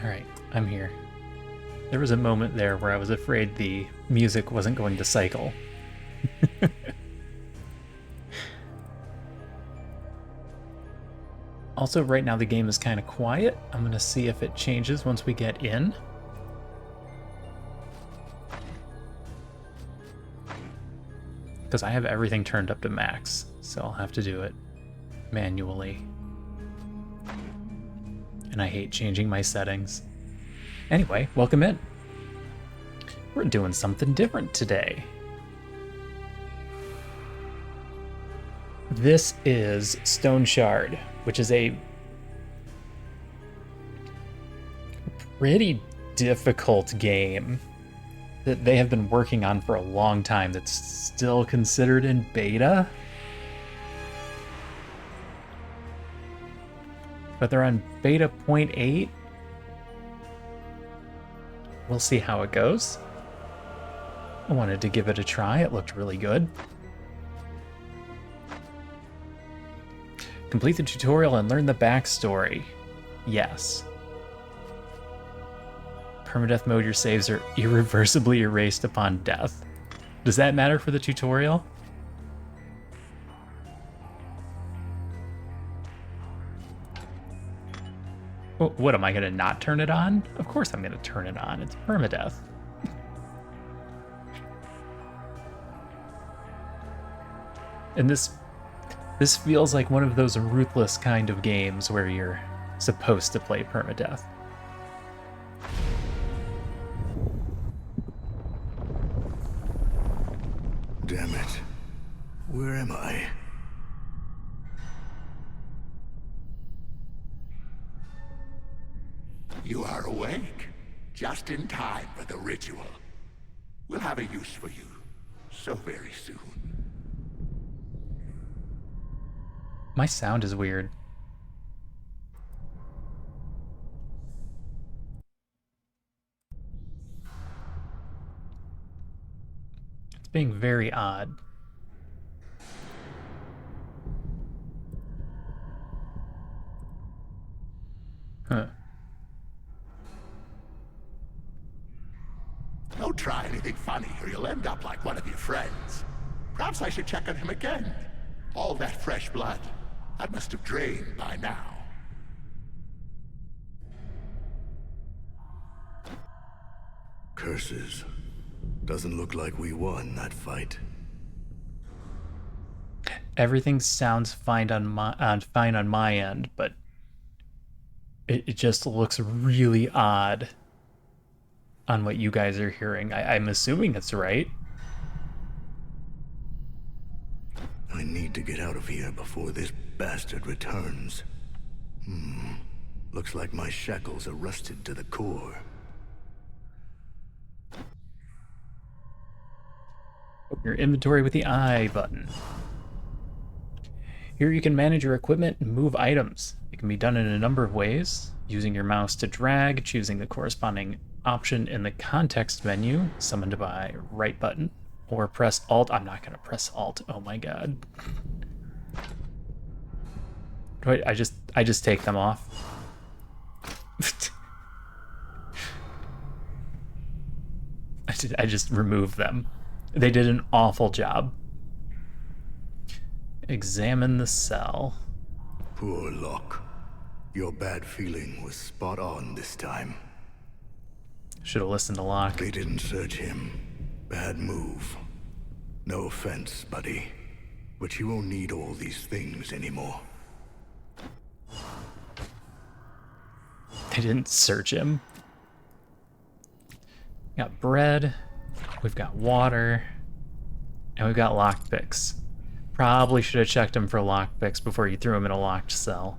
Alright, I'm here. There was a moment there where I was afraid the music wasn't going to cycle. Also, right now the game is kind of quiet. I'm going to see if it changes once we get in. Because I have everything turned up to max, so I'll have to do it manually. And I hate changing my settings. Anyway, welcome in. We're doing something different today. This is Stoneshard, which is a pretty difficult game that they have been working on for a long time that's still considered in beta. But they're on beta 0.8. We'll see how it goes. I wanted to give it a try. It looked really good. Complete the tutorial and learn the backstory. Yes. Permadeath mode, your saves are irreversibly erased upon death. Does that matter for the tutorial? What, am I going to not turn it on? Of course I'm going to turn it on. It's permadeath. And this feels like one of those ruthless kind of games where you're supposed to play permadeath. Damn it. Where am I? You are awake, just in time for the ritual. We'll have a use for you so very soon. My sound is weird. It's being very odd. Huh. Don't try anything funny or you'll end up like one of your friends. Perhaps I should check on him again. All that fresh blood, that must have drained by now. Curses. Doesn't look like we won that fight. Everything sounds fine on my end, but it just looks really odd on what you guys are hearing. I'm assuming it's right. I need to get out of here before this bastard returns. Looks like my shackles are rusted to the core. Open your inventory with the I button. Here you can manage your equipment and move items. It can be done in a number of ways. Using your mouse to drag, choosing the corresponding option in the context menu, summoned by right button, or press Alt. I'm not going to press Alt. Oh my god. Wait, I just take them off. I just remove them. They did an awful job. Examine the cell. Poor Locke. Your bad feeling was spot on this time. Should have listened to Locke. They didn't search him. Bad move. No offense, buddy, but you won't need all these things anymore. They didn't search him. We got bread, we've got water, and we've got lockpicks. Probably should have checked him for lockpicks before you threw him in a locked cell.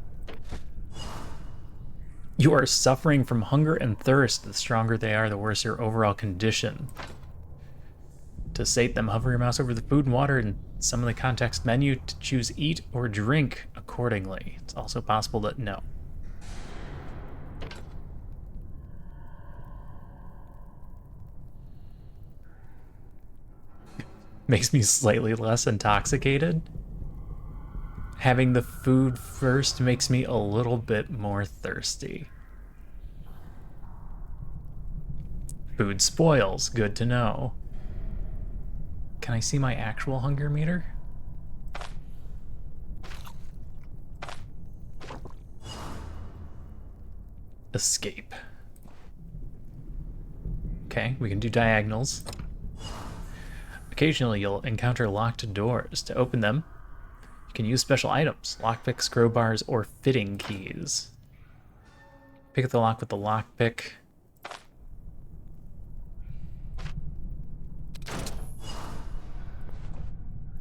You are suffering from hunger and thirst. The stronger they are, the worse your overall condition. To sate them, hover your mouse over the food and water and some of the context menu to choose eat or drink accordingly. It's also possible that no. Makes me slightly less intoxicated. Having the food first makes me a little bit more thirsty. Food spoils. Good to know. Can I see my actual hunger meter? Escape. Okay, we can do diagonals. Occasionally you'll encounter locked doors. To open them, you can use special items, lockpicks, crowbars, or fitting keys. Pick the lock with the lockpick.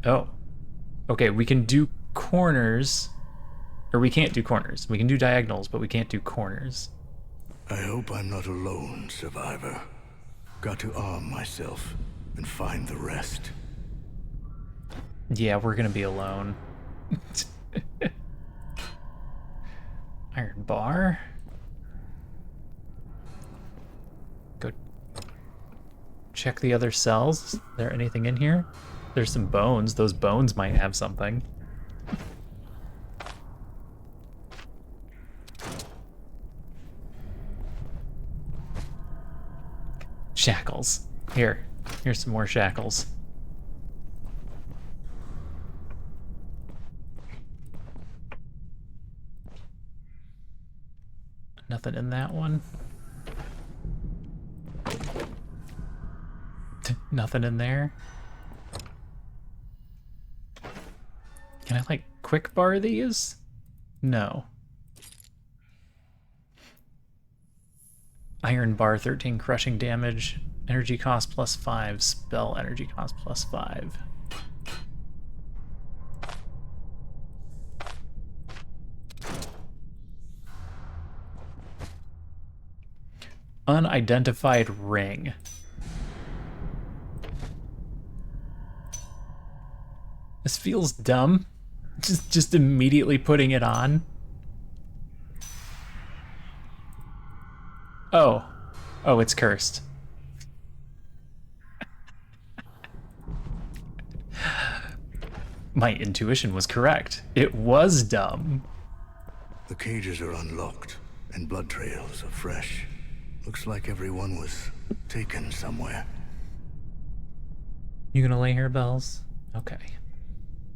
Oh. Okay, we can do corners. Or we can't do corners. We can do diagonals, but we can't do corners. I hope I'm not alone, survivor. Got to arm myself and find the rest. Yeah, we're gonna be alone. Iron bar. Go check the other cells. Is there anything in here? There's some bones. Those bones might have something. Shackles. Here's some more shackles. Nothing in that one. Nothing in there. Can I, like, quick bar these? No. Iron bar, 13 crushing damage. Energy cost +5. Spell energy cost +5. Unidentified ring. This feels dumb. Just immediately putting it on. Oh. Oh, it's cursed. My intuition was correct. It was dumb. The cages are unlocked, and blood trails are fresh. Looks like everyone was taken somewhere. You gonna lay here, Bells? Okay.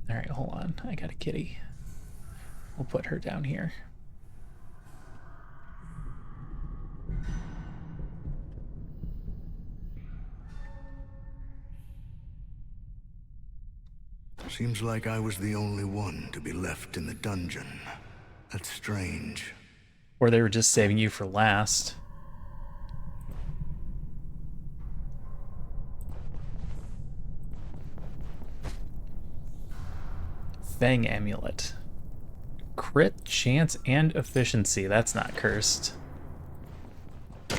Alright, hold on. I got a kitty. We'll put her down here. Seems like I was the only one to be left in the dungeon. That's strange. Or they were just saving you for last. Fang amulet. Crit, chance, and efficiency. That's not cursed. I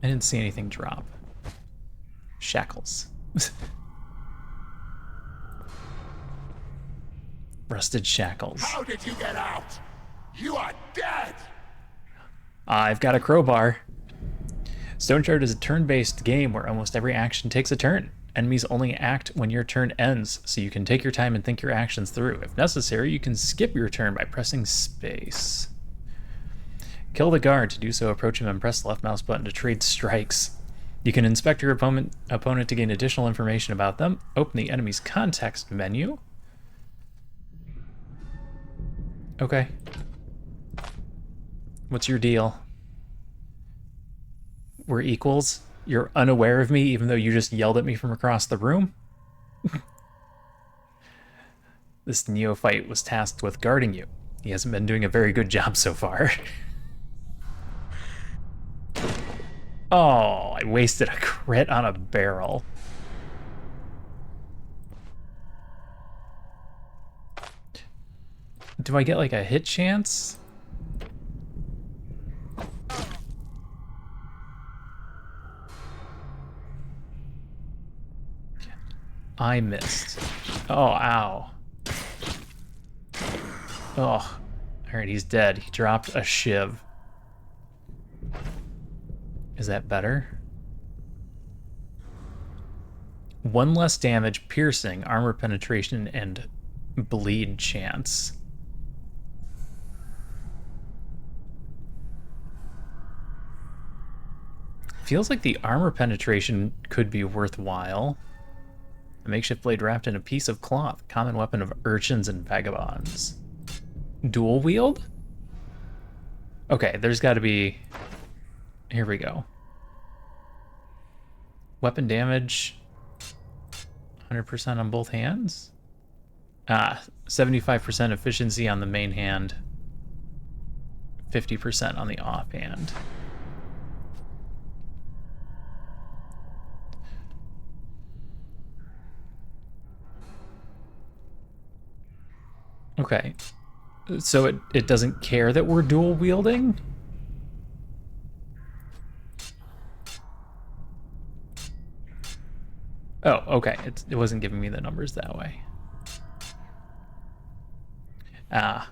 didn't see anything drop. Shackles. Rusted shackles. How did you get out? You are dead! I've got a crowbar. Stoneshard is a turn-based game where almost every action takes a turn. Enemies only act when your turn ends, so you can take your time and think your actions through. If necessary, you can skip your turn by pressing space. Kill the guard. To do so, approach him and press the left mouse button to trade strikes. You can inspect your opponent to gain additional information about them. Open the enemy's context menu. Okay. What's your deal? We're equals? You're unaware of me even though you just yelled at me from across the room? This neophyte was tasked with guarding you. He hasn't been doing a very good job so far. Oh, I wasted a crit on a barrel. Do I get like a hit chance? I missed. Oh, ow. Oh, alright, he's dead. He dropped a shiv. Is that better? 1 less damage, piercing, armor penetration, and bleed chance. Feels like the armor penetration could be worthwhile. A makeshift blade wrapped in a piece of cloth, common weapon of urchins and vagabonds. Dual wield? Okay, there's got to be... Here we go. Weapon damage, 100% on both hands? 75% efficiency on the main hand, 50% on the offhand. Okay, so it doesn't care that we're dual wielding? Oh, okay, it wasn't giving me the numbers that way. Ah.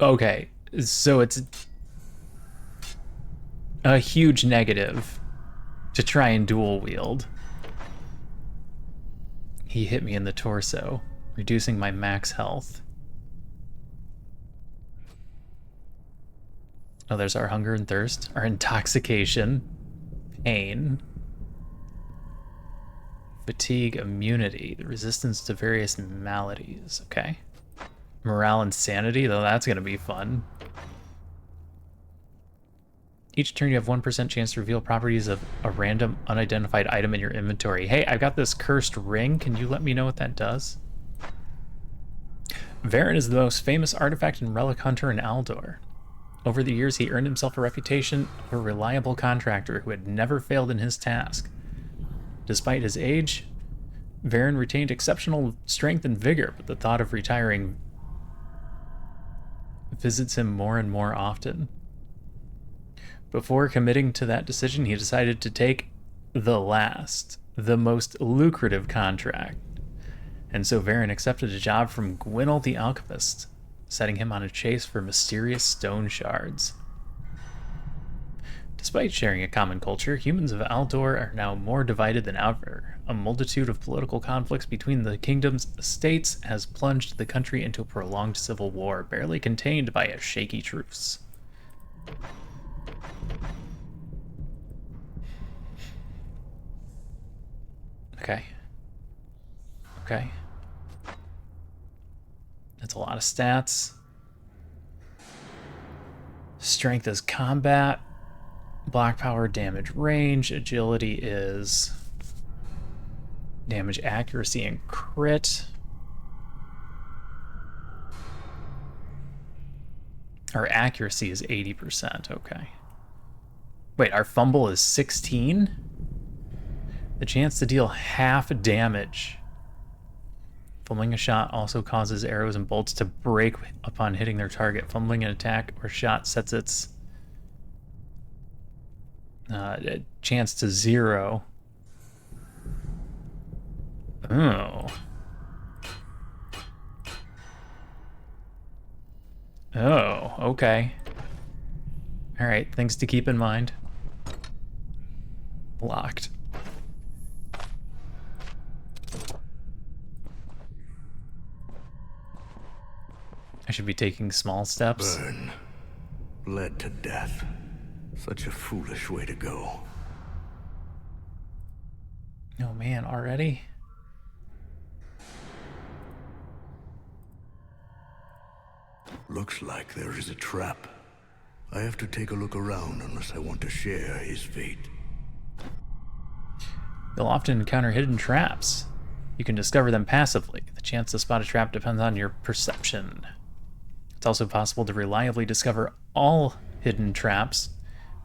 Okay, so it's a huge negative to try and dual wield. He hit me in the torso, reducing my max health. Oh, there's our hunger and thirst, our intoxication, pain, fatigue, immunity, the resistance to various maladies. Okay. Morale and sanity, though that's going to be fun. Each turn you have 1% chance to reveal properties of a random unidentified item in your inventory. Hey, I've got this cursed ring. Can you let me know what that does? Varen is the most famous artifact and relic hunter in Aldor. Over the years, he earned himself a reputation of a reliable contractor who had never failed in his task. Despite his age, Varen retained exceptional strength and vigor, but the thought of retiring visits him more and more often. Before committing to that decision, he decided to take the most lucrative contract. And so Varen accepted a job from Gwynel the Alchemist, setting him on a chase for mysterious stone shards. Despite sharing a common culture, humans of Aldor are now more divided than ever. A multitude of political conflicts between the kingdom's estates has plunged the country into a prolonged civil war, barely contained by a shaky truce. Okay. Okay. That's a lot of stats. Strength is combat. Block power, damage range. Agility is damage accuracy and crit. Our accuracy is 80%. Okay. Wait, our fumble is 16? The chance to deal half damage. Fumbling a shot also causes arrows and bolts to break upon hitting their target. Fumbling an attack or shot sets its chance to 0. Oh. Oh, okay. Alright, things to keep in mind. Locked. I should be taking small steps. Burn. Bled to death. Such a foolish way to go. Oh man, already? Looks like there is a trap. I have to take a look around unless I want to share his fate. You'll often encounter hidden traps. You can discover them passively. The chance to spot a trap depends on your perception. It's also possible to reliably discover all hidden traps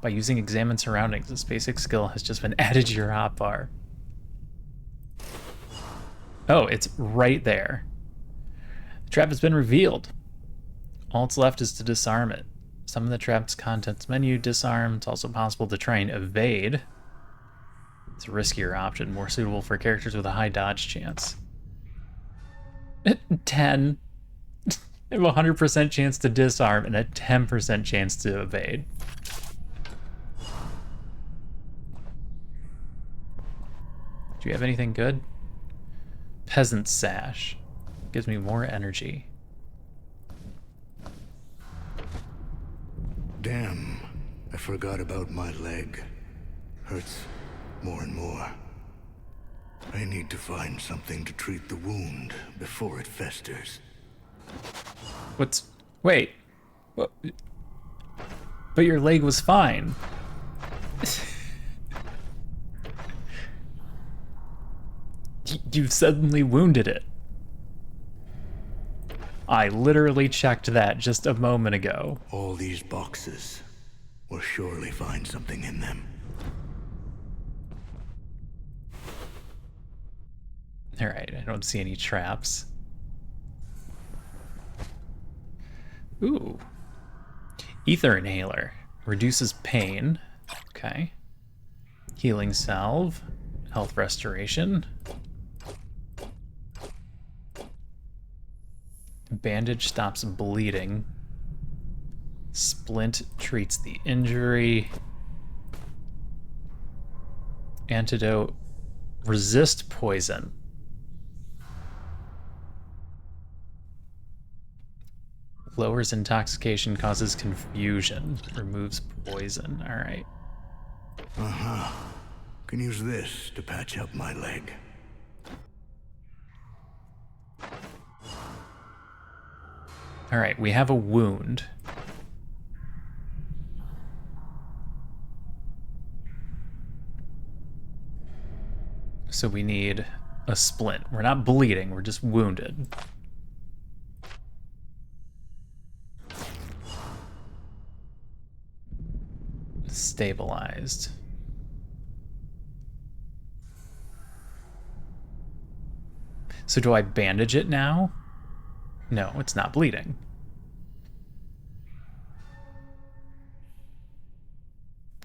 by using Examine Surroundings. This basic skill has just been added to your hotbar. Oh, it's right there. The trap has been revealed. All that's left is to disarm it. Some of the trap's contents menu disarm. It's also possible to try and evade. It's a riskier option, more suitable for characters with a high dodge chance. 10. I have a 100% chance to disarm and a 10% chance to evade. Do you have anything good? Peasant Sash. Gives me more energy. Damn, I forgot about my leg. Hurts more and more. I need to find something to treat the wound before it festers. Wait. What? But your leg was fine. You suddenly wounded it. I literally checked that just a moment ago. All these boxes will surely find something in them. Alright, I don't see any traps. Ooh. Ether inhaler. Reduces pain. Okay. Healing salve. Health restoration. Bandage stops bleeding. Splint treats the injury. Antidote. Resist poison. Lowers intoxication, causes confusion. Removes poison. Alright. Uh-huh. Can use this to patch up my leg. Alright, we have a wound. So we need a splint. We're not bleeding, we're just wounded. Stabilized. So do I bandage it now? No, it's not bleeding.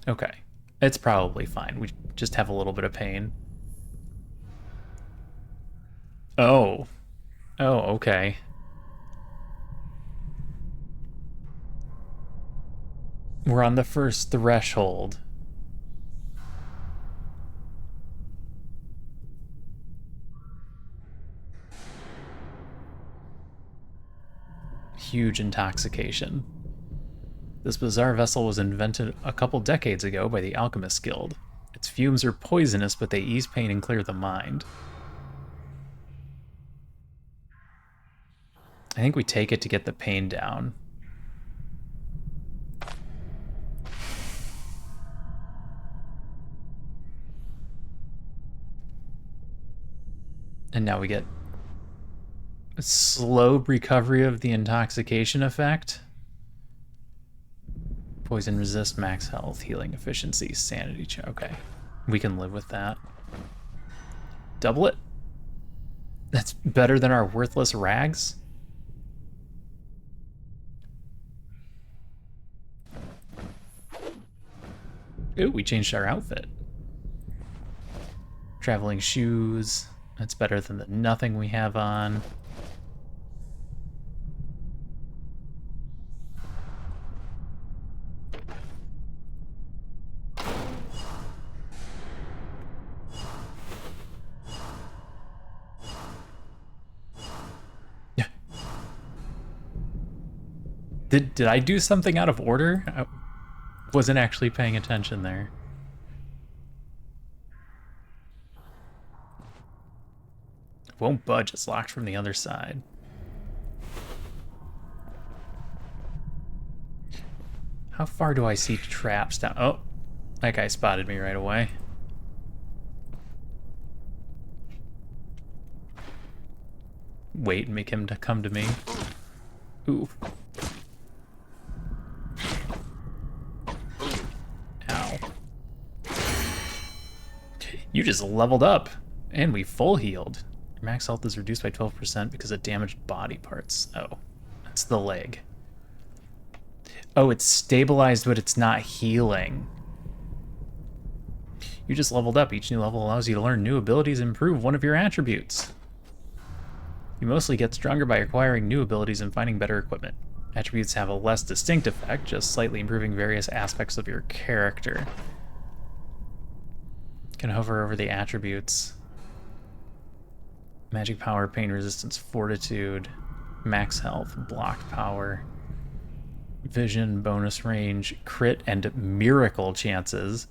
Okay. It's probably fine. We just have a little bit of pain. Oh. Oh, okay. We're on the first threshold. Huge intoxication. This bizarre vessel was invented a couple decades ago by the Alchemist Guild. Its fumes are poisonous, but they ease pain and clear the mind. I think we take it to get the pain down. And now we get a slow recovery of the intoxication effect. Poison resist, max health, healing efficiency, sanity check. Okay, we can live with that. Double it? That's better than our worthless rags? Ooh, we changed our outfit. Traveling shoes. That's better than the nothing we have on. Yeah. Did I do something out of order? I wasn't actually paying attention there. Won't budge, it's locked from the other side. How far do I see traps down? Oh, that guy spotted me right away. Wait and make him to come to me. Ooh. Ow. You just leveled up, and we full healed. Your max health is reduced by 12% because of damaged body parts. Oh, that's the leg. Oh, it's stabilized, but it's not healing. You just leveled up. Each new level allows you to learn new abilities and improve one of your attributes. You mostly get stronger by acquiring new abilities and finding better equipment. Attributes have a less distinct effect, just slightly improving various aspects of your character. You can hover over the attributes. Magic power, pain resistance, fortitude, max health, block power, vision, bonus range, crit, and miracle chances.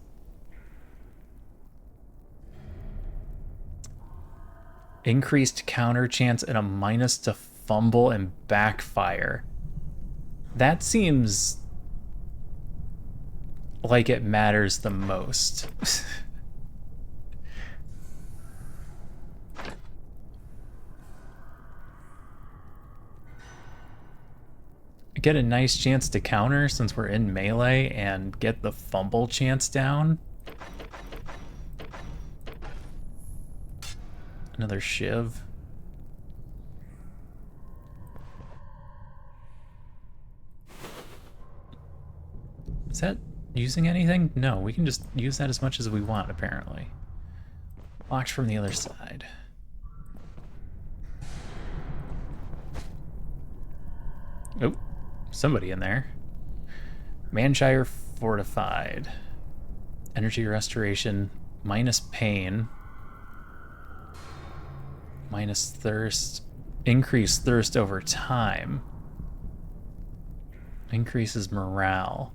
Increased counter chance and a minus to fumble and backfire. That seems like it matters the most. Get a nice chance to counter since we're in melee and get the fumble chance down. Another shiv. Is that using anything? No, we can just use that as much as we want, apparently. Locked from the other side. Oh, somebody in there. Manshire fortified. Energy restoration, minus pain. Minus thirst. Increased thirst over time. Increases morale.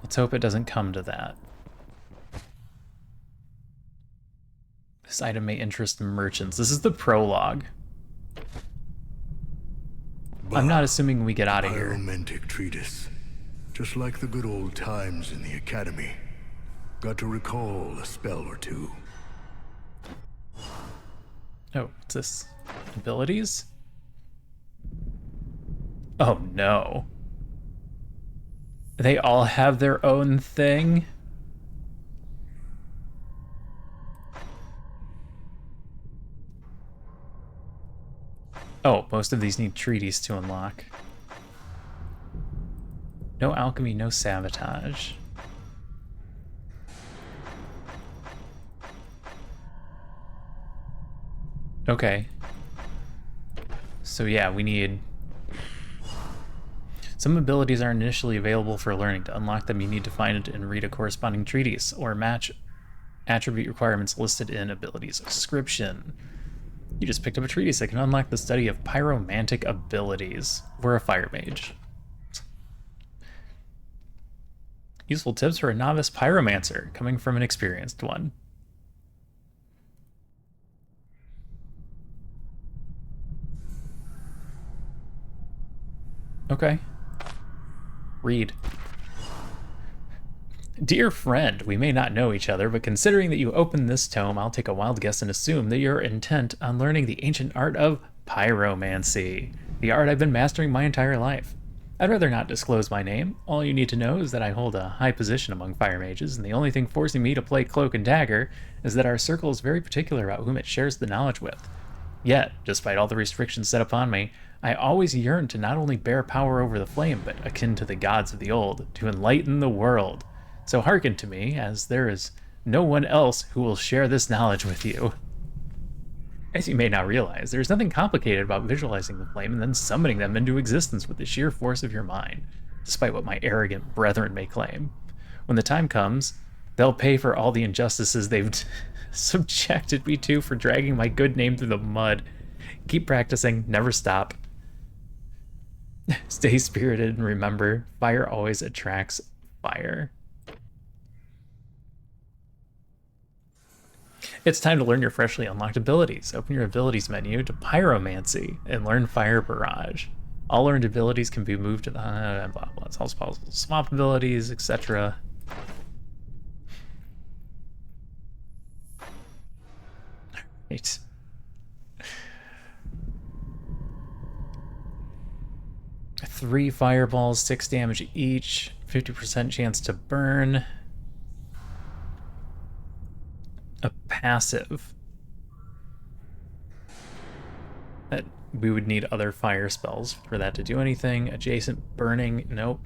Let's hope it doesn't come to that. This item may interest merchants. This is the prologue. I'm not assuming we get out of A here. romantic treatise. Just like the good old times in the academy. Got to recall a spell or two. Oh, what's this? Abilities? Oh no. They all have their own thing? Oh, most of these need treaties to unlock. No alchemy, no sabotage. Okay. So yeah, we need... Some abilities aren't initially available for learning. To unlock them, you need to find and read a corresponding treatise, or match attribute requirements listed in abilities description. You just picked up a treatise that can unlock the study of pyromantic abilities. We're a fire mage. Useful tips for a novice pyromancer, coming from an experienced one. Okay. Read. Dear friend, we may not know each other, but considering that you opened this tome, I'll take a wild guess and assume that you're intent on learning the ancient art of pyromancy, the art I've been mastering my entire life. I'd rather not disclose my name. All you need to know is that I hold a high position among fire mages, and the only thing forcing me to play cloak and dagger is that our circle is very particular about whom it shares the knowledge with. Yet, despite all the restrictions set upon me, I always yearn to not only bear power over the flame, but akin to the gods of the old, to enlighten the world. So hearken to me, as there is no one else who will share this knowledge with you. As you may now realize, there is nothing complicated about visualizing the flame and then summoning them into existence with the sheer force of your mind, despite what my arrogant brethren may claim. When the time comes, they'll pay for all the injustices they've subjected me to for dragging my good name through the mud. Keep practicing, never stop. Stay spirited and remember, fire always attracts fire. It's time to learn your freshly unlocked abilities. Open your abilities menu to Pyromancy and learn Fire Barrage. All learned abilities can be moved to the blah blah. It's also possible to swap abilities, etc. Right. Three fireballs, 6 damage each, 50% chance to burn. A passive. That we would need other fire spells for that to do anything. Adjacent burning, nope.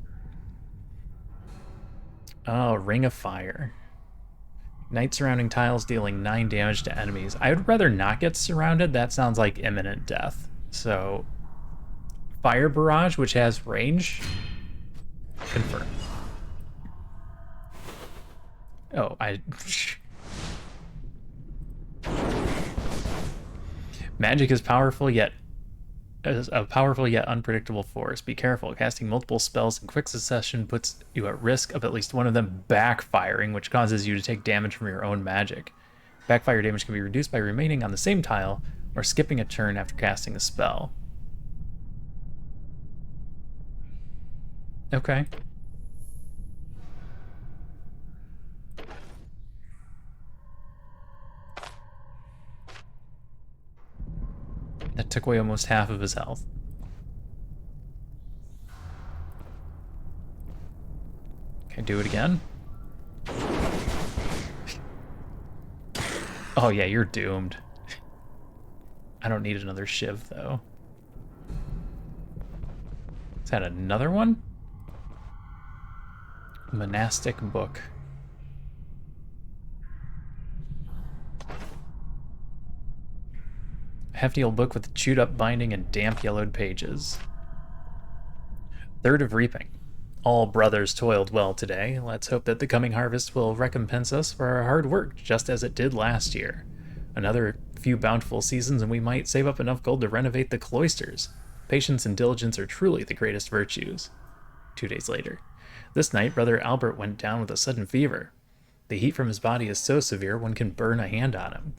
Oh, Ring of Fire. Ignite surrounding tiles, dealing 9 damage to enemies. I would rather not get surrounded. That sounds like imminent death. So, Fire Barrage, which has range. Confirm. Oh, Magic is a powerful yet unpredictable force. Be careful. Casting multiple spells in quick succession puts you at risk of at least one of them backfiring, which causes you to take damage from your own magic. Backfire damage can be reduced by remaining on the same tile or skipping a turn after casting a spell. Okay. That took away almost half of his health. Can I do it again? Oh yeah, you're doomed. I don't need another shiv, though. Is that another one? Monastic book. A hefty old book with a chewed up binding and damp yellowed pages. Third of reaping. All brothers toiled well today. Let's hope that the coming harvest will recompense us for our hard work, just as it did last year. Another few bountiful seasons and we might save up enough gold to renovate the cloisters. Patience and diligence are truly the greatest virtues. 2 days later. This night, Brother Albert went down with a sudden fever. The heat from his body is so severe one can burn a hand on him.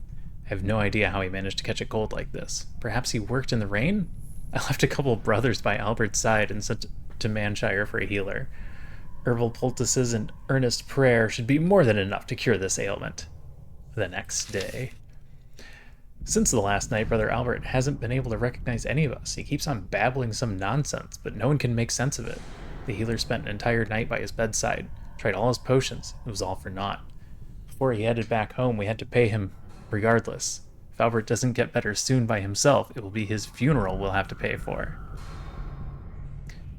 I have no idea how he managed to catch a cold like this. Perhaps he worked in the rain? I left a couple of brothers by Albert's side and sent to Manshire for a healer. Herbal poultices and earnest prayer should be more than enough to cure this ailment. The next day. Since the last night, Brother Albert hasn't been able to recognize any of us. He keeps on babbling some nonsense, but no one can make sense of it. The healer spent an entire night by his bedside, tried all his potions. It was all for naught. Before he headed back home, we had to pay him regardless. If Albert doesn't get better soon by himself, it will be his funeral we'll have to pay for.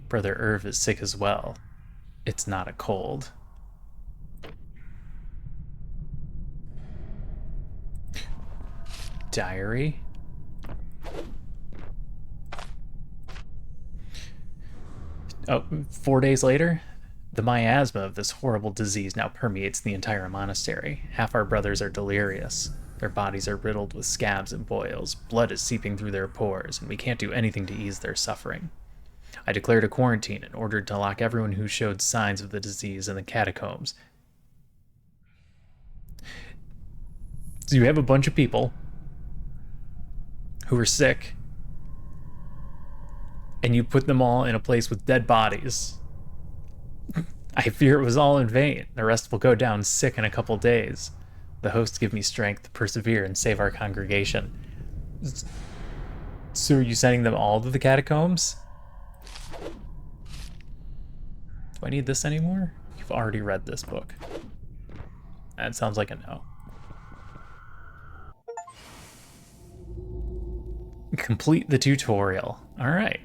Brother Irv is sick as well. It's not a cold. Diary. Oh, 4 days later? The miasma of this horrible disease now permeates the entire monastery. Half our brothers are delirious. Their bodies are riddled with scabs and boils. Blood is seeping through their pores, and we can't do anything to ease their suffering. I declared a quarantine and ordered to lock everyone who showed signs of the disease in the catacombs. So you have a bunch of people who are sick, and you put them all in a place with dead bodies. I fear it was all in vain. The rest will go down sick in a couple days. The hosts give me strength to persevere and save our congregation. So are you sending them all to the catacombs? Do I need this anymore? You've already read this book. That sounds like a no. Complete the tutorial. All right.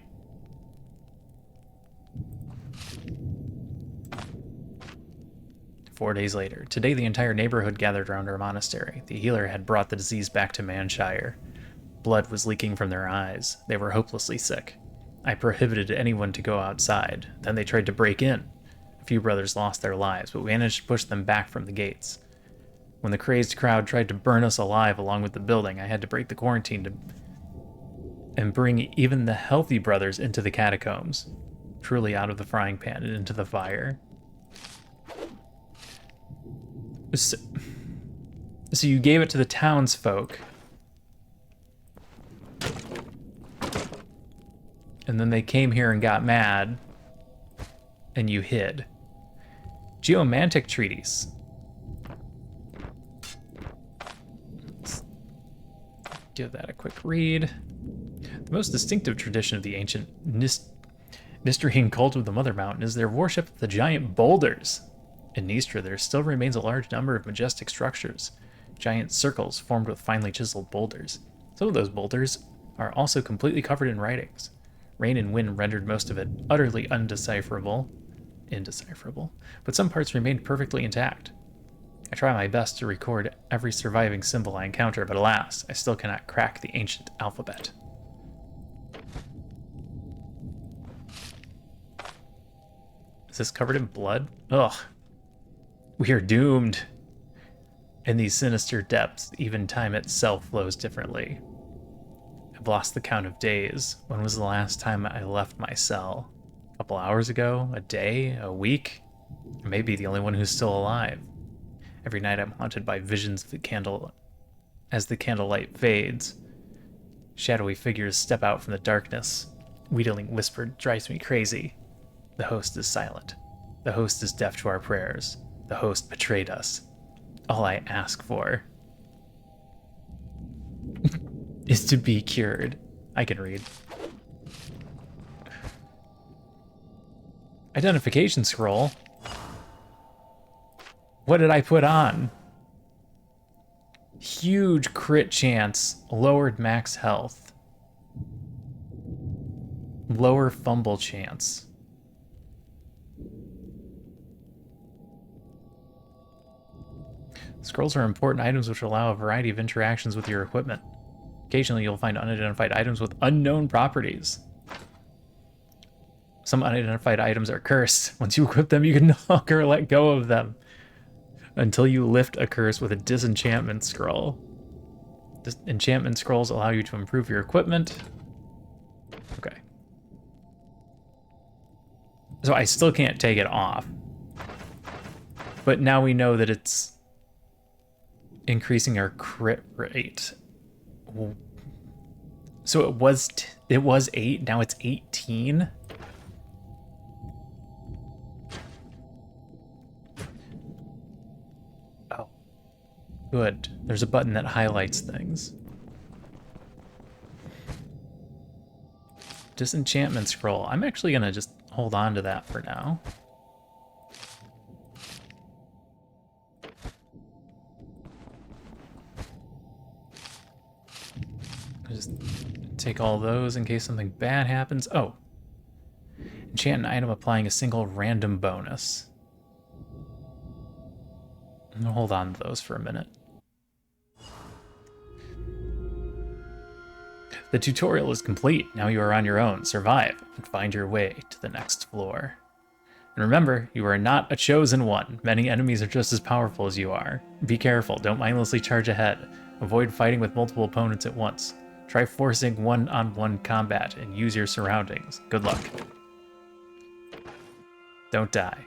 Four days later. Today the entire neighborhood gathered around our monastery. The healer had brought the disease back to Manshire. Blood was leaking from their eyes. They were hopelessly sick. I prohibited anyone to go outside. Then they tried to break in. A few brothers lost their lives, but we managed to push them back from the gates. When the crazed crowd tried to burn us alive along with the building, I had to break the quarantine and bring even the healthy brothers into the catacombs, truly out of the frying pan and into the fire. So you gave it to the townsfolk, and then they came here and got mad, and you hid. Geomantic treaties. Let's give that a quick read. The most distinctive tradition of the ancient Nisterine cult of the Mother Mountain is their worship of the giant boulders. In Nistra, there still remains a large number of majestic structures, giant circles formed with finely chiseled boulders. Some of those boulders are also completely covered in writings. Rain and wind rendered most of it utterly indecipherable, but some parts remained perfectly intact. I try my best to record every surviving symbol I encounter, but alas, I still cannot crack the ancient alphabet. Is this covered in blood? Ugh. We are doomed. In these sinister depths, even time itself flows differently. I've lost the count of days. When was the last time I left my cell? A couple hours ago? A day? A week? I may be the only one who's still alive. Every night I'm haunted by visions of the candle as the candlelight fades. Shadowy figures step out from the darkness. Wheedling whisper drives me crazy. The host is silent. The host is deaf to our prayers. The host betrayed us. All I ask for is to be cured. I can read. Identification scroll. What did I put on? Huge crit chance, lowered max health. Lower fumble chance. Scrolls are important items which allow a variety of interactions with your equipment. Occasionally you'll find unidentified items with unknown properties. Some unidentified items are cursed. Once you equip them, you can no longer let go of them until you lift a curse with a disenchantment scroll. Enchantment scrolls allow you to improve your equipment. Okay. So I still can't take it off. But now we know that it's increasing our crit rate. So it was 8, now it's 18. Oh. Good. There's a button that highlights things. Disenchantment scroll. I'm actually gonna just hold on to that for now. Just take all those in case something bad happens. Oh. Enchant an item applying a single random bonus. I'm gonna hold on to those for a minute. The tutorial is complete. Now you are on your own. Survive and find your way to the next floor. And remember, you are not a chosen one. Many enemies are just as powerful as you are. Be careful. Don't mindlessly charge ahead. Avoid fighting with multiple opponents at once. Try forcing one-on-one combat and use your surroundings. Good luck. Don't die.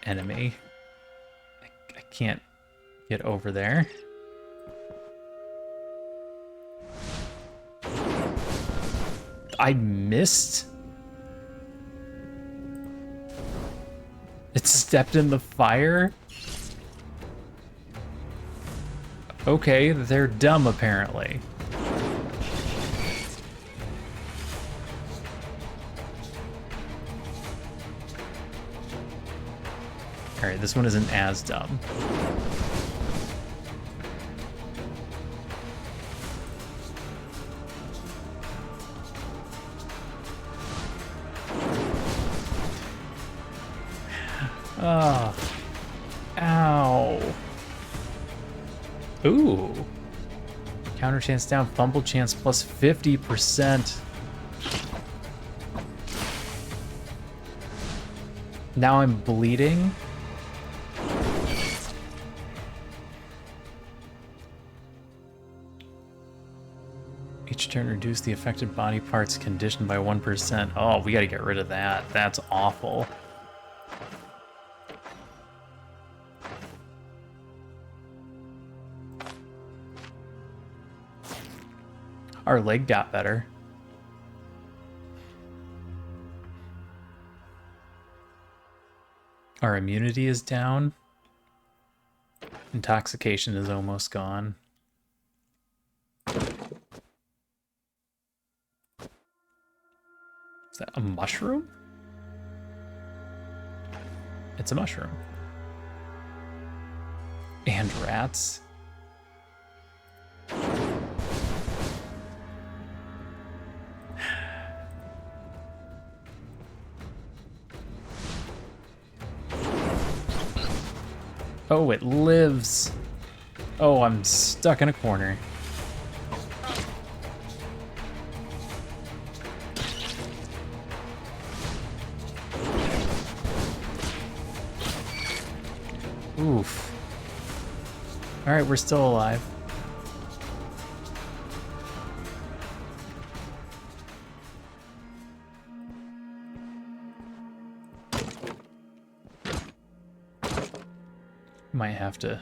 Enemy. I can't get over there. I missed? It stepped in the fire? Okay, they're dumb apparently. Alright, this one isn't as dumb. Oh. Ow. Ooh. Counter chance down, fumble chance plus 50%. Now I'm bleeding. Each turn reduce the affected body parts condition by 1%. Oh, we gotta get rid of that. That's awful. Our leg got better. Our immunity is down. Intoxication is almost gone. Is that a mushroom? It's a mushroom. And rats. Oh, it lives. Oh, I'm stuck in a corner. Oof. Alright, we're still alive. Might have to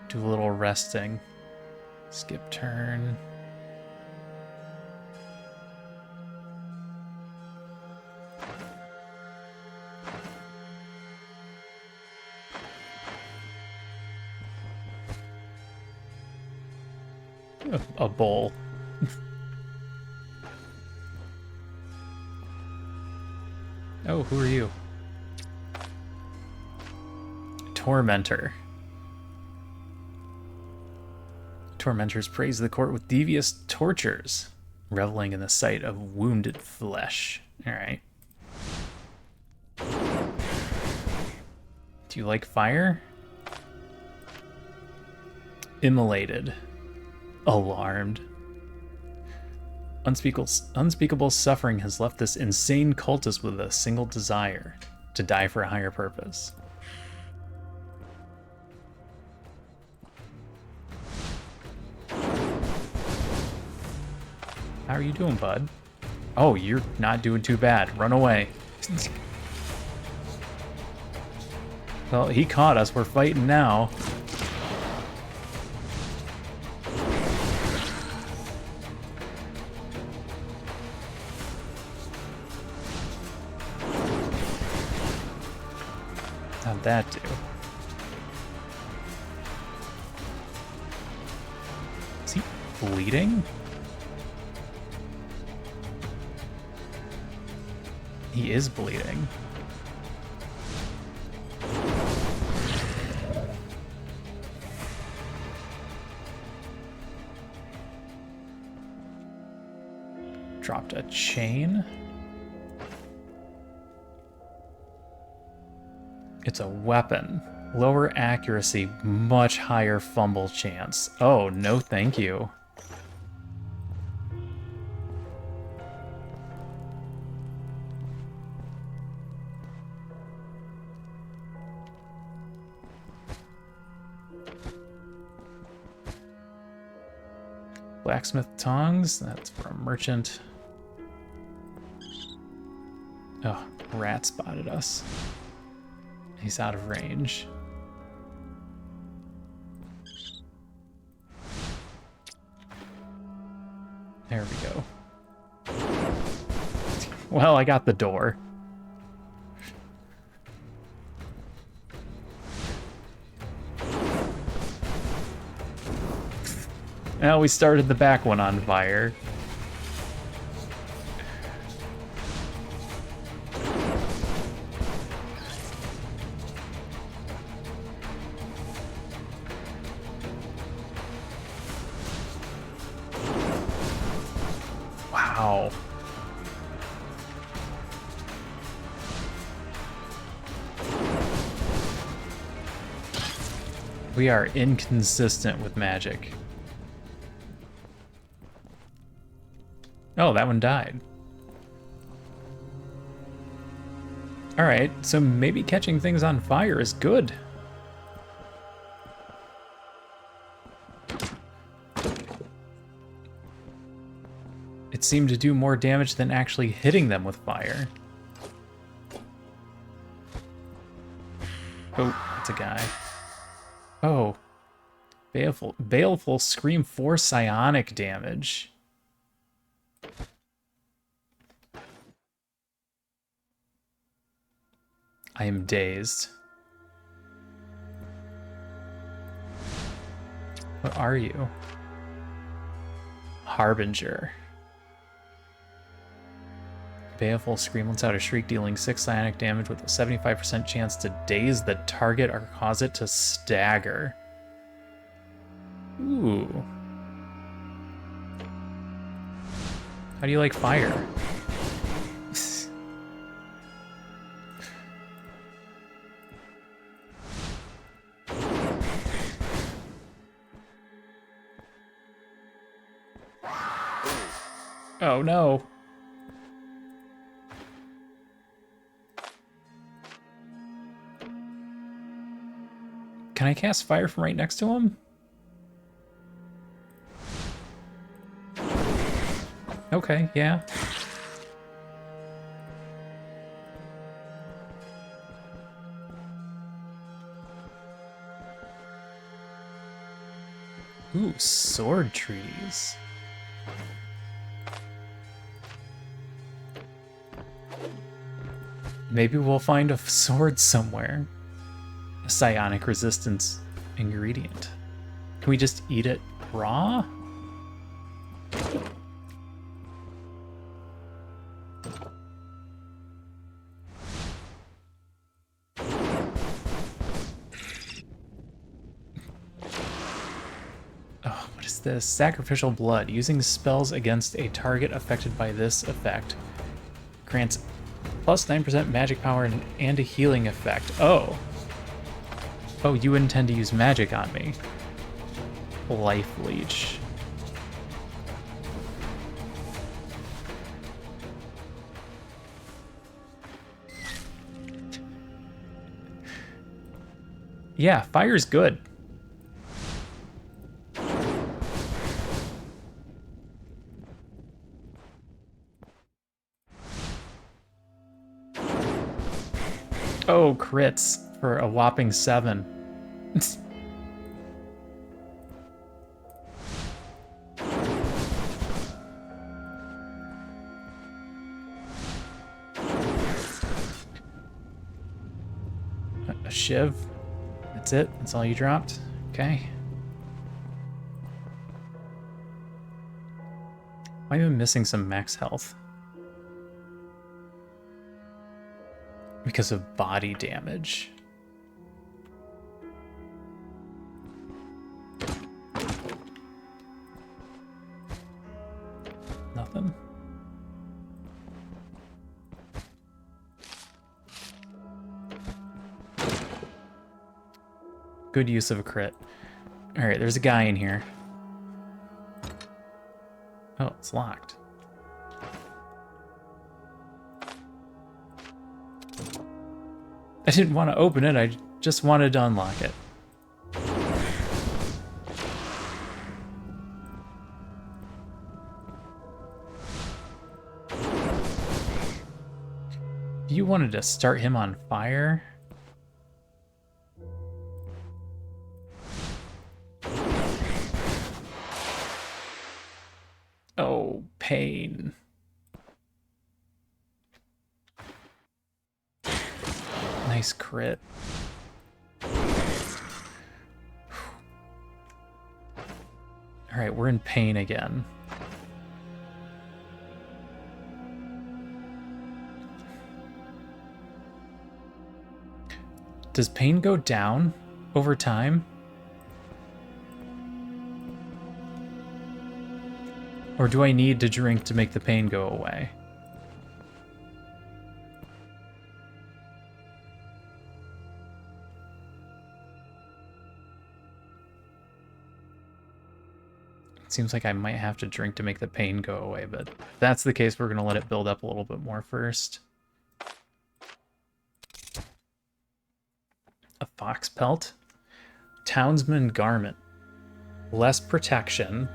do a little resting. Skip turn. A bowl. Oh, who are you? Tormentor. Tormentors praise the court with devious tortures, reveling in the sight of wounded flesh. Alright. Do you like fire? Immolated. Alarmed. Unspeakable suffering has left this insane cultist with a single desire: to die for a higher purpose. How are you doing, bud? Oh, you're not doing too bad. Run away. Well, he caught us. We're fighting now. How'd that do? Is he bleeding? He is bleeding. Dropped a chain. It's a weapon. Lower accuracy, much higher fumble chance. Oh, no thank you. Blacksmith tongs, that's for a merchant. Oh, rat spotted us. He's out of range. There we go. Well, I got the door. Well, we started the back one on fire. Wow. We are inconsistent with magic. Oh, that one died. Alright, so maybe catching things on fire is good. It seemed to do more damage than actually hitting them with fire. Oh, that's a guy. Oh. Baleful Scream 4 psionic damage. I am dazed. What are you? Harbinger. Baleful Scream lets out a shriek, dealing 6 psionic damage with a 75% chance to daze the target or cause it to stagger. Ooh. How do you like fire? Oh no. Can I cast fire from right next to him? Okay, yeah. Ooh, sword trees. Maybe we'll find a sword somewhere. A psionic resistance ingredient. Can we just eat it raw? Oh, what is this? Sacrificial blood. Using spells against a target affected by this effect grants plus 9% magic power and a healing effect. Oh. Oh, you intend to use magic on me. Life leech. Yeah, fire's good. Oh, crits for a whopping 7. A shiv. That's it? That's all you dropped? Okay. Why am I missing some max health? Because of body damage. Nothing. Good use of a crit. Alright, there's a guy in here. Oh, it's locked. I didn't want to open it, I just wanted to unlock it. You wanted to start him on fire? Oh, pain. Nice crit. Alright, we're in pain again. Does pain go down over time? Or do I need to drink to make the pain go away? It seems like I might have to drink to make the pain go away, but if that's the case, we're going to let it build up a little bit more first. A fox pelt. Townsman garment. Less protection.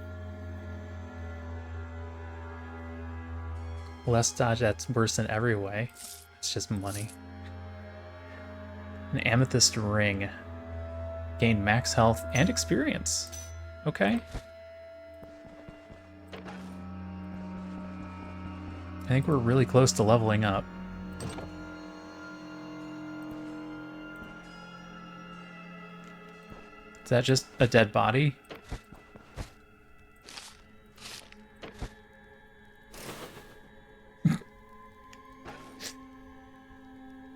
Less dodge, that's worse in every way. It's just money. An amethyst ring. Gain max health and experience. Okay. I think we're really close to leveling up. Is that just a dead body?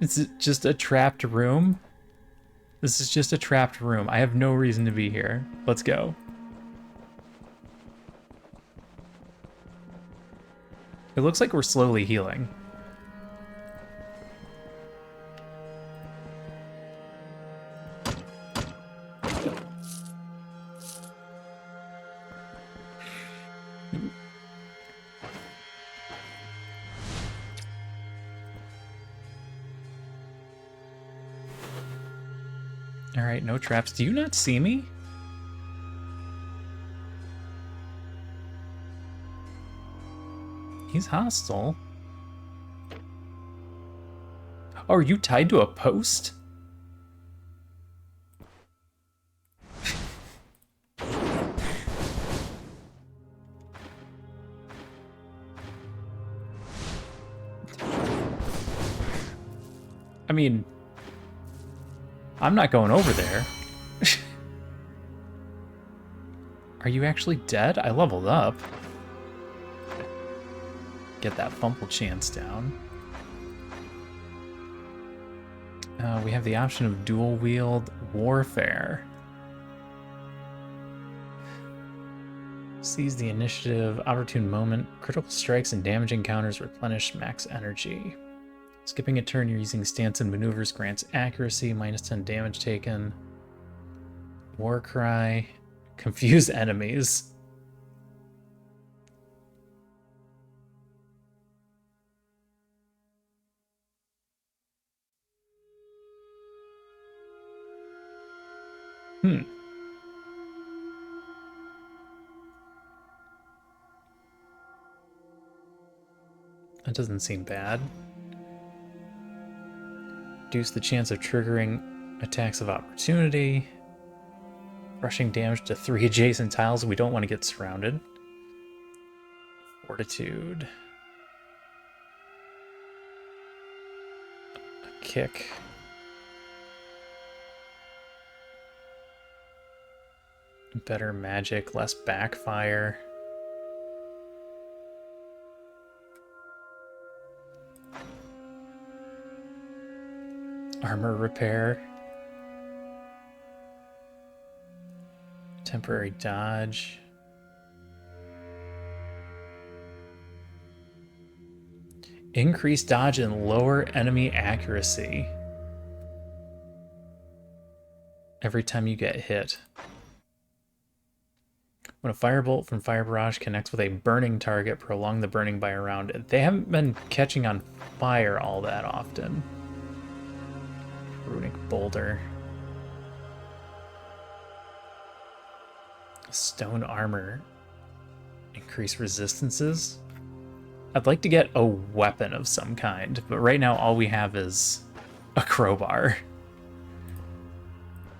Is it just a trapped room? This is just a trapped room. I have no reason to be here. Let's go. It looks like we're slowly healing. Alright, no traps. Do you not see me? He's hostile. Oh, are you tied to a post? I mean, I'm not going over there. Are you actually dead? I leveled up. Get that fumble chance down. We have the option of dual wield warfare. Seize the initiative, opportune moment, critical strikes and damage encounters replenish max energy. Skipping a turn, you're using stance and maneuvers grants accuracy, -10 damage taken. War cry, confuse enemies. That doesn't seem bad. Reduce the chance of triggering attacks of opportunity. Rushing damage to 3 adjacent tiles. We don't want to get surrounded. Fortitude. A kick. Better magic, less backfire. Armor repair. Temporary dodge. Increase dodge and lower enemy accuracy. Every time you get hit. When a firebolt from Fire Barrage connects with a burning target, prolong the burning by a round. They haven't been catching on fire all that often. Runic Boulder. Stone armor. Increase resistances. I'd like to get a weapon of some kind, but right now all we have is a crowbar.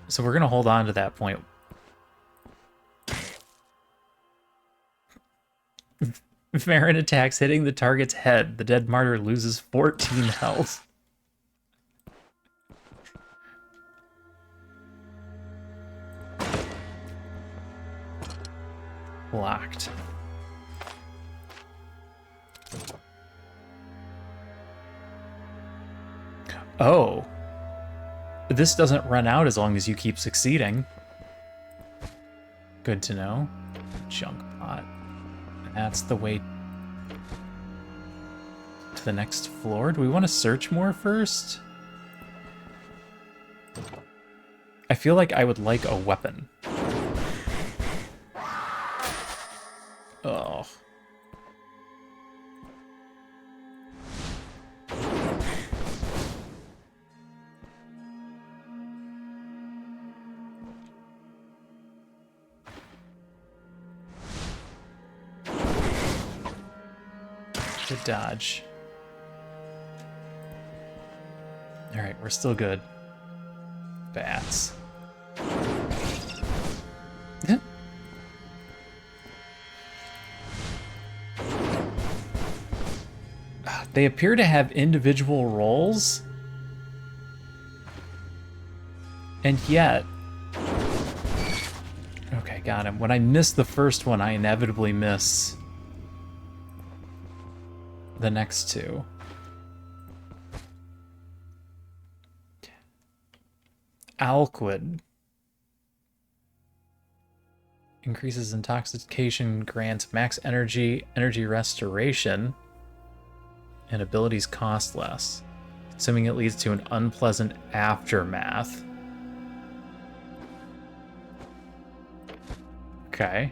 So we're going to hold on to that point. Farron attacks, hitting the target's head. The dead martyr loses 14 health. Locked. Oh. This doesn't run out as long as you keep succeeding. Good to know. Junk pot. That's the way to the next floor. Do we want to search more first? I feel like I would like a weapon. Oh. Good dodge. Alright, we're still good. Bats. They appear to have individual roles. And yet... Okay, got him. When I miss the first one, I inevitably miss the next two. Alquid. Increases intoxication, grants max energy, energy restoration, and abilities cost less. Assuming it leads to an unpleasant aftermath. Okay.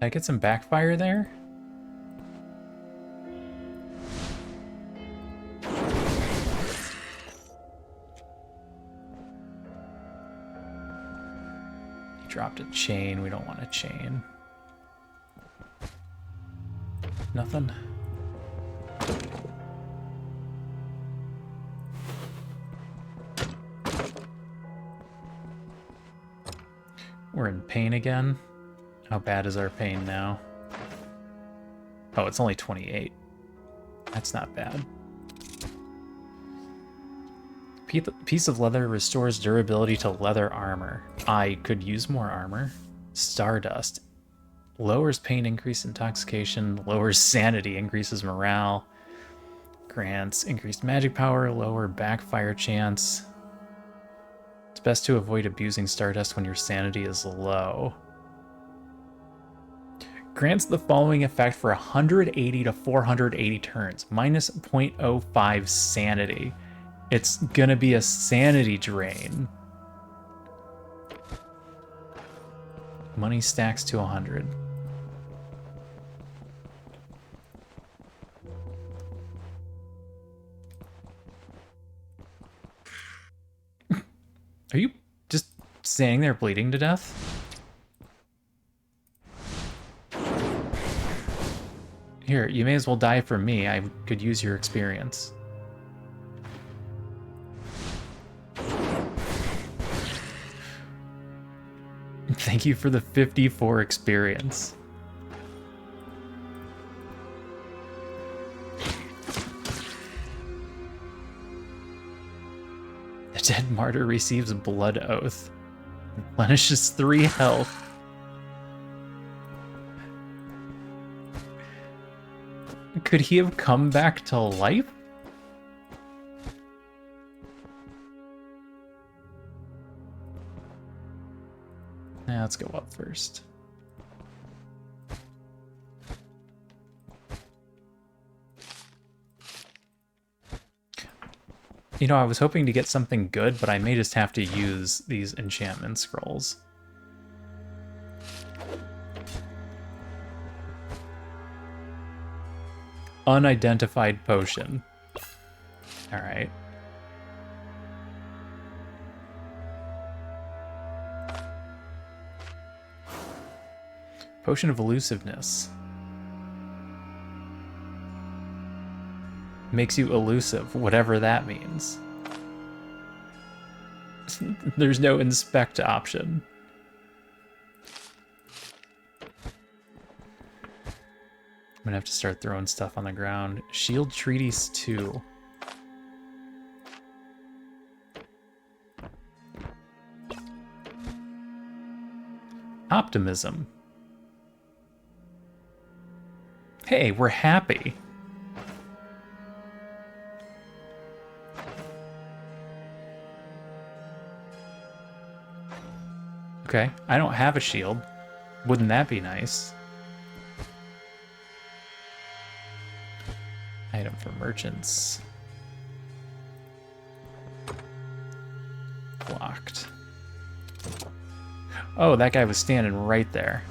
I get some backfire there? He dropped a chain. We don't want a chain. Nothing. We're in pain again. How bad is our pain now? Oh, it's only 28. That's not bad. Piece of leather restores durability to leather armor. I could use more armor. Stardust. Lowers pain, increased intoxication, lowers sanity, increases morale. Grants increased magic power, lower backfire chance. It's best to avoid abusing Stardust when your sanity is low. Grants the following effect for 180 to 480 turns, minus 0.05 sanity. It's gonna be a sanity drain. Money stacks to 100. Are you just standing there bleeding to death? Here, you may as well die for me. I could use your experience. Thank you for the 54 experience. The dead martyr receives blood oath. Replenishes 3 health. Could he have come back to life? Nah, let's go up first. You know, I was hoping to get something good, but I may just have to use these enchantment scrolls. Unidentified potion. All right. Potion of elusiveness. Makes you elusive, whatever that means. There's no inspect option. I'm gonna have to start throwing stuff on the ground. Shield Treatise 2. Optimism. Hey, we're happy. Okay, I don't have a shield. Wouldn't that be nice? Item for merchants. Blocked. Oh, that guy was standing right there.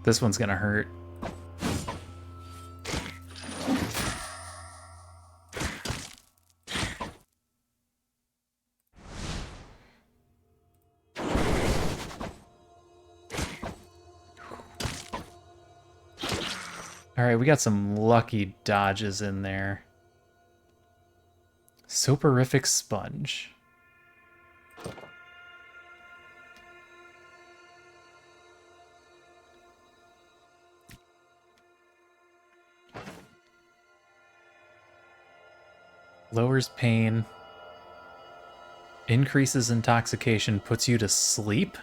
This one's gonna hurt. Alright, we got some lucky dodges in there. Soporific Sponge. Lowers pain. Increases intoxication, puts you to sleep.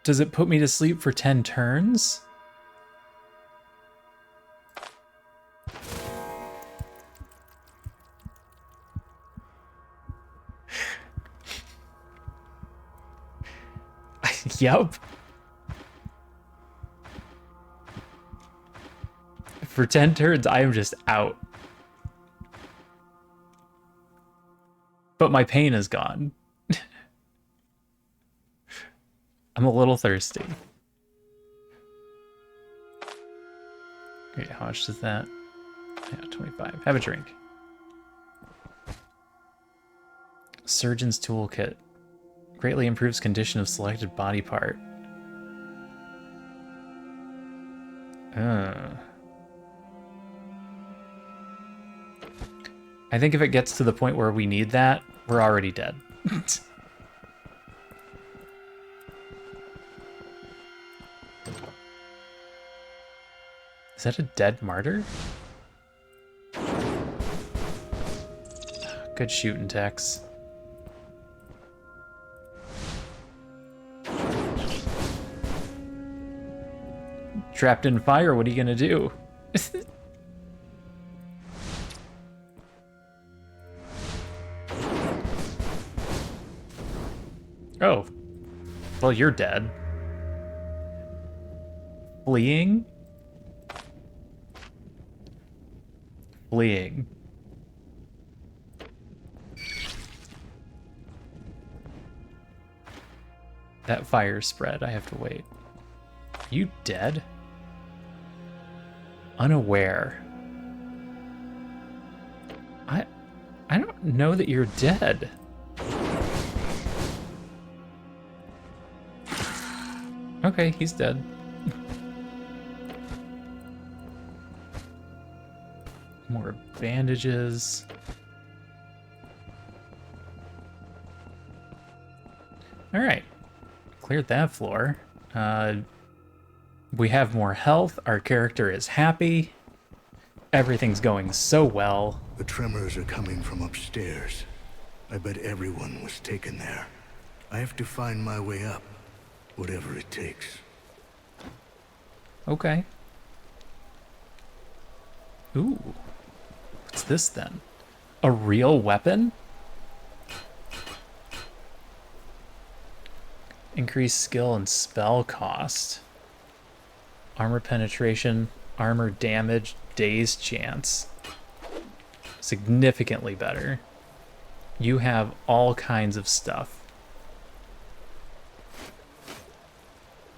Does it put me to sleep for 10 turns? Yep. For 10 turns, I am just out. but my pain is gone. I'm a little thirsty. Okay, how much is that? Yeah, 25. Have a drink. Surgeon's Toolkit. Greatly improves condition of selected body part. I think if it gets to the point where we need that, we're already dead. Is that a dead martyr? Good shooting, Tex. Trapped in fire, what are you gonna do? Oh. Well, you're dead. Fleeing? Fleeing. That fire spread, I have to wait. Are you dead? Unaware. I don't know that you're dead. Okay, he's dead. More bandages. All right, cleared that floor. We have more health. Our character is happy. Everything's going so well. The tremors are coming from upstairs. I bet everyone was taken there. I have to find my way up, whatever it takes. Okay. Ooh. What's this then? A real weapon? Increased skill and spell cost. Armor penetration, armor damage, daze chance. Significantly better. You have all kinds of stuff.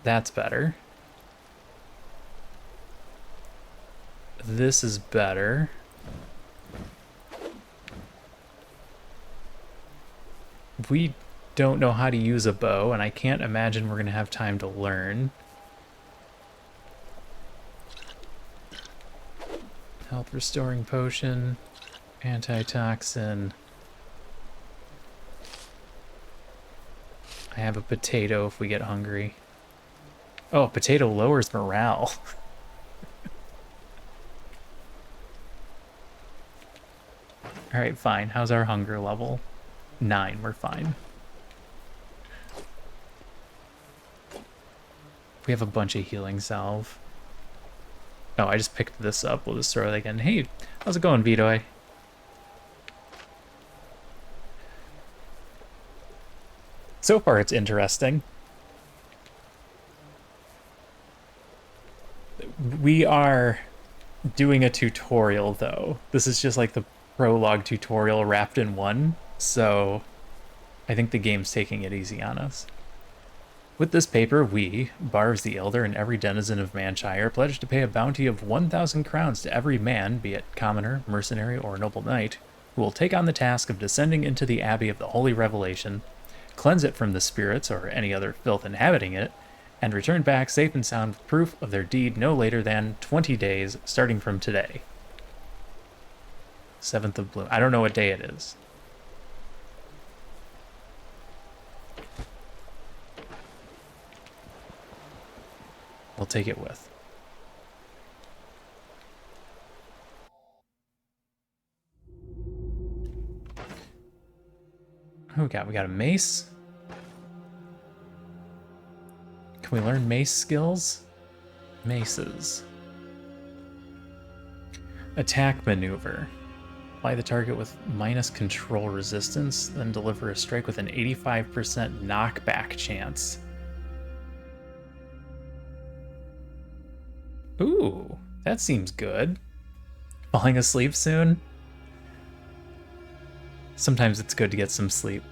That's better. This is better. We don't know how to use a bow, and I can't imagine we're going to have time to learn. Health restoring potion, antitoxin. I have a potato if we get hungry. Oh, a potato lowers morale. All right, fine. How's our hunger level? 9, we're fine. We have a bunch of healing salve. Oh, I just picked this up. We'll just throw it again. Hey, how's it going, Vitoy? So far, it's interesting. We are doing a tutorial, though. This is just like the prologue tutorial wrapped in one, so I think the game's taking it easy on us. With this paper, we, Barves the Elder, and every denizen of Manshire, pledge to pay a bounty of 1,000 crowns to every man, be it commoner, mercenary, or noble knight, who will take on the task of descending into the Abbey of the Holy Revelation, cleanse it from the spirits or any other filth inhabiting it, and return back safe and sound with proof of their deed no later than 20 days, starting from today. 7th of Bloom. I don't know what day it is. We'll take it with. Who we got? We got a mace. Can we learn mace skills? Maces. Attack maneuver. Apply the target with minus control resistance, then deliver a strike with an 85% knockback chance. Ooh, that seems good. Falling asleep soon? Sometimes it's good to get some sleep.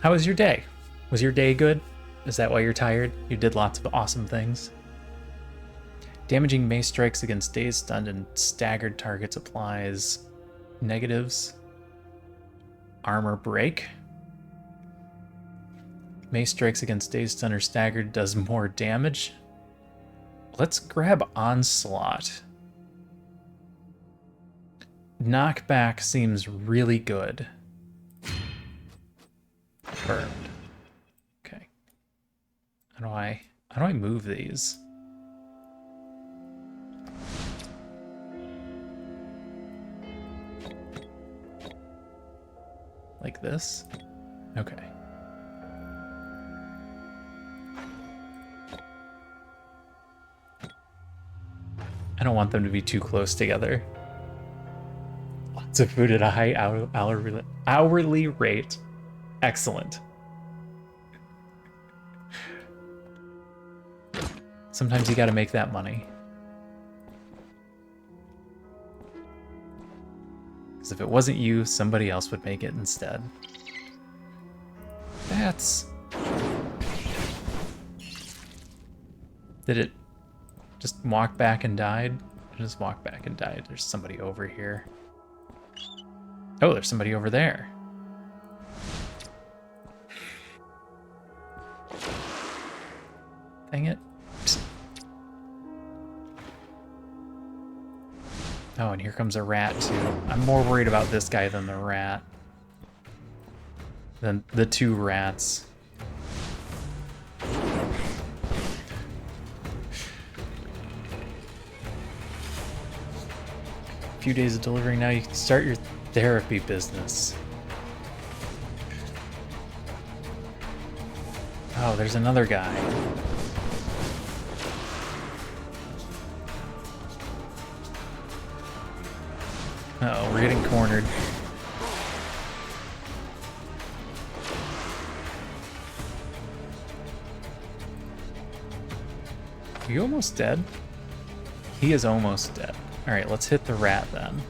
How was your day? Was your day good? Is that why you're tired? You did lots of awesome things. Damaging mace strikes against dazed, stunned, and staggered targets applies negatives. Armor break. Mace strikes against dazed, stunned, or staggered does more damage. Let's grab Onslaught. Knockback seems really good. Confirmed. Okay. How do I move these? Like this? Okay. I don't want them to be too close together. Lots of food at a high hourly rate. Excellent. Sometimes you gotta make that money. Because if it wasn't you, somebody else would make it instead. That's... Did it just walk back and died? It just walked back and died. There's somebody over here. Oh, there's somebody over there. Dang it. Oh, and here comes a rat, too. I'm more worried about this guy than the rat. Than the two rats. A few days of delivering now, you can start your therapy business. Oh, there's another guy. Uh-oh, we're getting cornered. Are you almost dead? He is almost dead. Alright, let's hit the rat then.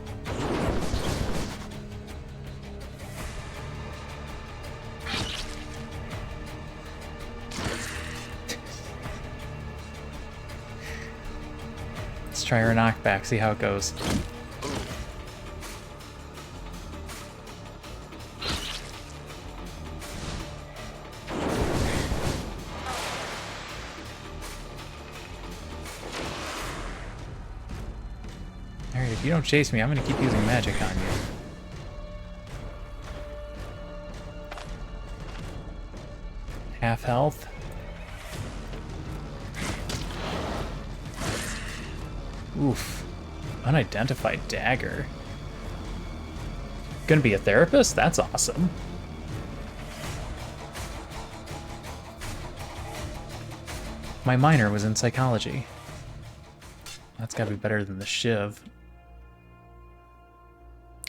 Let's try our knockback, see how it goes. If you don't chase me, I'm gonna keep using magic on you. Half health. Oof. Unidentified dagger. Gonna be a therapist? That's awesome. My minor was in psychology. That's gotta be better than the shiv.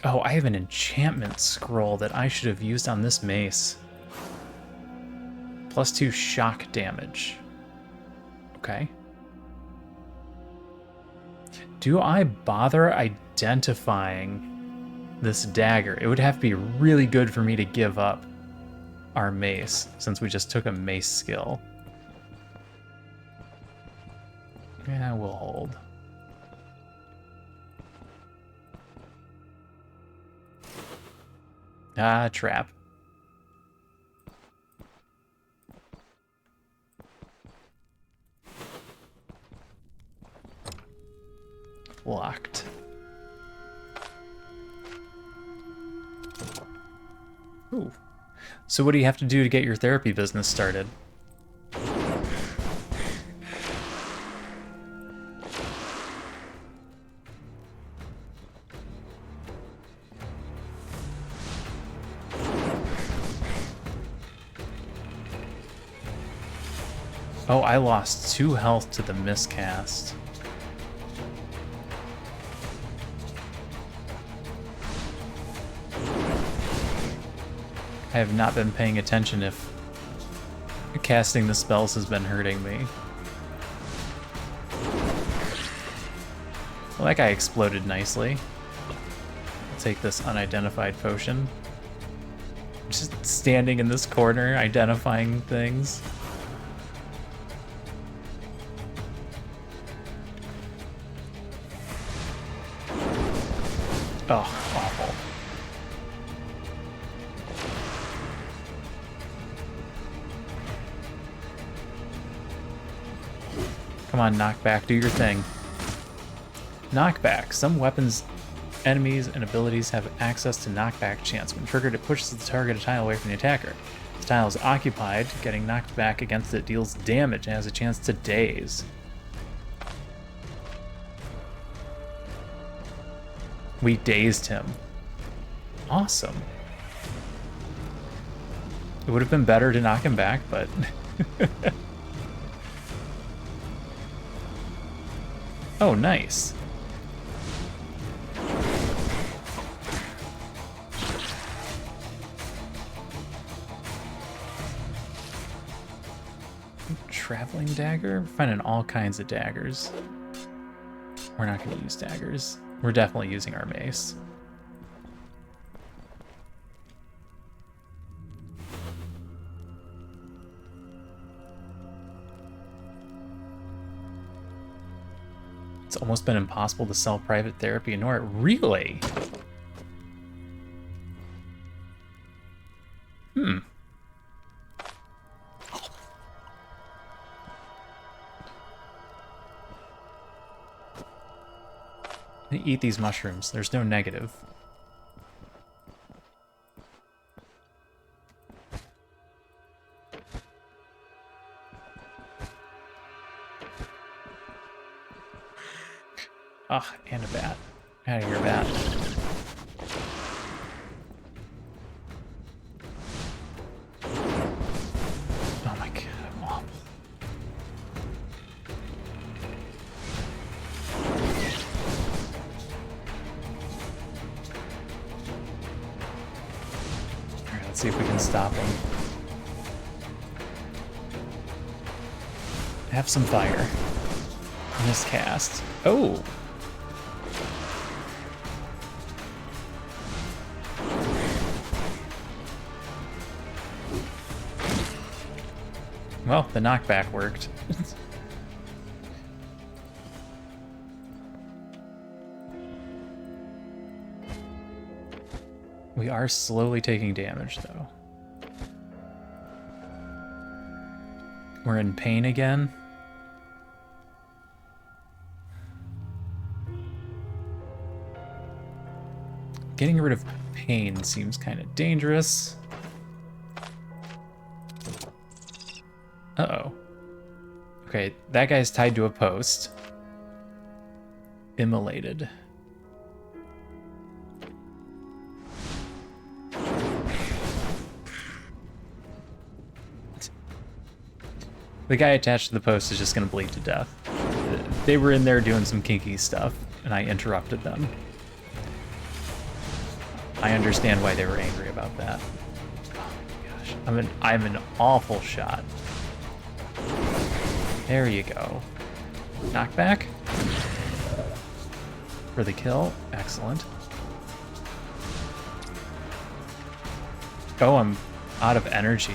Oh, I have an enchantment scroll that I should have used on this mace. +2 shock damage. Okay. Do I bother identifying this dagger? It would have to be really good for me to give up our mace, since we just took a mace skill. Yeah, we'll hold. Ah, trap. Locked. Ooh. So what do you have to do to get your therapy business started? Oh, I lost 2 health to the miscast. I have not been paying attention if casting the spells has been hurting me. Well, that guy exploded nicely. I'll take this unidentified potion. Just standing in this corner, identifying things. Oh, awful. Come on, knockback, do your thing. Knockback. Some weapons, enemies, and abilities have access to knockback chance. When triggered, it pushes the target a tile away from the attacker. The tile is occupied. Getting knocked back against it deals damage and has a chance to daze. We dazed him. Awesome. It would have been better to knock him back, but... Oh, nice. Traveling dagger? We're finding all kinds of daggers. We're not going to use daggers. We're definitely using our mace. It's almost been impossible to sell private therapy in Nora. Really? Eat these mushrooms. There's no negative. Ah, and a bat. Out of here, bat. Oh my god, I'm awful. Alright, let's see if we can stop him. Have some fire. Miscast. Oh! Well, the knockback worked. We are slowly taking damage, though. We're in pain again. Getting rid of pain seems kind of dangerous. Uh-oh. Okay, that guy's tied to a post. Immolated. The guy attached to the post is just gonna bleed to death. They were in there doing some kinky stuff, and I interrupted them. I understand why they were angry about that. Oh my gosh, I'm an awful shot. There you go. Knockback. For the kill. Excellent. Oh, I'm out of energy.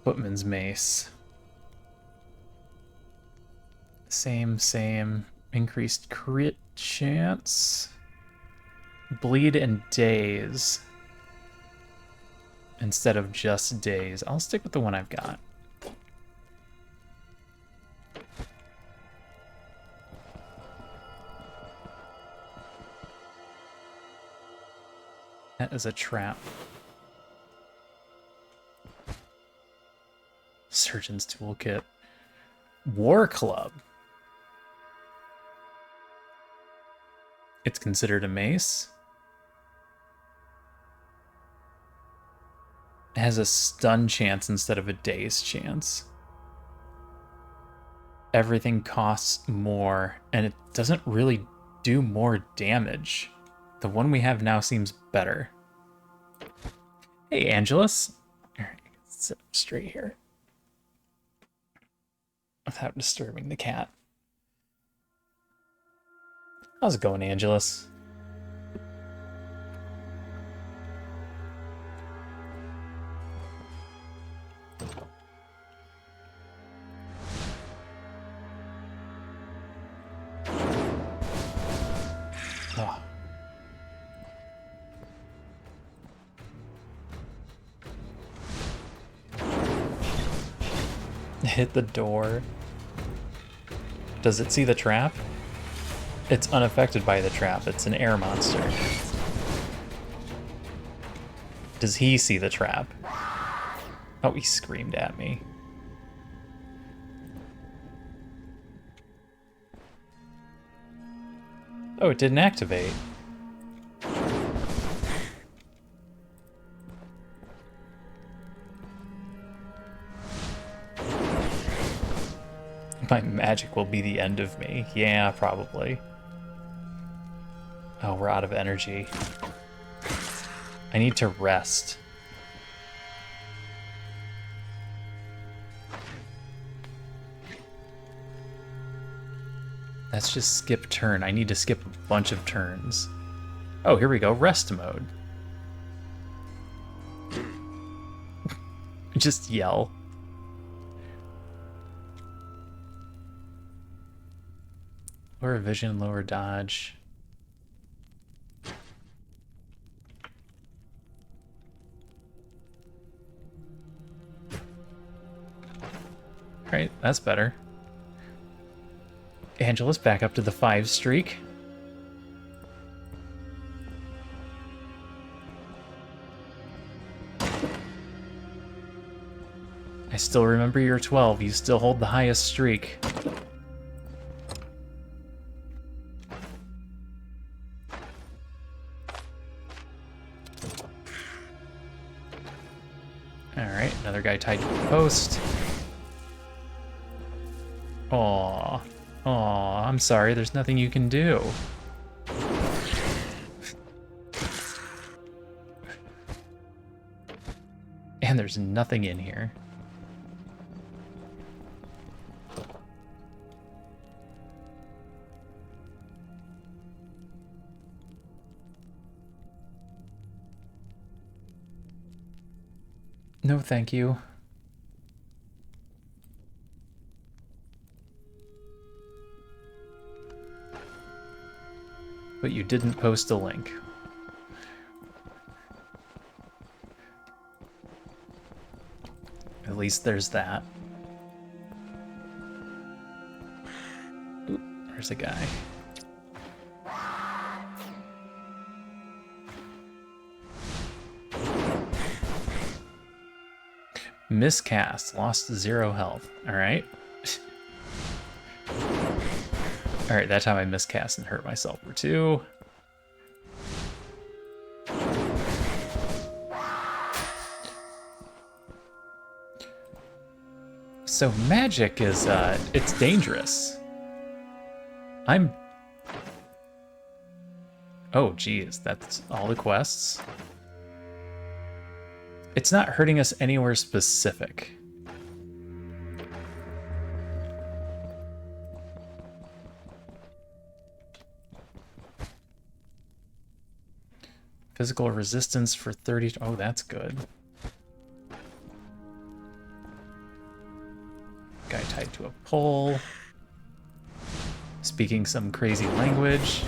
Footman's mace. Same. Increased crit chance. Bleed and daze. Instead of just daze. I'll stick with the one I've got. That is a trap. Surgeon's Toolkit. War Club. It's considered a mace. It has a stun chance instead of a daze chance. everything costs more, and it doesn't really do more damage. The one we have now seems better. Hey, Angelus. All right, sit up straight here without disturbing the cat. How's it going, Angelus? Oh. Hit the door. Does it see the trap? It's unaffected by the trap. It's an air monster. Does he see the trap? Oh, he screamed at me. Oh, it didn't activate. My magic will be the end of me. Yeah, probably. Oh, we're out of energy. I need to rest. Let's just skip turn. I need to skip a bunch of turns. Oh, here we go. Rest mode. Just yell. Lower vision, lower dodge. Alright, that's better. Angelus back up to the 5 streak. I still remember you're 12. You still hold the highest streak. Alright, another guy tied to a post. Aww. Aww, I'm sorry, there's nothing you can do. And there's nothing in here. No, thank you. But you didn't post a link. At least there's that. Oop, there's a guy. Miscast, lost 0 health. Alright. Alright, that time I miscast and hurt myself for 2. So magic is, it's dangerous. Oh, geez, that's all the quests? It's not hurting us anywhere specific. Physical resistance for 30... Oh, that's good. Guy tied to a pole. Speaking some crazy language.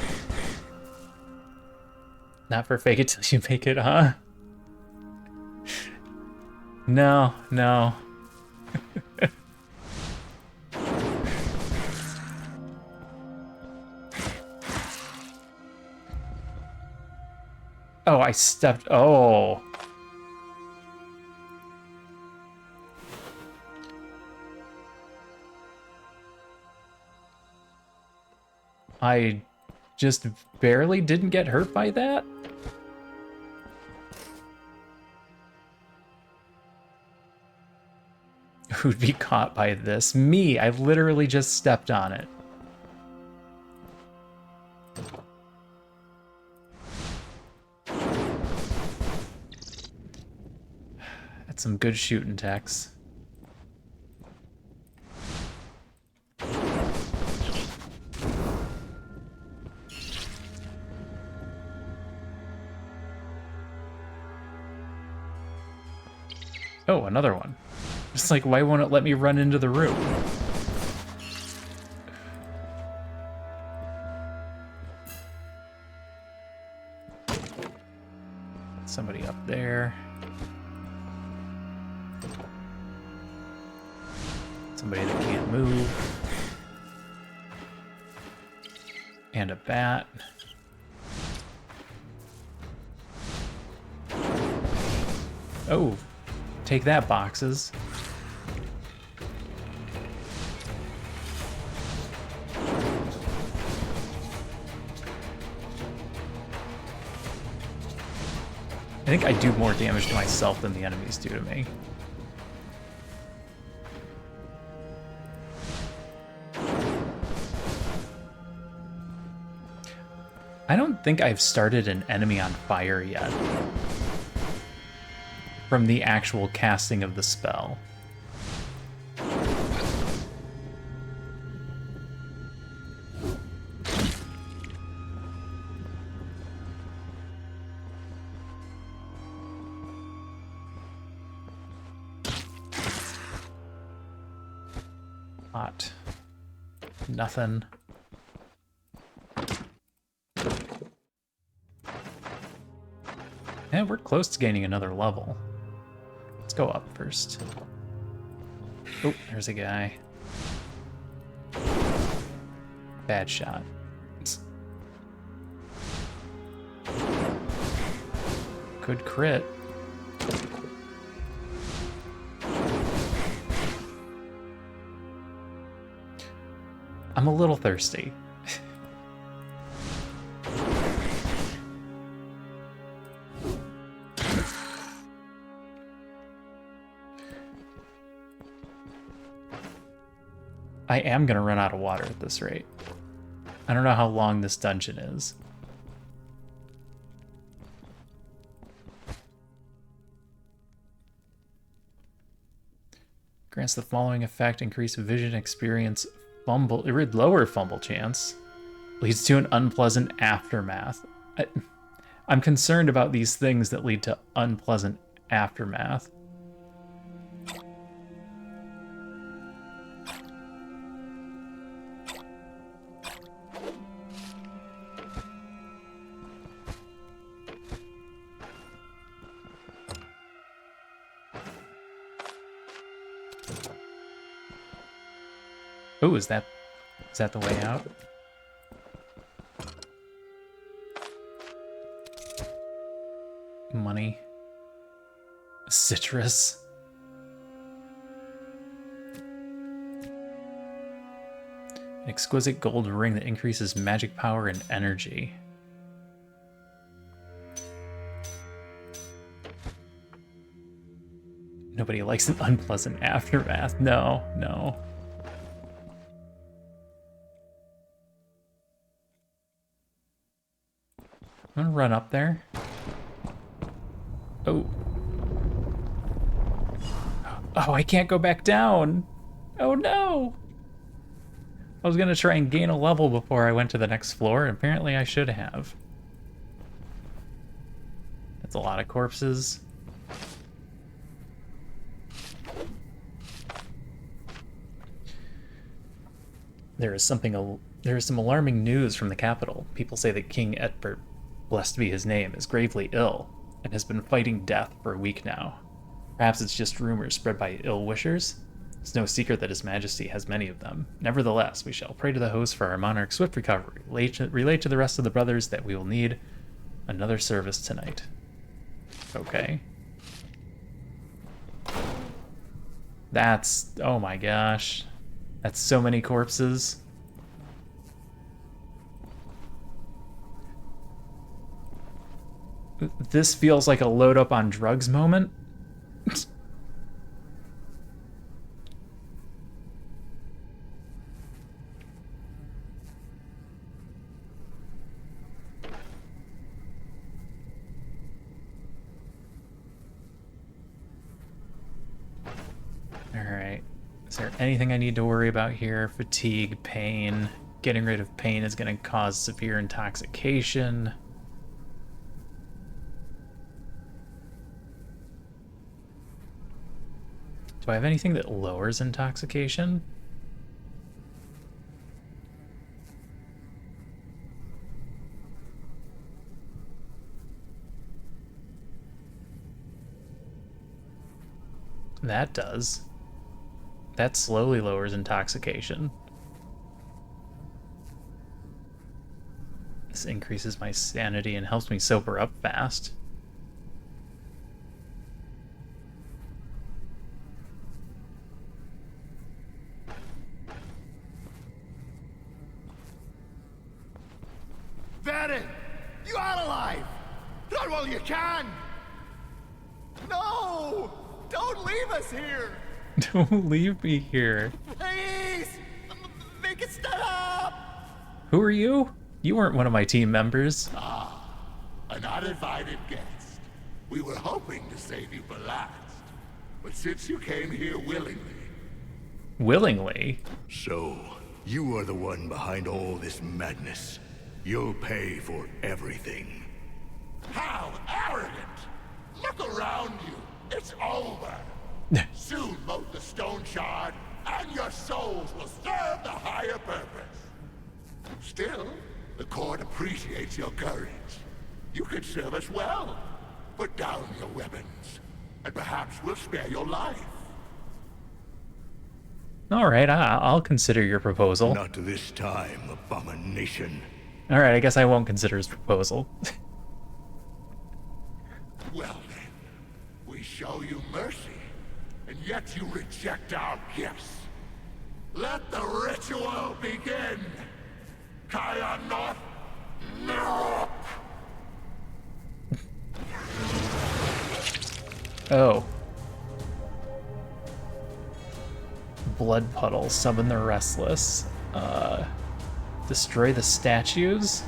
Not for fake it till you make it, huh? No, no. Oh, I stepped... Oh. I just barely didn't get hurt by that? who'd be caught by this. Me, I literally just stepped on it. That's some good shooting, Tex. Oh, another one. Just like, why won't it let me run into the room? Somebody up there. Somebody that can't move. And a bat. Oh. Take that, boxes. I think I do more damage to myself than the enemies do to me. I don't think I've started an enemy on fire yet. From the actual casting of the spell. Hot. Nothing. Yeah, we're close to gaining another level. Let's go up first. Oh, there's a guy. Bad shot. Good crit. I'm a little thirsty. I am gonna run out of water at this rate. I don't know how long this dungeon is. Grants the following effect: increase vision, experience, fumble, lower fumble chance. Leads to an unpleasant aftermath. I'm concerned about these things that lead to unpleasant aftermath. Oh, is that the way out? Money. Citrus. An exquisite gold ring that increases magic power and energy. Nobody likes an unpleasant aftermath. No, no. I'm gonna run up there. Oh. Oh, I can't go back down. Oh no. I was gonna try and gain a level before I went to the next floor, and apparently I should have. That's a lot of corpses. There is some alarming news from the capital. People say that King Etbert, blessed be his name, is gravely ill and has been fighting death for a week now. Perhaps it's just rumors spread by ill-wishers. It's no secret that his majesty has many of them. Nevertheless, we shall pray to the host for our monarch's swift recovery. Relate to the rest of the brothers that we will need another service tonight. Okay. That's... oh my gosh. That's so many corpses. This feels like a load up on drugs moment. Is there anything I need to worry about here? Fatigue, pain. Getting rid of pain is going to cause severe intoxication. Do I have anything that lowers intoxication? That does. That slowly lowers intoxication. This increases my sanity and helps me sober up fast. Baron! You are alive! Run while you can! No! Don't leave us here! Don't leave me here. Please! Make it stop! Who are you? You weren't one of my team members. An uninvited guest. We were hoping to save you for last. But since you came here willingly... Willingly? So, you are the one behind all this madness. You'll pay for everything. How arrogant! Look around you. It's over. Soon both the Stoneshard and your souls will serve the higher purpose. Still, the court appreciates your courage. You can serve us well. Put down your weapons, and perhaps we'll spare your life. All right, I'll consider your proposal. Not this time, abomination. All right, I guess I won't consider his proposal. Well then, we show you mercy, and yet you reject our gifts. Let the ritual begin! Kaya North, no! Oh. Blood puddle, summon the restless. Destroy the statues?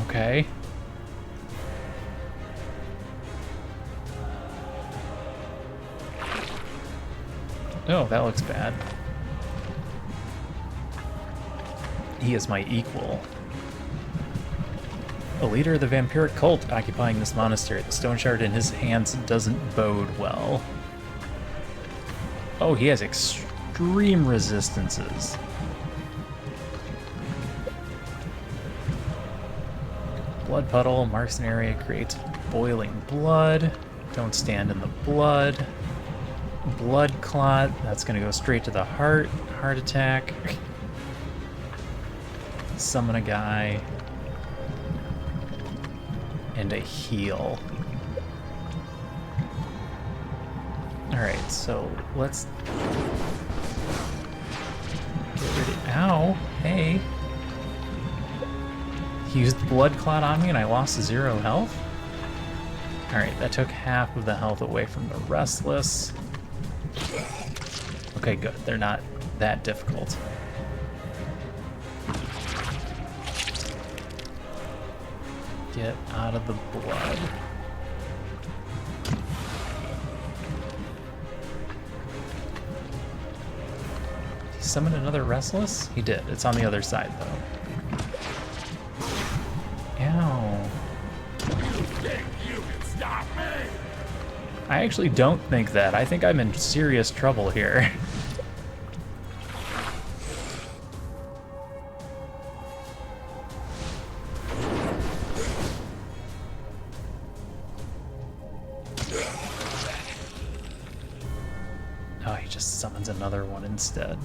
Okay. Oh, that looks bad. He is my equal. A leader of the vampiric cult occupying this monastery. The Stoneshard in his hands doesn't bode well. Oh, he has extreme resistances. Blood puddle marks an area, creates boiling blood. Don't stand in the blood. Blood clot, that's gonna go straight to the heart. Heart attack. Summon a guy. And a heal. Alright, so let's get rid of. Ow! Hey! He used blood clot on me and I lost 0 health? Alright, that took half of the health away from the restless. Okay, good. They're not that difficult. Get out of the blood. Did he summon another restless? He did. It's on the other side, though. Ow. You think you can stop me? I actually don't think that. I think I'm in serious trouble here. Oh, he just summons another one instead.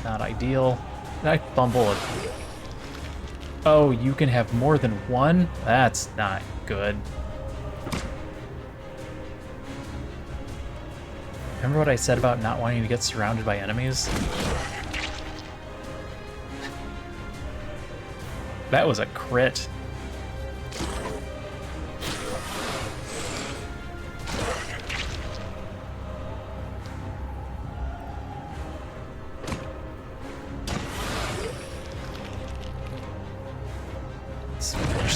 Not ideal. Did I fumble it? Oh, you can have more than one? That's not good. Remember what I said about not wanting to get surrounded by enemies? That was a crit.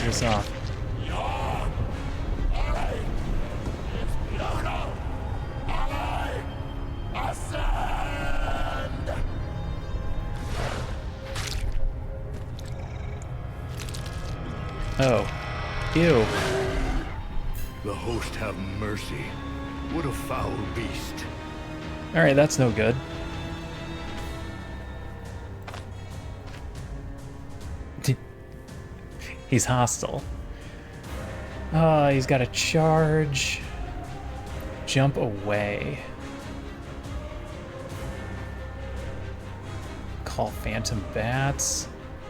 this off. Oh. Ew. The host have mercy. What a foul beast. Alright, that's no good. He's hostile. He's got a charge. Jump away. Call phantom bats.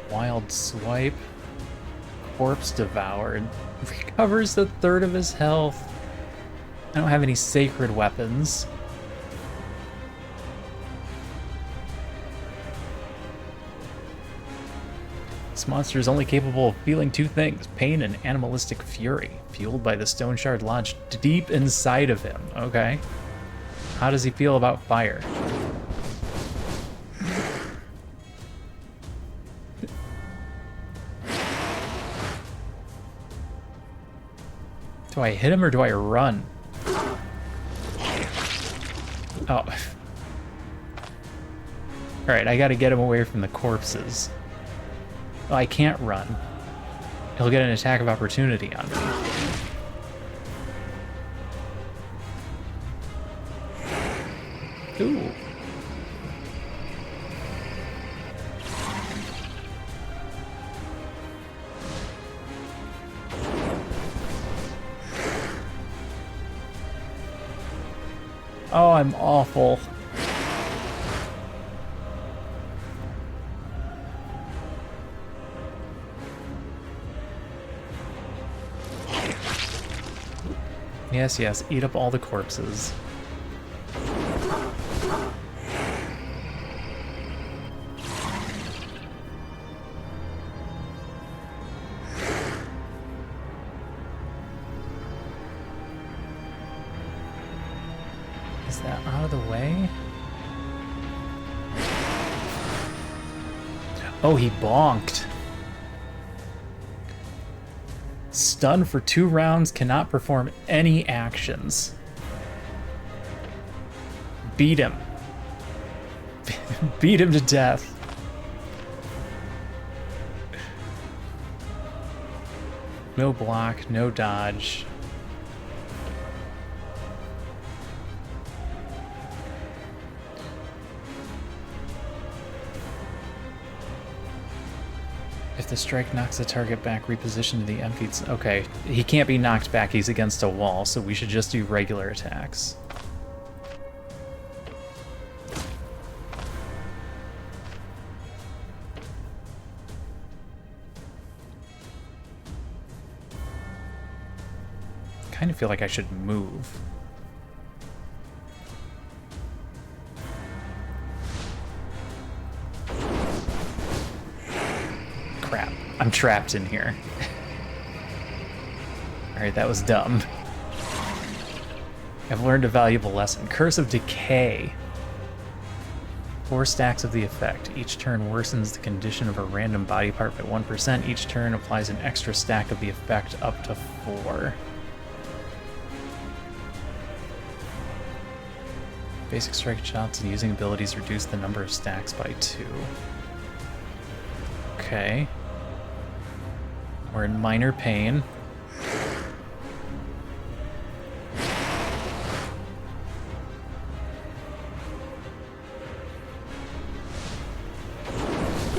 Wild swipe. Corpse devoured. Recovers a third of his health. I don't have any sacred weapons. This monster is only capable of feeling two things, pain and animalistic fury, fueled by the Stoneshard lodged deep inside of him. Okay. How does he feel about fire? Do I hit him or do I run? Oh. Alright, I gotta get him away from the corpses. Oh, I can't run. He'll get an attack of opportunity on me. Ooh. Oh, I'm awful. Yes, yes, eat up all the corpses. Is that out of the way? Oh, he bonked. Stunned for 2 rounds, cannot perform any actions. Beat him. Beat him to death. No block, no dodge. If the strike knocks the target back, reposition to the emptied... Okay, he can't be knocked back, he's against a wall, so we should just do regular attacks. Kind of feel like I should move. Crap, I'm trapped in here. Alright, that was dumb. I've learned a valuable lesson. Curse of Decay. 4 stacks of the effect. Each turn worsens the condition of a random body part by 1%. Each turn applies an extra stack of the effect up to 4. Basic strike shots and using abilities reduce the number of stacks by 2. Okay. We're in minor pain.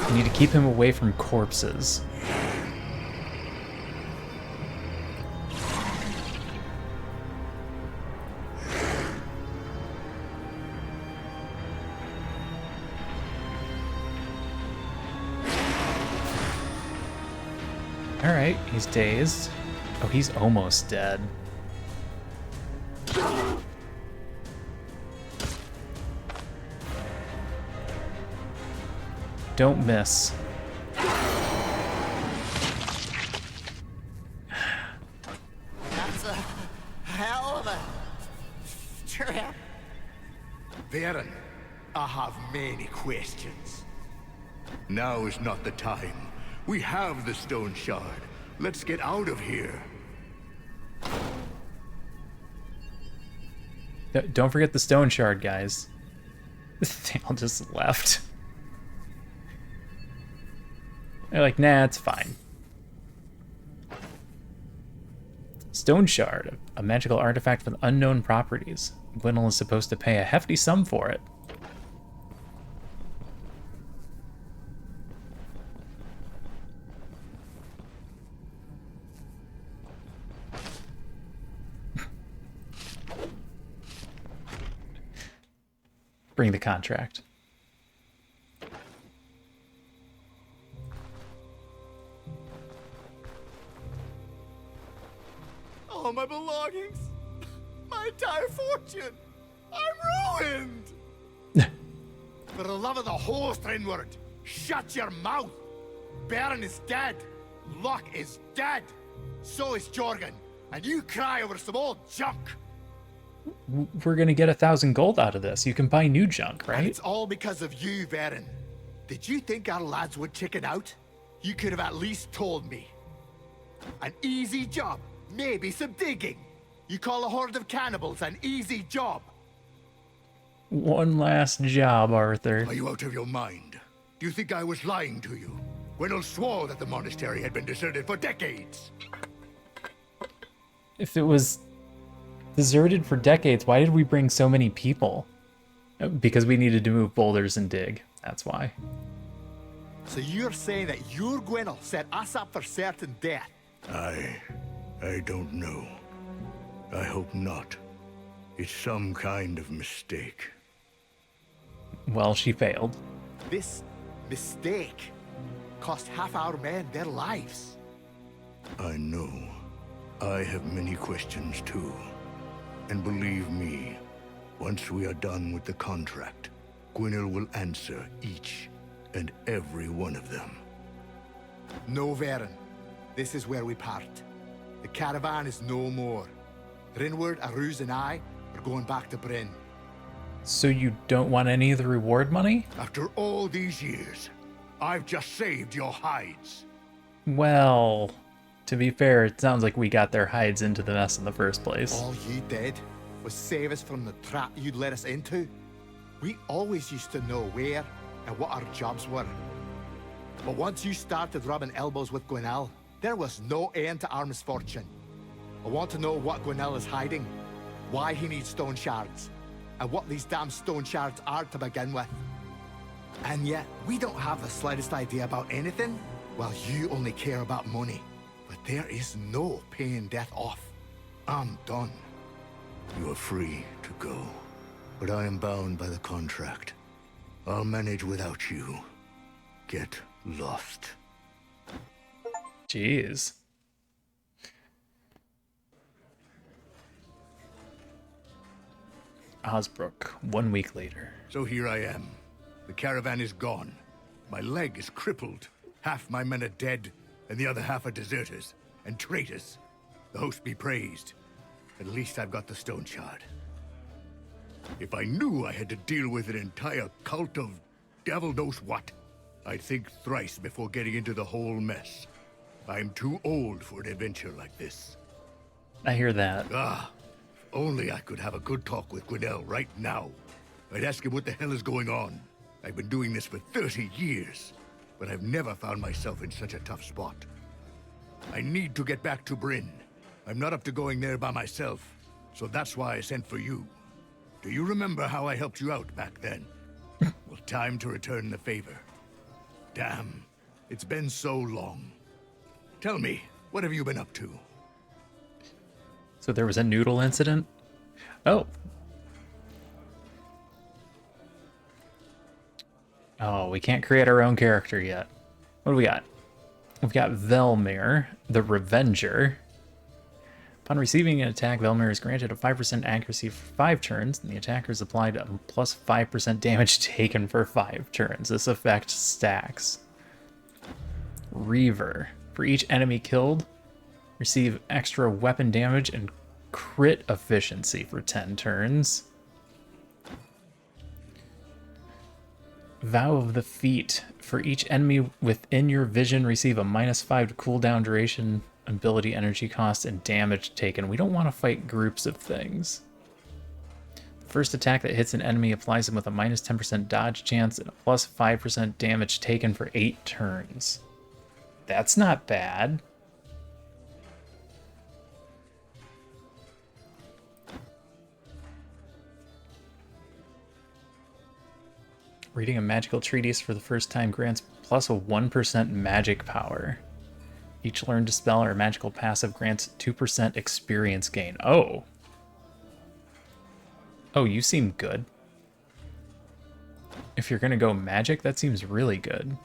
I need to keep him away from corpses. Alright, he's dazed. Oh, he's almost dead. Don't miss. That's a hell of a trap. Baron, I have many questions. Now is not the time. We have the Stoneshard. Let's get out of here. Don't forget the Stoneshard, guys. They all just left. They're like, nah, it's fine. Stoneshard, a magical artifact with unknown properties. Gwynnel is supposed to pay a hefty sum for it. Bring the contract. All my belongings! My entire fortune! I'm ruined! For the love of the host, Rinward, shut your mouth! Baron is dead. Luck is dead. So is Jorgen. And you cry over some old junk. We're gonna get 1,000 gold out of this. You can buy new junk, right? And it's all because of you, Baron. Did you think our lads would chicken out? You could have at least told me. An easy job. Maybe some digging. You call a horde of cannibals an easy job? One last job, Arthur. Are you out of your mind? Do you think I was lying to you? Gwynnel swore that the monastery had been deserted for decades. If it was deserted for decades, why did we bring so many people? Because we needed to move boulders and dig. That's why. So you're saying that your Gwynnel set us up for certain death? I don't know. I hope not. It's some kind of mistake. Well, she failed. This mistake cost half our men their lives. I know. I have many questions too. And believe me, once we are done with the contract, Gwynnel will answer each and every one of them. No, Varen. This is where we part. The caravan is no more. Rinward, Aruz, and I are going back to Bryn. So you don't want any of the reward money? After all these years, I've just saved your hides. Well, to be fair, it sounds like we got their hides into the mess in the first place. All you did was save us from the trap you'd let us into. We always used to know where and what our jobs were. But once you started rubbing elbows with Gwynnel, there was no end to our misfortune. I want to know what Gwynnel is hiding, why he needs stone shards, and what these damn stone shards are to begin with. And yet, we don't have the slightest idea about anything, while you only care about money. But there is no paying death off. I'm done. You are free to go, but I am bound by the contract. I'll manage without you. Get lost. Jeez. Osbrook, 1 week later. So here I am. The caravan is gone. My leg is crippled. Half my men are dead, and the other half are deserters and traitors. The host be praised. At least I've got the Stoneshard. If I knew I had to deal with an entire cult of devil knows what, I'd think thrice before getting into the whole mess. I'm too old for an adventure like this. I hear that. If only I could have a good talk with Gwynnel right now. I'd ask him what the hell is going on. I've been doing this for 30 years, but I've never found myself in such a tough spot. I need to get back to Bryn. I'm not up to going there by myself, so that's why I sent for you. Do you remember how I helped you out back then? Well, time to return the favor. Damn, it's been so long. Tell me, what have you been up to? So there was a noodle incident? Oh. Oh, we can't create our own character yet. What do we got? We've got Velmir, the Revenger. Upon receiving an attack, Velmir is granted a 5% accuracy for 5 turns, and the attacker is applied a plus 5% damage taken for 5 turns. This effect stacks. Reaver. For each enemy killed, receive extra weapon damage and crit efficiency for 10 turns. Vow of the Feet. For each enemy within your vision, receive a -5 cooldown duration ability, energy cost, and damage taken. We don't want to fight groups of things. The first attack that hits an enemy applies them with a minus 10% dodge chance and a plus 5% damage taken for 8 turns. That's not bad. Reading a magical treatise for the first time grants plus a 1% magic power. Each learned spell or magical passive grants 2% experience gain. Oh. Oh, you seem good. If you're gonna go magic, that seems really good.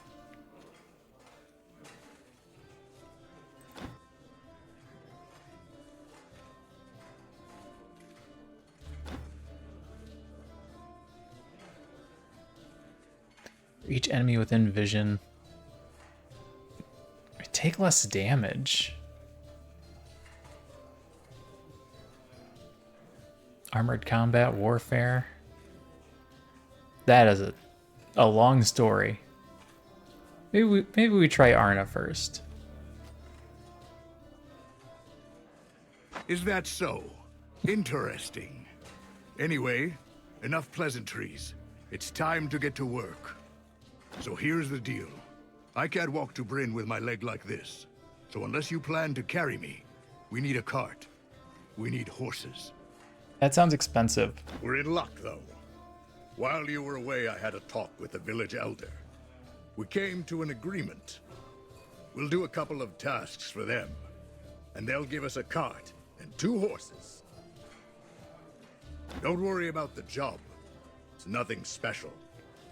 Each enemy within vision. Take less damage. Armored combat, warfare. That is a long story. Maybe we try Arna first. Is that so? Interesting. Anyway, enough pleasantries. It's time to get to work. So here's the deal. I can't walk to Bryn with my leg like this. So unless you plan to carry me, we need a cart. We need horses. That sounds expensive. We're in luck, though. While you were away, I had a talk with the village elder. We came to an agreement. We'll do a couple of tasks for them, and they'll give us a cart and 2 horses. Don't worry about the job. It's nothing special.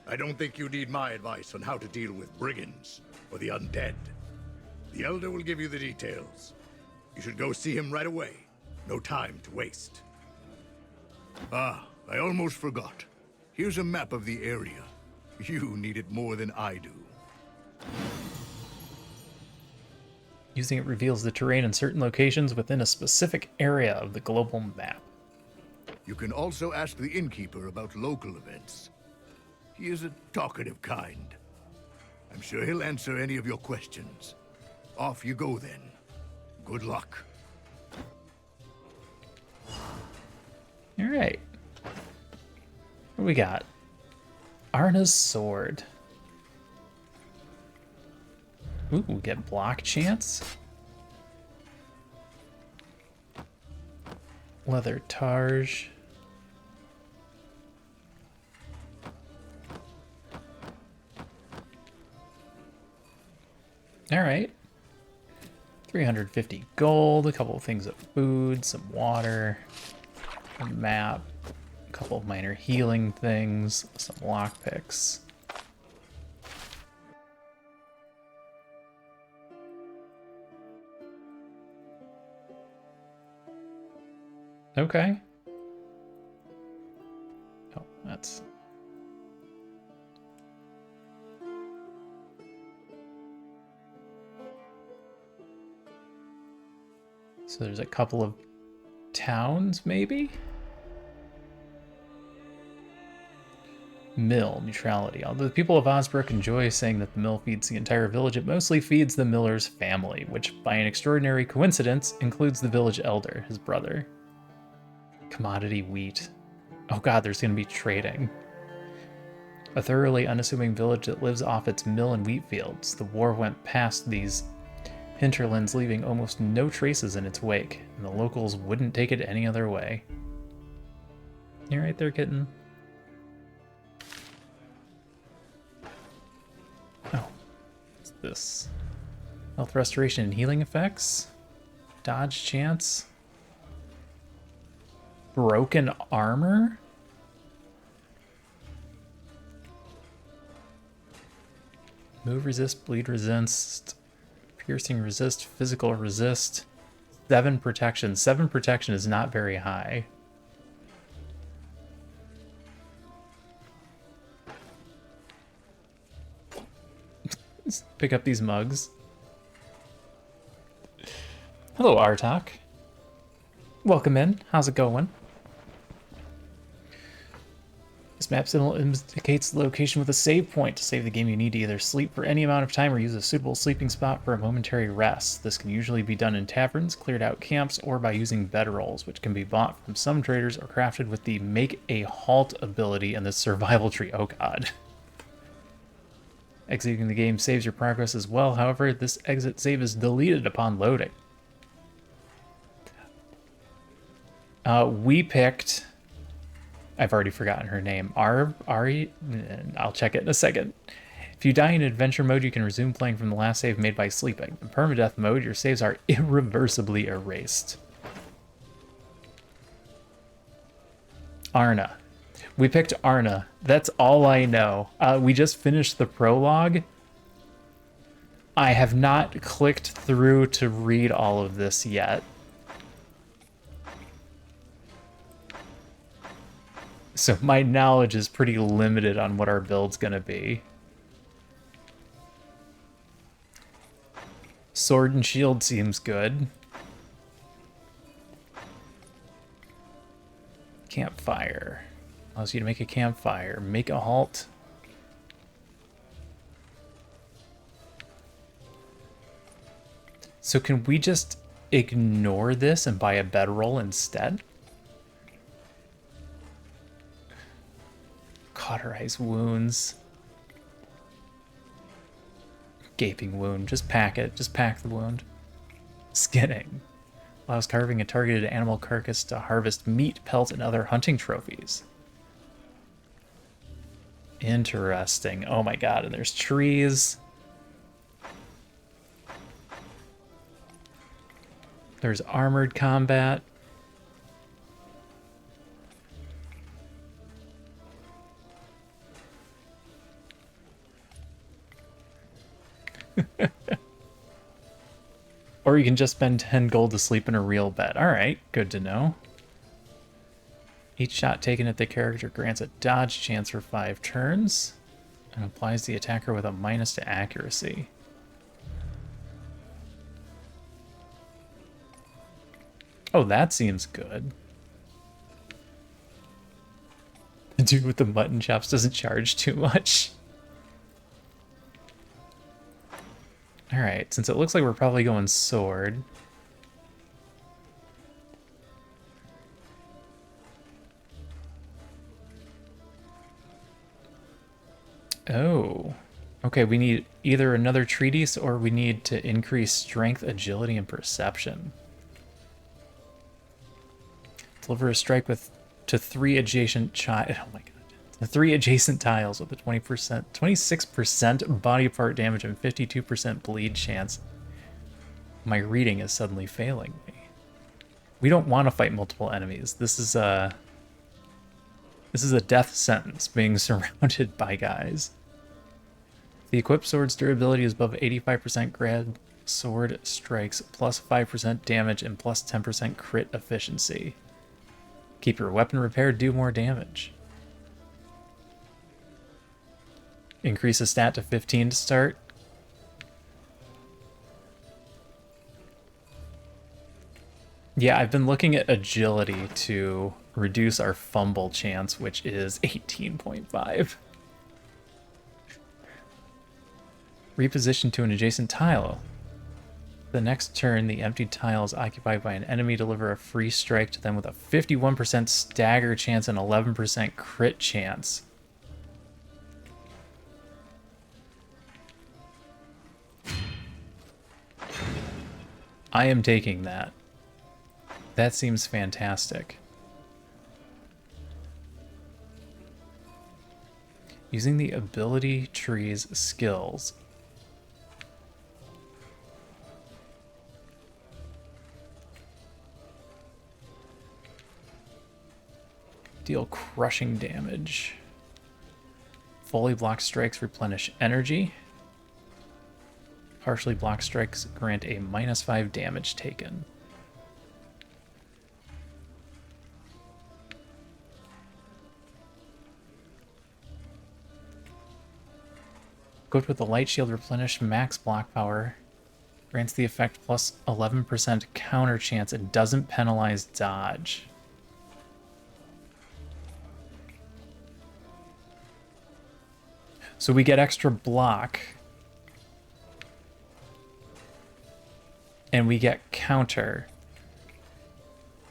I don't think you need my advice on how to deal with brigands or the undead. The Elder will give you the details. You should go see him right away. No time to waste. Ah, I almost forgot. Here's a map of the area. You need it more than I do. Using it reveals the terrain in certain locations within a specific area of the global map. You can also ask the innkeeper about local events. He is a talkative kind. I'm sure he'll answer any of your questions. Off you go then. Good luck. All right. What do we got? Arna's sword. Ooh, we get block chance. Leather targe. All right. 350 gold, a couple of things of food, some water, a map, a couple of minor healing things, some lockpicks. Okay. Oh, that's... So there's a couple of towns, maybe? Mill, neutrality. Although the people of Osbrook enjoy saying that the mill feeds the entire village, it mostly feeds the miller's family, which, by an extraordinary coincidence, includes the village elder, his brother. Commodity wheat. Oh god, there's going to be trading. A thoroughly unassuming village that lives off its mill and wheat fields. The war went past these hinterlands, leaving almost no traces in its wake, and the locals wouldn't take it any other way. You right there, kitten? Oh, what's this? Health restoration and healing effects? Dodge chance? Broken armor? Move resist, bleed resist, piercing resist, physical resist, 7 protection. 7 protection is not very high. Let's pick up these mugs. Hello, Artok. Welcome in. How's it going? This map symbol indicates the location with a save point. To save the game, you need to either sleep for any amount of time or use a suitable sleeping spot for a momentary rest. This can usually be done in taverns, cleared out camps, or by using bedrolls, which can be bought from some traders or crafted with the Make a Halt ability and the Survival Tree. Oh god. Exiting the game saves your progress as well. However, this exit save is deleted upon loading. We picked... I've already forgotten her name. Ari? I'll check it in a second. If you die in adventure mode, you can resume playing from the last save made by sleeping. In permadeath mode, your saves are irreversibly erased. Arna. We picked Arna. That's all I know. We just finished the prologue. I have not clicked through to read all of this yet. So my knowledge is pretty limited on what our build's gonna be. Sword and shield seems good. Campfire. Allows you to make a campfire. Make a halt. So can we just ignore this and buy a bedroll instead? Cauterize wounds. Gaping wound. Just pack it. Just pack the wound. Skinning. Allows carving a targeted animal carcass to harvest meat, pelt, and other hunting trophies. Interesting. Oh my god, and there's trees. There's armored combat. Or you can just spend 10 gold to sleep in a real bed. Alright, good to know. Each shot taken at the character grants a dodge chance for 5 turns and applies the attacker with a minus to accuracy. Oh, that seems good. The dude with the mutton chops doesn't charge too much. Alright, since it looks like we're probably going sword. Oh. Okay, we need either another treatise or we need to increase strength, agility, and perception. Deliver a strike to 3 adjacent oh my god. The 3 adjacent tiles with a 26% body part damage and 52% bleed chance. My reading is suddenly failing me. We don't want to fight multiple enemies. This is a death sentence, being surrounded by guys. The equipped sword's durability is above 85% grad sword strikes, plus 5% damage and plus 10% crit efficiency. Keep your weapon repaired, do more damage. Increase a stat to 15 to start. Yeah, I've been looking at agility to reduce our fumble chance, which is 18.5. Reposition to an adjacent tile. The next turn, the empty tile is occupied by an enemy. Deliver a free strike to them with a 51% stagger chance and 11% crit chance. I am taking that. That seems fantastic. Using the ability tree's skills. Deal crushing damage. Fully blocked strikes replenish energy. Partially blocked strikes grant a -5 damage taken. Equipped with the light shield, replenish max block power. Grants the effect plus 11% counter chance and doesn't penalize dodge. So we get extra block. And we get counter.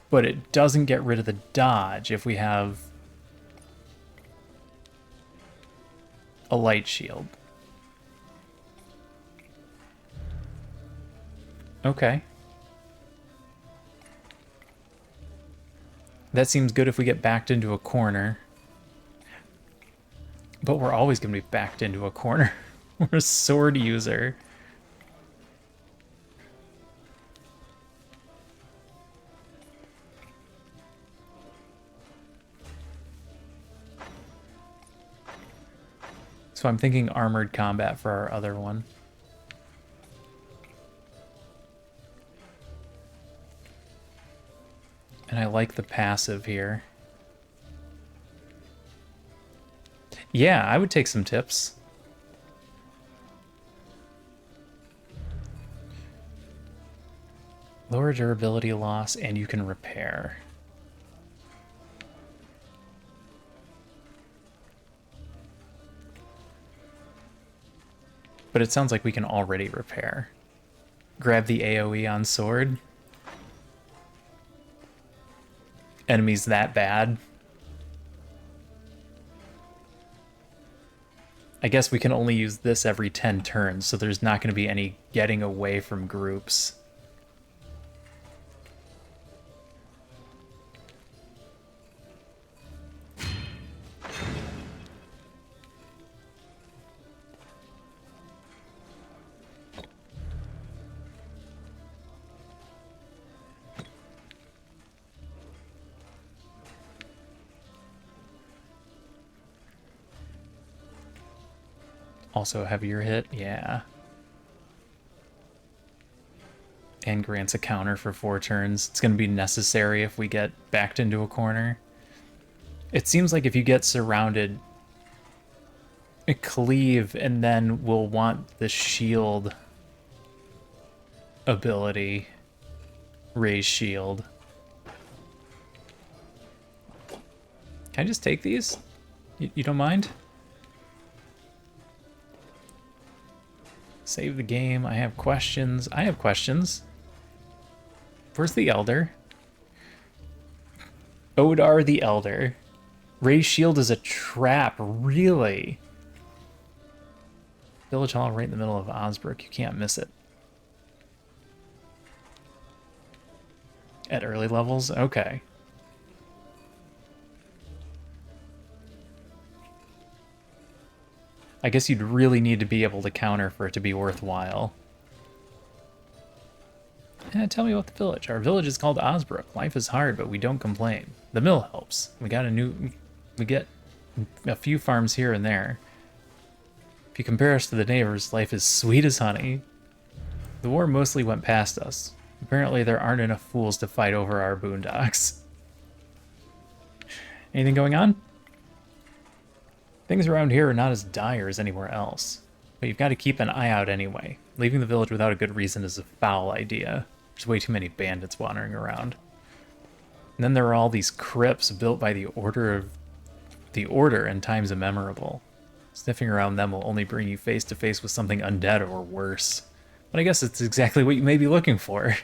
But it doesn't get rid of the dodge if we have a light shield. Okay. That seems good if we get backed into a corner. But we're always going to be backed into a corner. We're a sword user. So I'm thinking armored combat for our other one. And I like the passive here. Yeah, I would take some tips. Lower durability loss, and you can repair. But it sounds like we can already repair. Grab the AoE on sword. Enemies that bad. I guess we can only use this every 10 turns, so there's not going to be any getting away from groups. Also a heavier hit, yeah. And grants a counter for 4 turns. It's going to be necessary if we get backed into a corner. It seems like if you get surrounded, cleave, and then we'll want the shield ability. Raise shield. Can I just take these? You don't mind? Save the game. I have questions. I have questions. Where's the Elder? Odar the Elder. Raise shield is a trap. Really? Village Hall right in the middle of Osbrook. You can't miss it. At early levels? Okay. I guess you'd really need to be able to counter for it to be worthwhile. Tell me about the village. Our village is called Osbrook. Life is hard, but we don't complain. The mill helps. We get a few farms here and there. If you compare us to the neighbors, life is sweet as honey. The war mostly went past us. Apparently there aren't enough fools to fight over our boondocks. Anything going on? Things around here are not as dire as anywhere else, but you've got to keep an eye out anyway. Leaving the village without a good reason is a foul idea. There's way too many bandits wandering around. And then there are all these crypts built by the Order in times immemorable. Sniffing around them will only bring you face to face with something undead or worse. But I guess it's exactly what you may be looking for.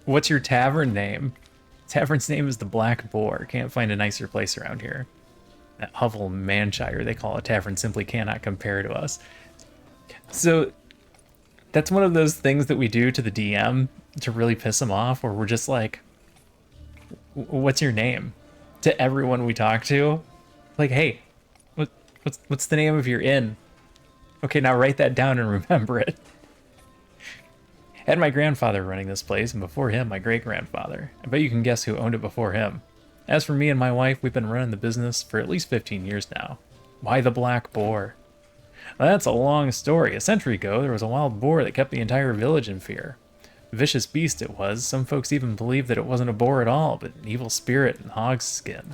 What's your tavern name? Tavern's name is the Black Boar. Can't find a nicer place around here. That hovel Manshire they call a tavern simply cannot compare to us. So that's one of those things that we do to the DM to really piss him off, where we're just like, what's your name? To everyone we talk to. Like, hey, what's the name of your inn? Okay, now write that down and remember it. Had my grandfather running this place, and before him, my great-grandfather. I bet you can guess who owned it before him. As for me and my wife, we've been running the business for at least 15 years now. Why the Black Boar? Well, that's a long story. A century ago, there was a wild boar that kept the entire village in fear. Vicious beast it was. Some folks even believed that it wasn't a boar at all, but an evil spirit in hog's skin.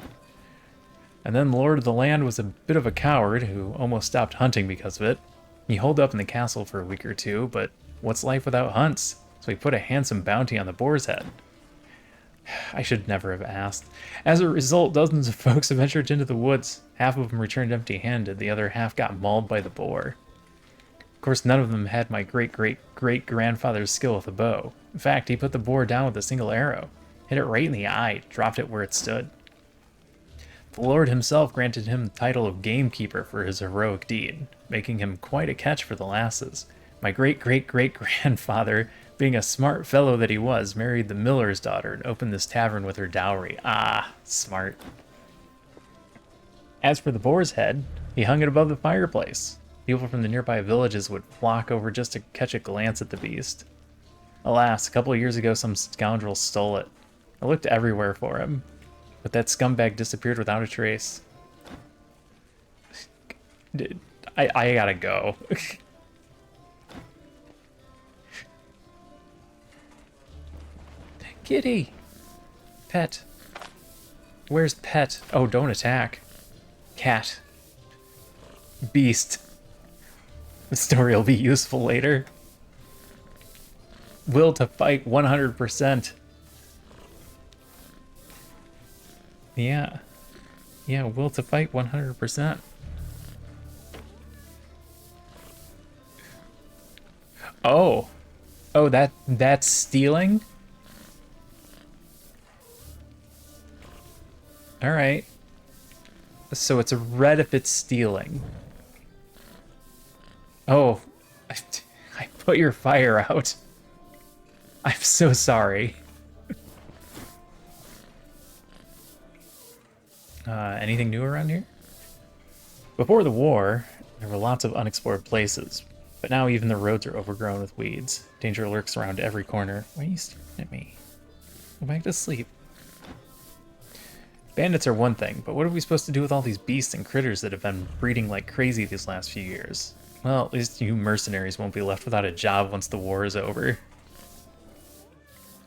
And then the lord of the land was a bit of a coward who almost stopped hunting because of it. He holed up in the castle for a week or two, but what's life without hunts? So he put a handsome bounty on the boar's head. I should never have asked. As a result, dozens of folks have ventured into the woods. Half of them returned empty-handed. The other half got mauled by the boar. Of course, none of them had my great-great-great-grandfather's skill with a bow. In fact, he put the boar down with a single arrow, hit it right in the eye, dropped it where it stood. The Lord himself granted him the title of gamekeeper for his heroic deed, making him quite a catch for the lasses. My great-great-great-grandfather, being a smart fellow that he was, married the miller's daughter and opened this tavern with her dowry. Ah, smart. As for the boar's head, he hung it above the fireplace. People from the nearby villages would flock over just to catch a glance at the beast. Alas, a couple of years ago some scoundrel stole it. I looked everywhere for him, but that scumbag disappeared without a trace. I gotta go. Kitty! Pet. Where's Pet? Oh, don't attack. Cat. Beast. The story will be useful later. Will to fight 100%. Yeah. Yeah, will to fight 100%. Oh. Oh, that's stealing? Alright. So it's a red if it's stealing. Oh. I put your fire out. I'm so sorry. Anything new around here? Before the war, there were lots of unexplored places, but now even the roads are overgrown with weeds. Danger lurks around every corner. Why are you staring at me? Go back to sleep. Bandits are one thing, but what are we supposed to do with all these beasts and critters that have been breeding like crazy these last few years? Well, at least you mercenaries won't be left without a job once the war is over.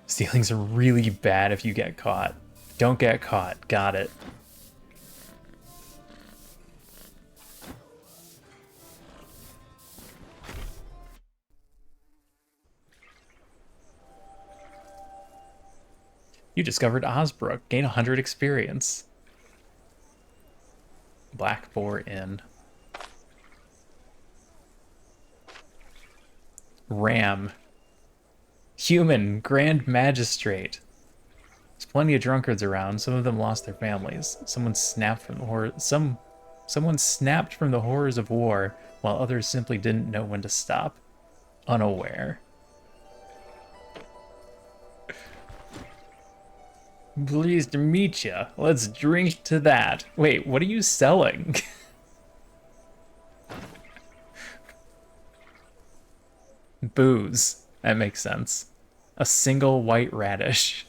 Stealing's really bad if you get caught. Don't get caught. Got it. You discovered Osbrook. Gain 100 experience. Black Boar Inn. Ram. Human. Grand Magistrate. There's plenty of drunkards around. Some of them lost their families. Someone snapped from the horrors of war, while others simply didn't know when to stop. Unaware. Pleased to meet ya. Let's drink to that. Wait, what are you selling? Booze. That makes sense. A single white radish.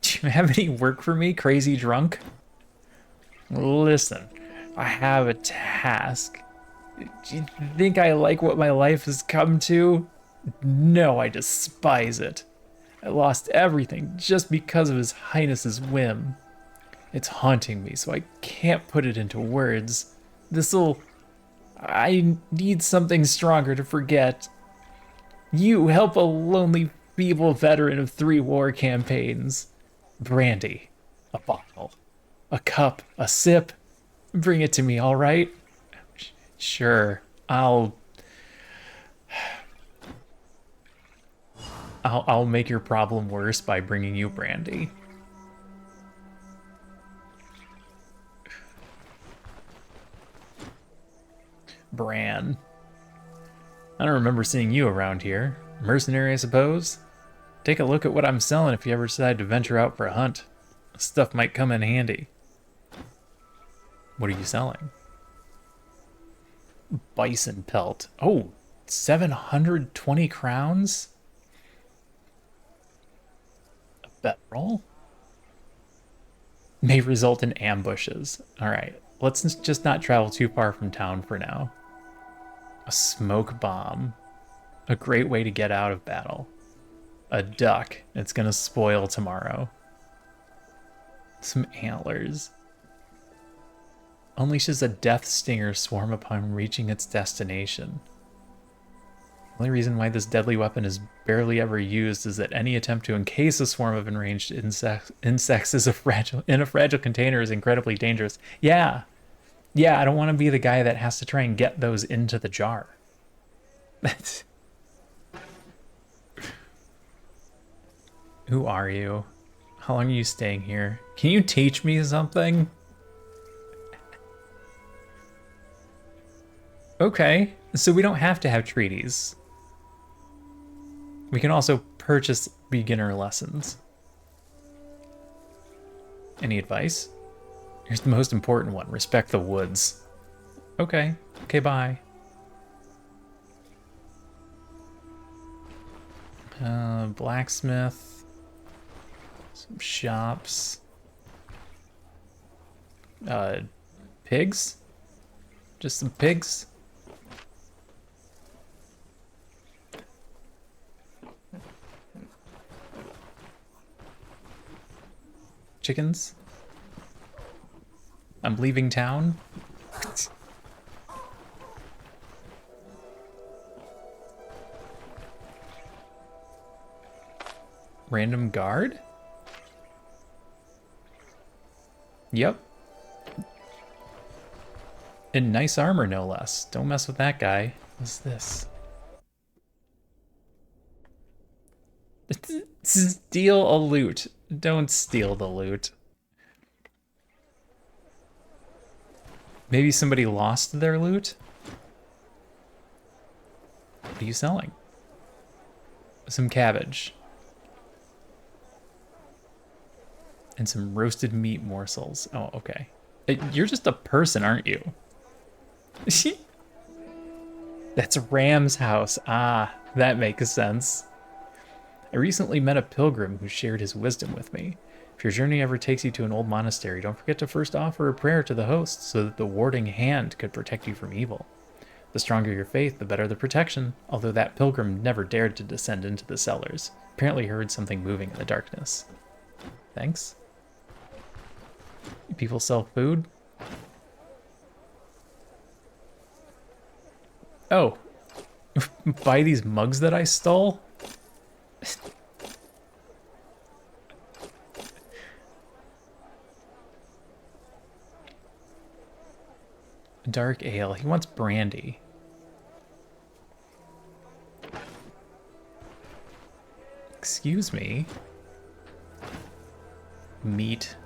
Do you have any work for me, crazy drunk? Listen, I have a task. Do you think I like what my life has come to? No, I despise it. I lost everything just because of His Highness's whim. It's haunting me, so I can't put it into words. I need something stronger to forget. You help a lonely, feeble veteran of 3 war campaigns. Brandy. A bottle. A cup. A sip. Bring it to me, all right? Sure. I'll make your problem worse by bringing you brandy. Bran. I don't remember seeing you around here. Mercenary, I suppose? Take a look at what I'm selling if you ever decide to venture out for a hunt. Stuff might come in handy. What are you selling? Bison pelt. Oh, 720 crowns? A bet roll? May result in ambushes. Alright, let's just not travel too far from town for now. A smoke bomb. A great way to get out of battle. A duck. It's gonna spoil tomorrow. Some antlers. Unleashes a death stinger swarm upon reaching its destination. only reason why this deadly weapon is barely ever used is that any attempt to encase a swarm of enraged insects is in a fragile container is incredibly dangerous. Yeah. Yeah, I don't want to be the guy that has to try and get those into the jar. Who are you? How long are you staying here? Can you teach me something? Okay, so we don't have to have treaties. We can also purchase beginner lessons. Any advice? Here's the most important one. Respect the woods. Okay. Okay, bye. Blacksmith. Some shops. Pigs? Just some pigs? Chickens? I'm leaving town. Random guard? Yep. In nice armor, no less. Don't mess with that guy. What's this? Steal a loot. Don't steal the loot. Maybe somebody lost their loot? What are you selling? Some cabbage. And some roasted meat morsels. Oh, okay. You're just a person, aren't you? That's Ram's house. Ah, that makes sense. I recently met a pilgrim who shared his wisdom with me. If your journey ever takes you to an old monastery, don't forget to first offer a prayer to the host so that the warding hand could protect you from evil. The stronger your faith, the better the protection, although that pilgrim never dared to descend into the cellars. Apparently heard something moving in the darkness. Thanks. People sell food? Oh. Buy these mugs that I stole? Dark ale. He wants brandy. Excuse me. Meat.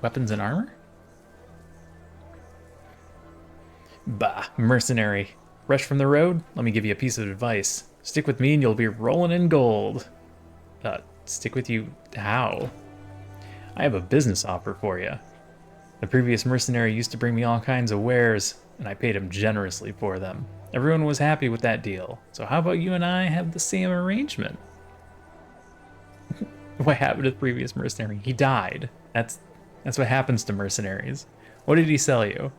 Weapons and armor? Bah, mercenary. Fresh from the road? Let me give you a piece of advice. Stick with me and you'll be rolling in gold. Stick with you how? I have a business offer for you. The previous mercenary used to bring me all kinds of wares, and I paid him generously for them. Everyone was happy with that deal, so how about you and I have the same arrangement? What happened to the previous mercenary? He died. That's what happens to mercenaries. What did he sell you?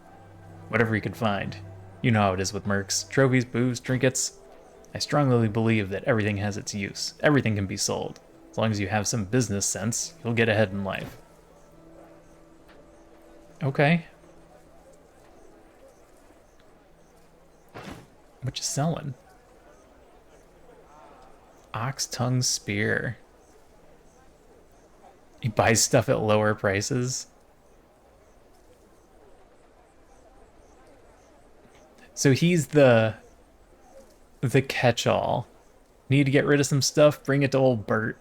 Whatever he could find. You know how it is with mercs. Trophies, booze, trinkets. I strongly believe that everything has its use. Everything can be sold. As long as you have some business sense, you'll get ahead in life. Okay. What you selling? Ox tongue spear. He buys stuff at lower prices. So he's the catch-all. Need to get rid of some stuff? Bring it to old Bert.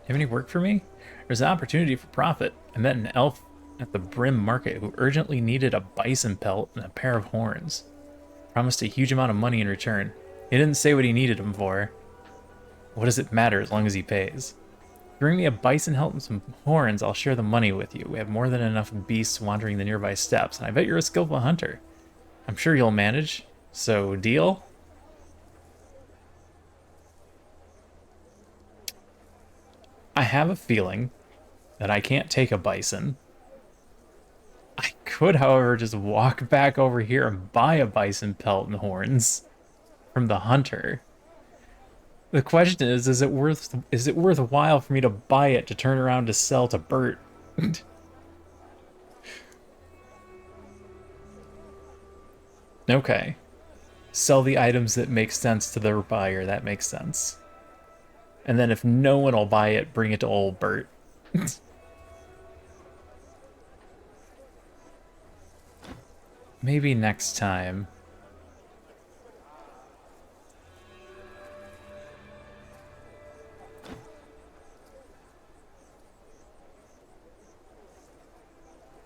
Have any work for me? There's an opportunity for profit. I met an elf at the Brim Market who urgently needed a bison pelt and a pair of horns. Promised a huge amount of money in return. He didn't say what he needed them for. What does it matter as long as he pays? If you bring me a bison pelt and some horns, I'll share the money with you. We have more than enough beasts wandering the nearby steppes, and I bet you're a skillful hunter. I'm sure you'll manage. So, deal? I have a feeling that I can't take a bison. I could, however, just walk back over here and buy a bison pelt and horns from the hunter. The question is it worthwhile for me to buy it to turn around to sell to Bert? Okay. Sell the items that make sense to their buyer. That makes sense. And then if no one will buy it, bring it to old Bert. Maybe next time.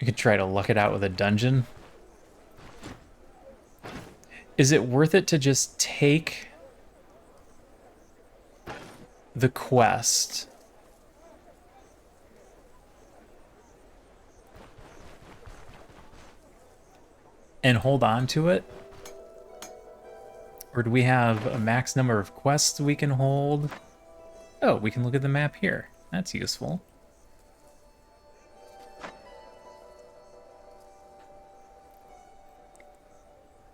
You could try to luck it out with a dungeon. Is it worth it to just take the quest and hold on to it? Or do we have a max number of quests we can hold? Oh, we can look at the map here. That's useful.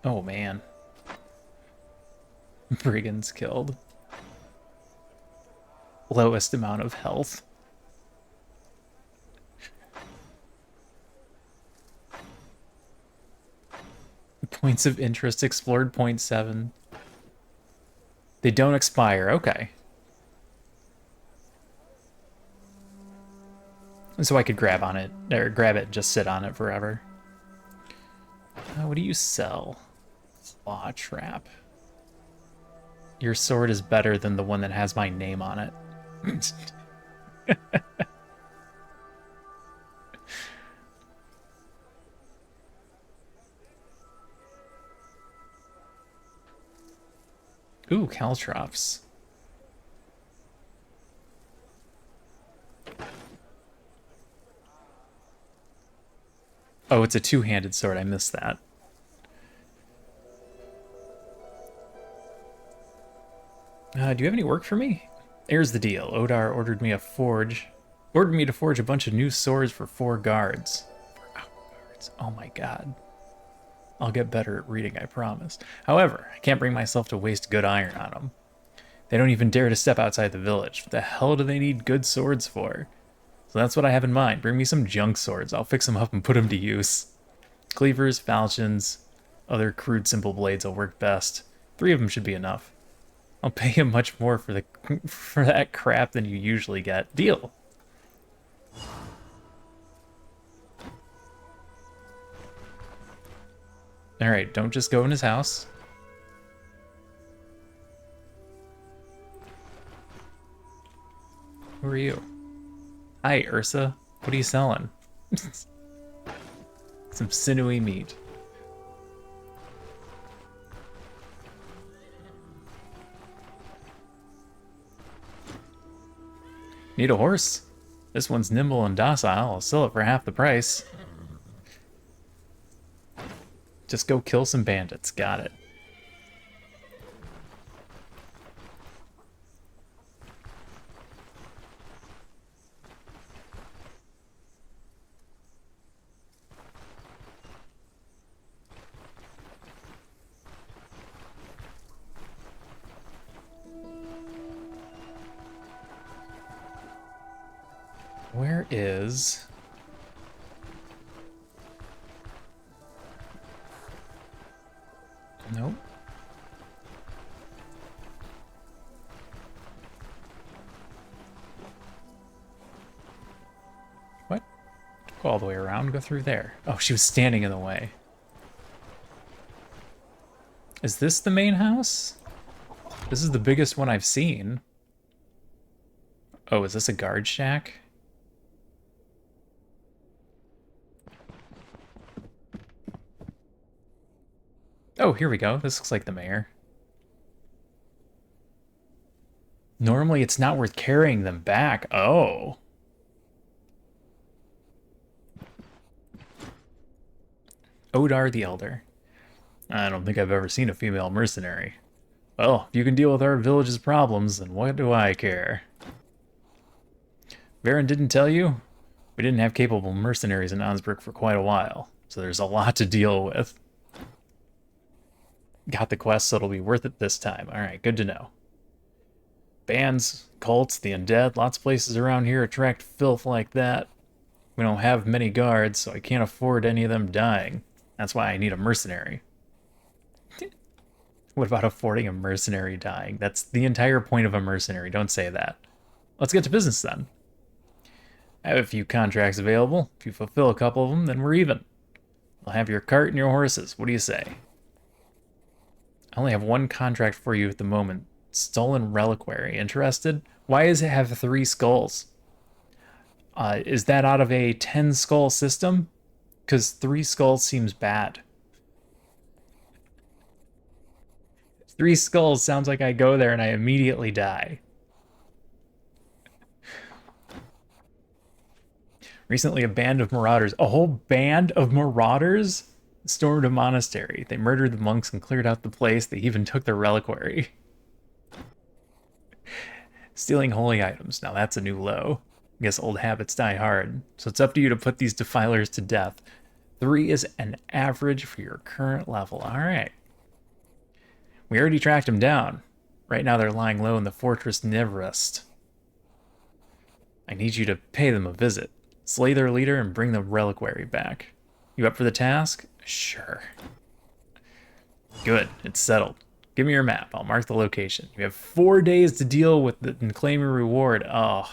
Oh man. Brigands killed. Lowest amount of health. Points of interest explored 0.7. They don't expire, okay. So I could grab on it, or grab it and just sit on it forever. What do you sell? Claw trap. Your sword is better than the one that has my name on it. Ooh, caltrops. Oh, it's a two-handed sword. I missed that. Do you have any work for me? Here's the deal. Odar ordered me to forge a bunch of new swords for 4 guards. Oh my god. I'll get better at reading, I promise. However, I can't bring myself to waste good iron on them. They don't even dare to step outside the village. What the hell do they need good swords for? So that's what I have in mind. Bring me some junk swords. I'll fix them up and put them to use. Cleavers, falchions, other crude simple blades will work best. 3 of them should be enough. I'll pay you much more for that crap than you usually get. Deal. Alright, don't just go in his house. Who are you? Hi, Ursa. What are you selling? Some sinewy meat. Need a horse? This one's nimble and docile. I'll sell it for half the price. Just go kill some bandits. Got it. Where is... Nope. What? Go all the way around, go through there. Oh, she was standing in the way. Is this the main house? This is the biggest one I've seen. Oh, is this a guard shack? Oh, here we go. This looks like the mayor. Normally, it's not worth carrying them back. Oh. Odar the Elder. I don't think I've ever seen a female mercenary. Well, if you can deal with our village's problems, then what do I care? Varen didn't tell you? We didn't have capable mercenaries in Ansbrook for quite a while, so there's a lot to deal with. Got the quest, so it'll be worth it this time. Alright, good to know. Bands, cults, the undead, lots of places around here attract filth like that. We don't have many guards, so I can't afford any of them dying. That's why I need a mercenary. What about affording a mercenary dying? That's the entire point of a mercenary. Don't say that. Let's get to business then. I have a few contracts available. If you fulfill a couple of them, then we're even. I'll have your cart and your horses. What do you say? I only have one contract for you at the moment. Stolen reliquary. Interested? Why does it have 3 skulls? Is that out of a 10 skull system? Because 3 skulls seems bad. 3 skulls sounds like I go there and I immediately die. Recently, a band of marauders, a whole band of marauders, stormed a monastery. They murdered the monks and cleared out the place. They even took their reliquary. Stealing holy items. Now that's a new low. I guess old habits die hard. So it's up to you to put these defilers to death. 3 is an average for your current level. All right. We already tracked them down. Right now they're lying low in the Fortress Nevrest. I need you to pay them a visit. Slay their leader and bring the reliquary back. You up for the task? Sure. Good, it's settled. Give me your map, I'll mark the location. You have 4 days to deal with it and claim your reward. Oh.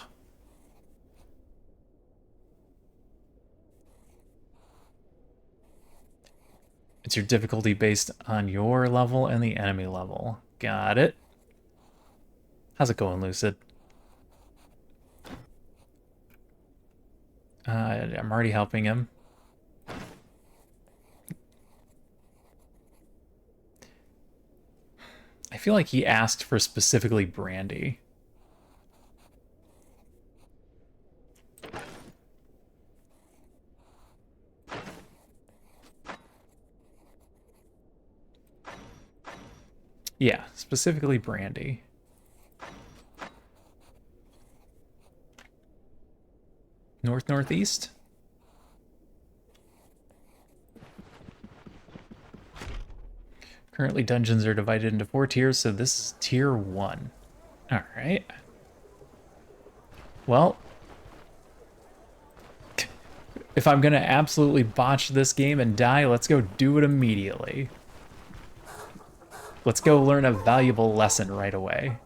It's your difficulty based on your level and the enemy level. Got it. How's it going, Lucid? I'm already helping him. I feel like he asked for specifically brandy. Yeah, specifically brandy. Northeast? Currently, dungeons are divided into 4 tiers, so this is tier 1. Alright. Well, if I'm gonna absolutely botch this game and die, let's go do it immediately. Let's go learn a valuable lesson right away.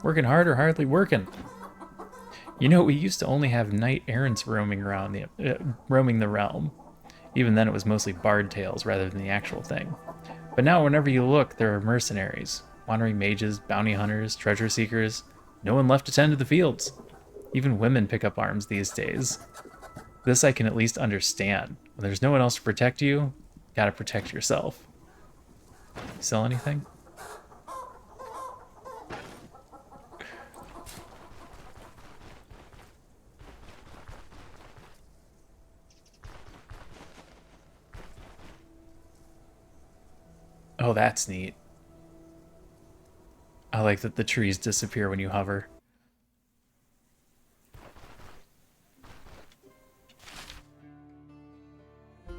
Working hard or hardly working? You know, we used to only have knight errants roaming around roaming the realm. Even then, it was mostly bard tales rather than the actual thing. But now, whenever you look, there are mercenaries, wandering mages, bounty hunters, treasure seekers. No one left to tend to the fields. Even women pick up arms these days. This I can at least understand. When there's no one else to protect you, you gotta protect yourself. Sell anything? Oh, that's neat. I like that the trees disappear when you hover. I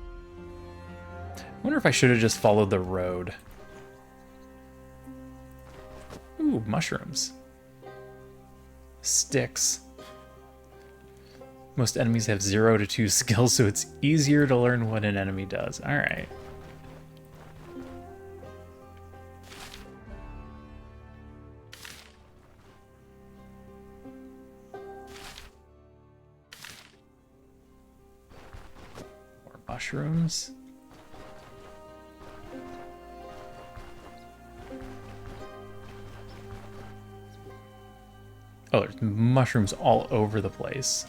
wonder if I should have just followed the road. Ooh, mushrooms. Sticks. Most enemies have 0 to 2 skills, so it's easier to learn what an enemy does. Alright. More mushrooms. Oh, there's mushrooms all over the place.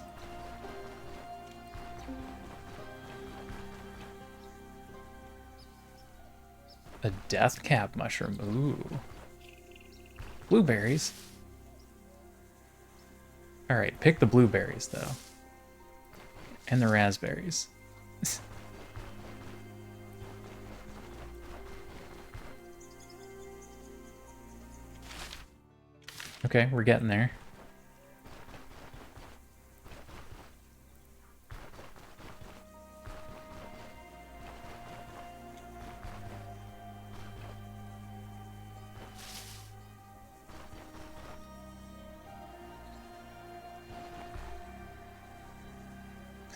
A death cap mushroom. Ooh. Blueberries. Alright, pick the blueberries, though. And the raspberries. Okay, we're getting there.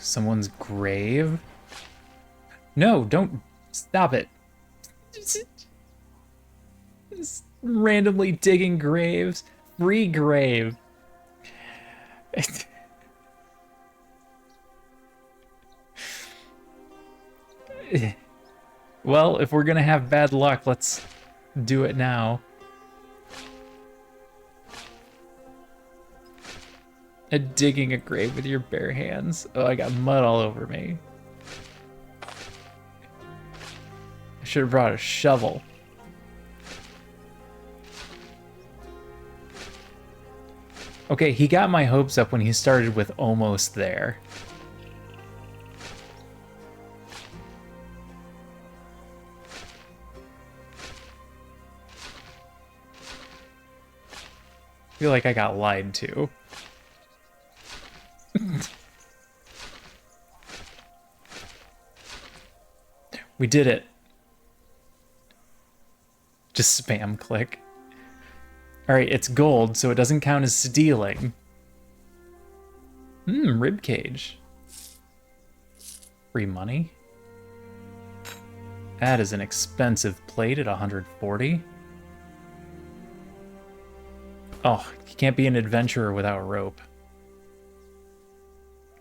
Someone's grave? No, don't stop it. Just randomly digging graves. Free grave. Well, if we're gonna have bad luck, let's do it now. Digging a grave with your bare hands. Oh, I got mud all over me. I should have brought a shovel. Okay, he got my hopes up when he started with almost there. I feel like I got lied to. We did it. Just spam click. Alright, it's gold, so it doesn't count as stealing. Ribcage. Free money. That is an expensive plate at 140. Oh, you can't be an adventurer without a rope.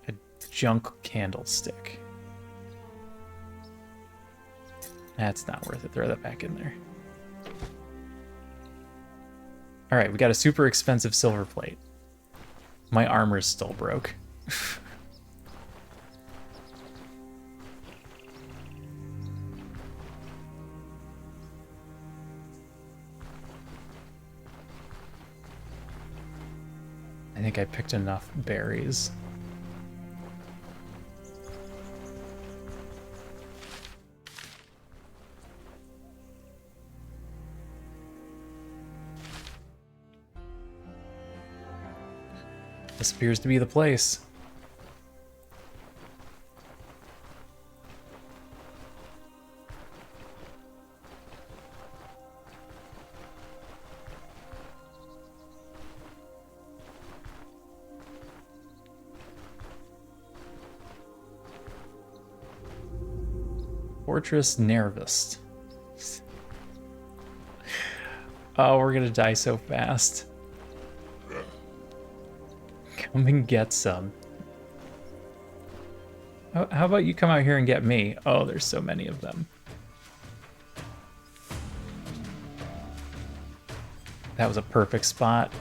A junk candlestick. That's not worth it. Throw that back in there. Alright, we got a super expensive silver plate. My armor's still broke. I think I picked enough berries. This appears to be the place. Fortress Nervist. Oh, we're gonna die so fast. Come and get some. How about you come out here and get me? Oh, there's so many of them. That was a perfect spot.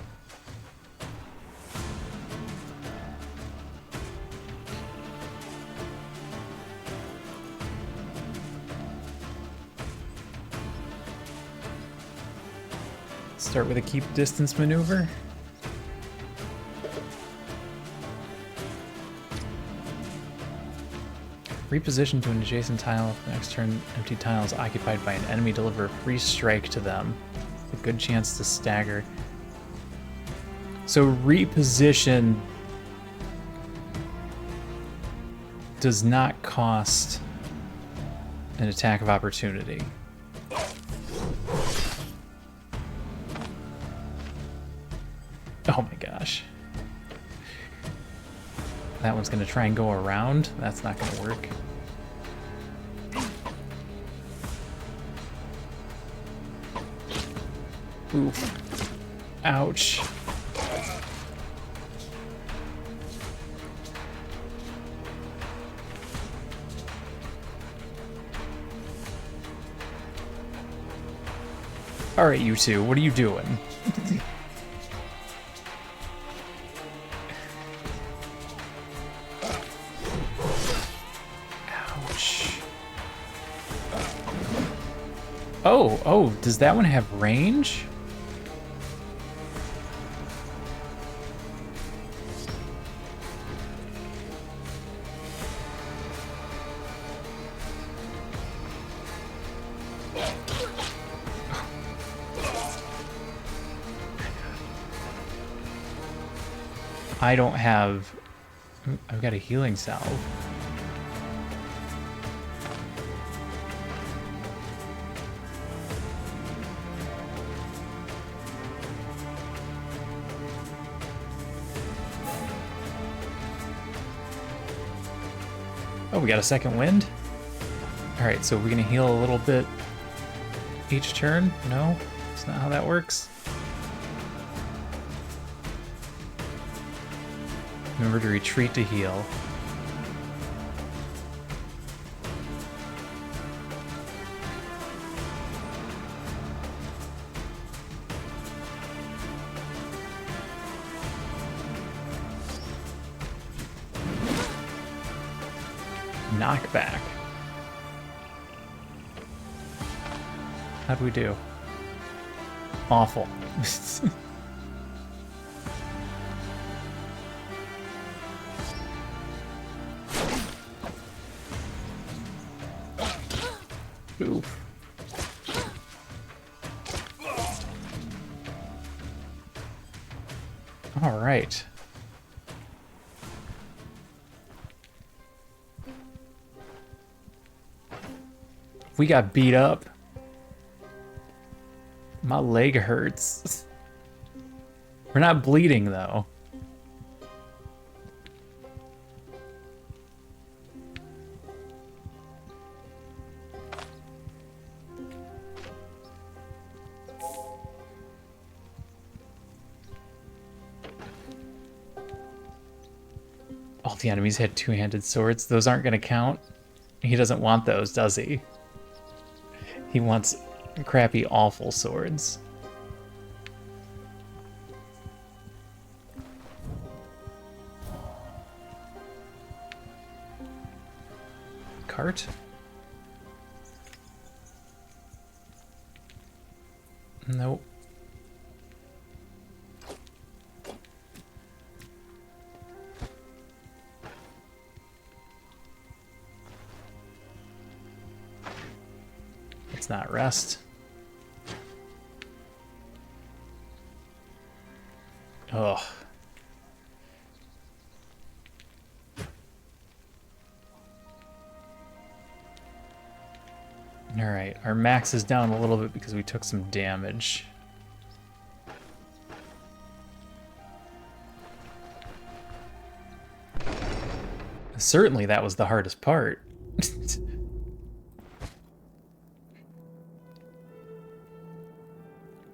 Start with a keep distance maneuver. Reposition to an adjacent tile. If the next turn empty tile is occupied by an enemy, deliver a free strike to them. A good chance to stagger. So reposition does not cost an attack of opportunity. Oh my gosh. That one's gonna try and go around. That's not gonna work. Oof. Ouch. Alright, you two, what are you doing? Oh, does that one have range? I don't have... I've got a healing salve. Oh, we got a second wind? Alright, so we're gonna heal a little bit each turn? No? That's not how that works. Remember to retreat to heal. Knockback. How'd we do? Awful. Oof. All right. We got beat up. My leg hurts. We're not bleeding, though. All the enemies had two-handed swords. Those aren't going to count. He doesn't want those, does he? He wants crappy, awful swords. Cart? Nope. Let's not rest. Ugh. Alright, our max is down a little bit because we took some damage. Certainly that was the hardest part.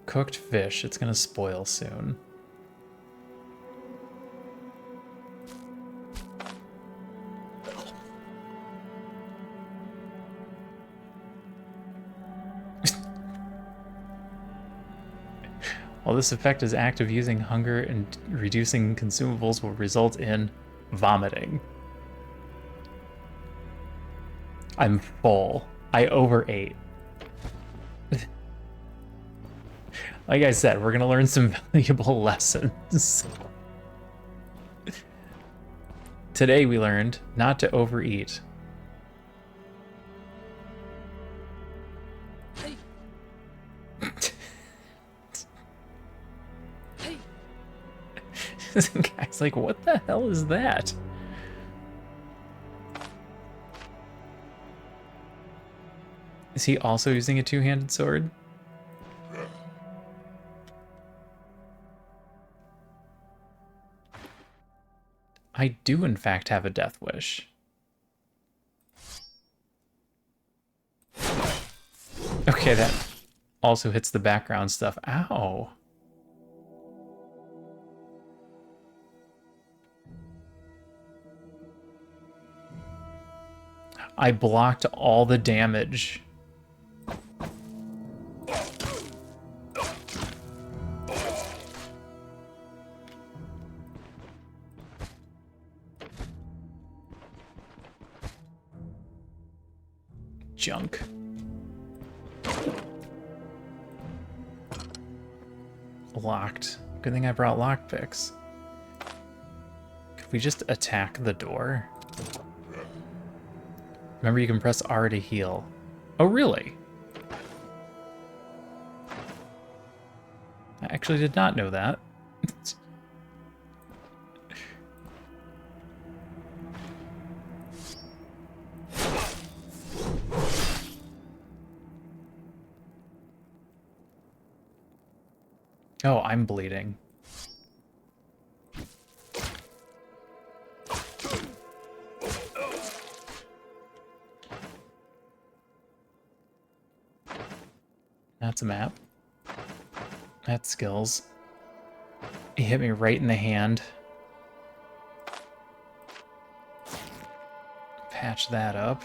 Cooked fish, it's gonna spoil soon. While this effect is active, using hunger and reducing consumables will result in vomiting. I'm full. I overate. Like I said, we're gonna learn some valuable lessons. Today we learned not to overeat. This guy's like, what the hell is that? Is he also using a two-handed sword? I do, in fact, have a death wish. Okay, that also hits the background stuff. Ow. I blocked all the damage. Junk. Locked. Good thing I brought lockpicks. Could we just attack the door? Remember, you can press R to heal. Oh, really? I actually did not know that. Oh, I'm bleeding. That's a map. That's skills. He hit me right in the hand. Patch that up.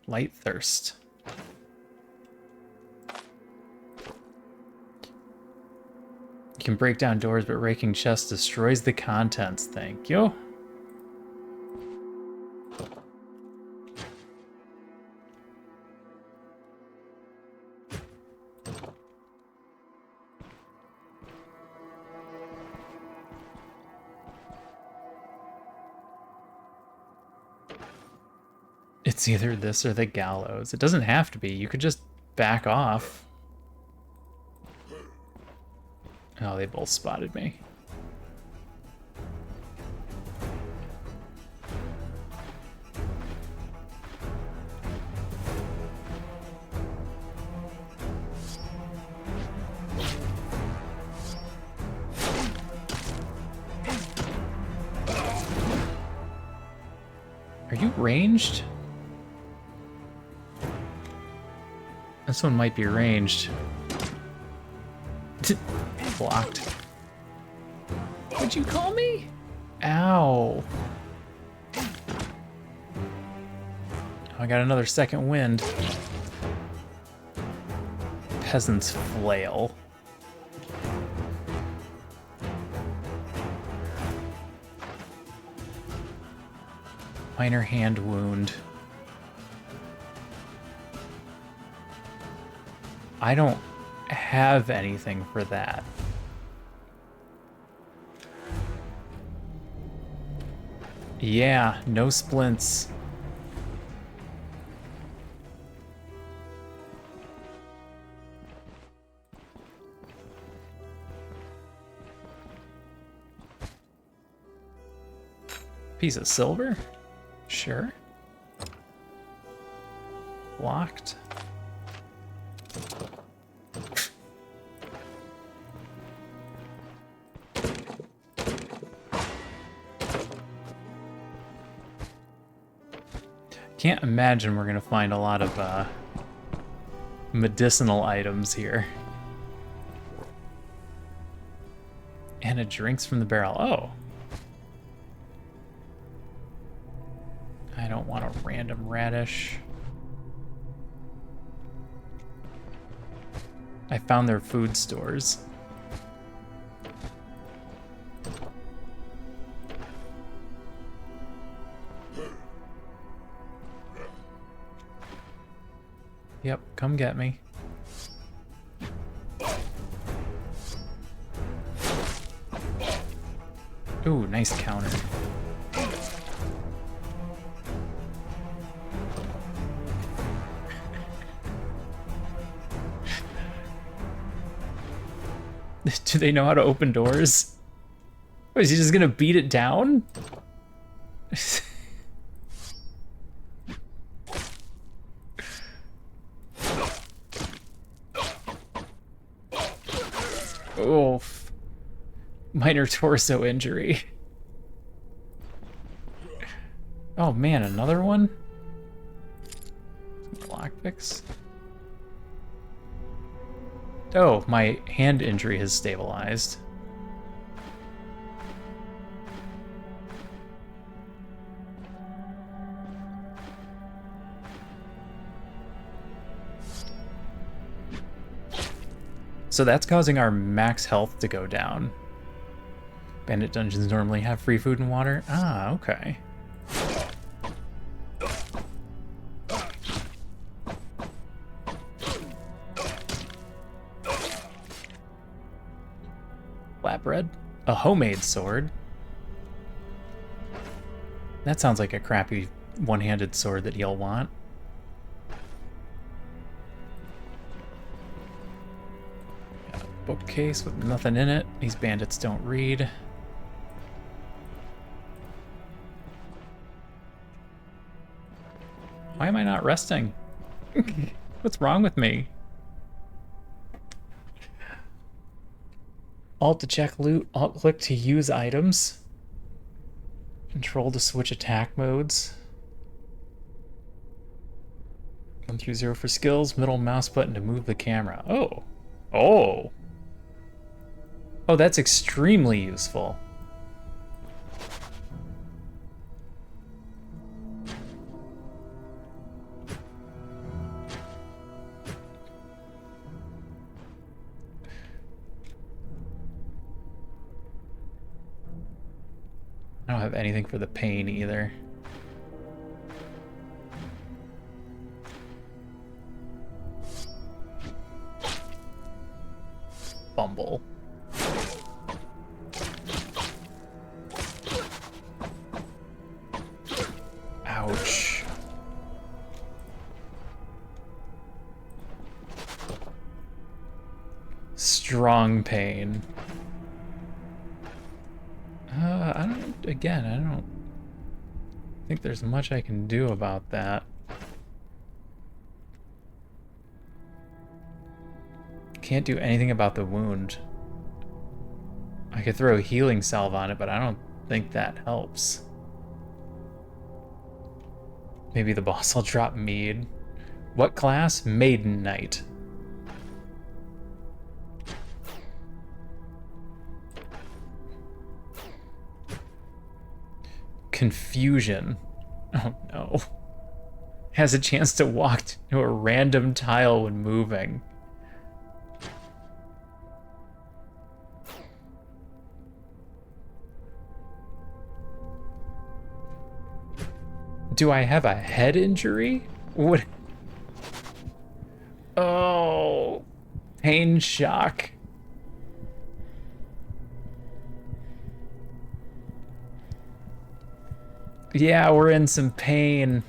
Light thirst. You can break down doors, but raking chests destroys the contents. Thank you. It's either this or the gallows. It doesn't have to be. You could just back off. Oh, they both spotted me. Are you ranged? This one might be ranged. Blocked. What'd you call me? Ow. Oh, I got another second wind. Peasant's flail. Minor hand wound. I don't have anything for that. Yeah, no splints. Piece of silver? Sure. Locked. Can't imagine we're gonna find a lot of medicinal items here. And it drinks from the barrel. Oh. I don't want a random radish. I found their food stores. Yep, come get me. Ooh, nice counter. Do they know how to open doors? What, is he just gonna beat it down? Oof. Minor torso injury. Oh man, another one? Lockpicks? Oh, my hand injury has stabilized. So that's causing our max health to go down. Bandit dungeons normally have free food and water. Ah, okay. Flatbread? A homemade sword? That sounds like a crappy one-handed sword that you'll want. Got a bookcase with nothing in it. These bandits don't read. Why am I not resting? What's wrong with me? Alt to check loot, alt click to use items. Control to switch attack modes. 1 through 0 for skills. Middle mouse button to move the camera. Oh. Oh. Oh, that's extremely useful. I don't have anything for the pain either. Bumble. Ouch. Strong pain. I don't think there's much I can do about that. Can't do anything about the wound. I could throw a healing salve on it, but I don't think that helps. Maybe the boss will drop mead. What class? Maiden Knight. Confusion. Oh no. Has a chance to walk to a random tile when moving. Do I have a head injury? What? Oh, pain shock. Yeah, we're in some pain.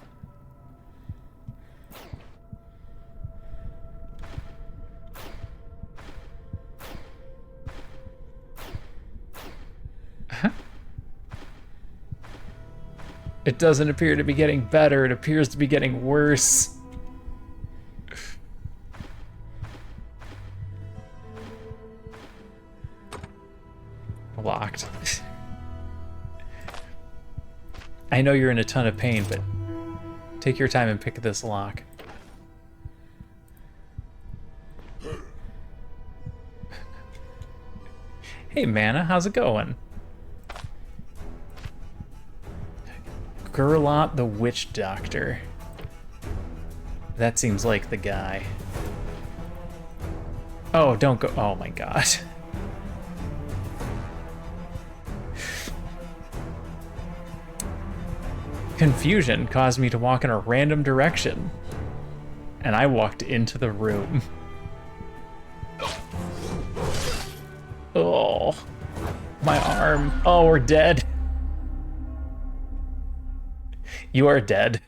It doesn't appear to be getting better. It appears to be getting worse. Locked. I know you're in a ton of pain, but take your time and pick this lock. Hey, Mana, how's it going? Gerlot the Witch Doctor. That seems like the guy. Oh, don't go. Oh my god. Confusion caused me to walk in a random direction, and I walked into the room. Oh, my arm. Oh, we're dead. You are dead.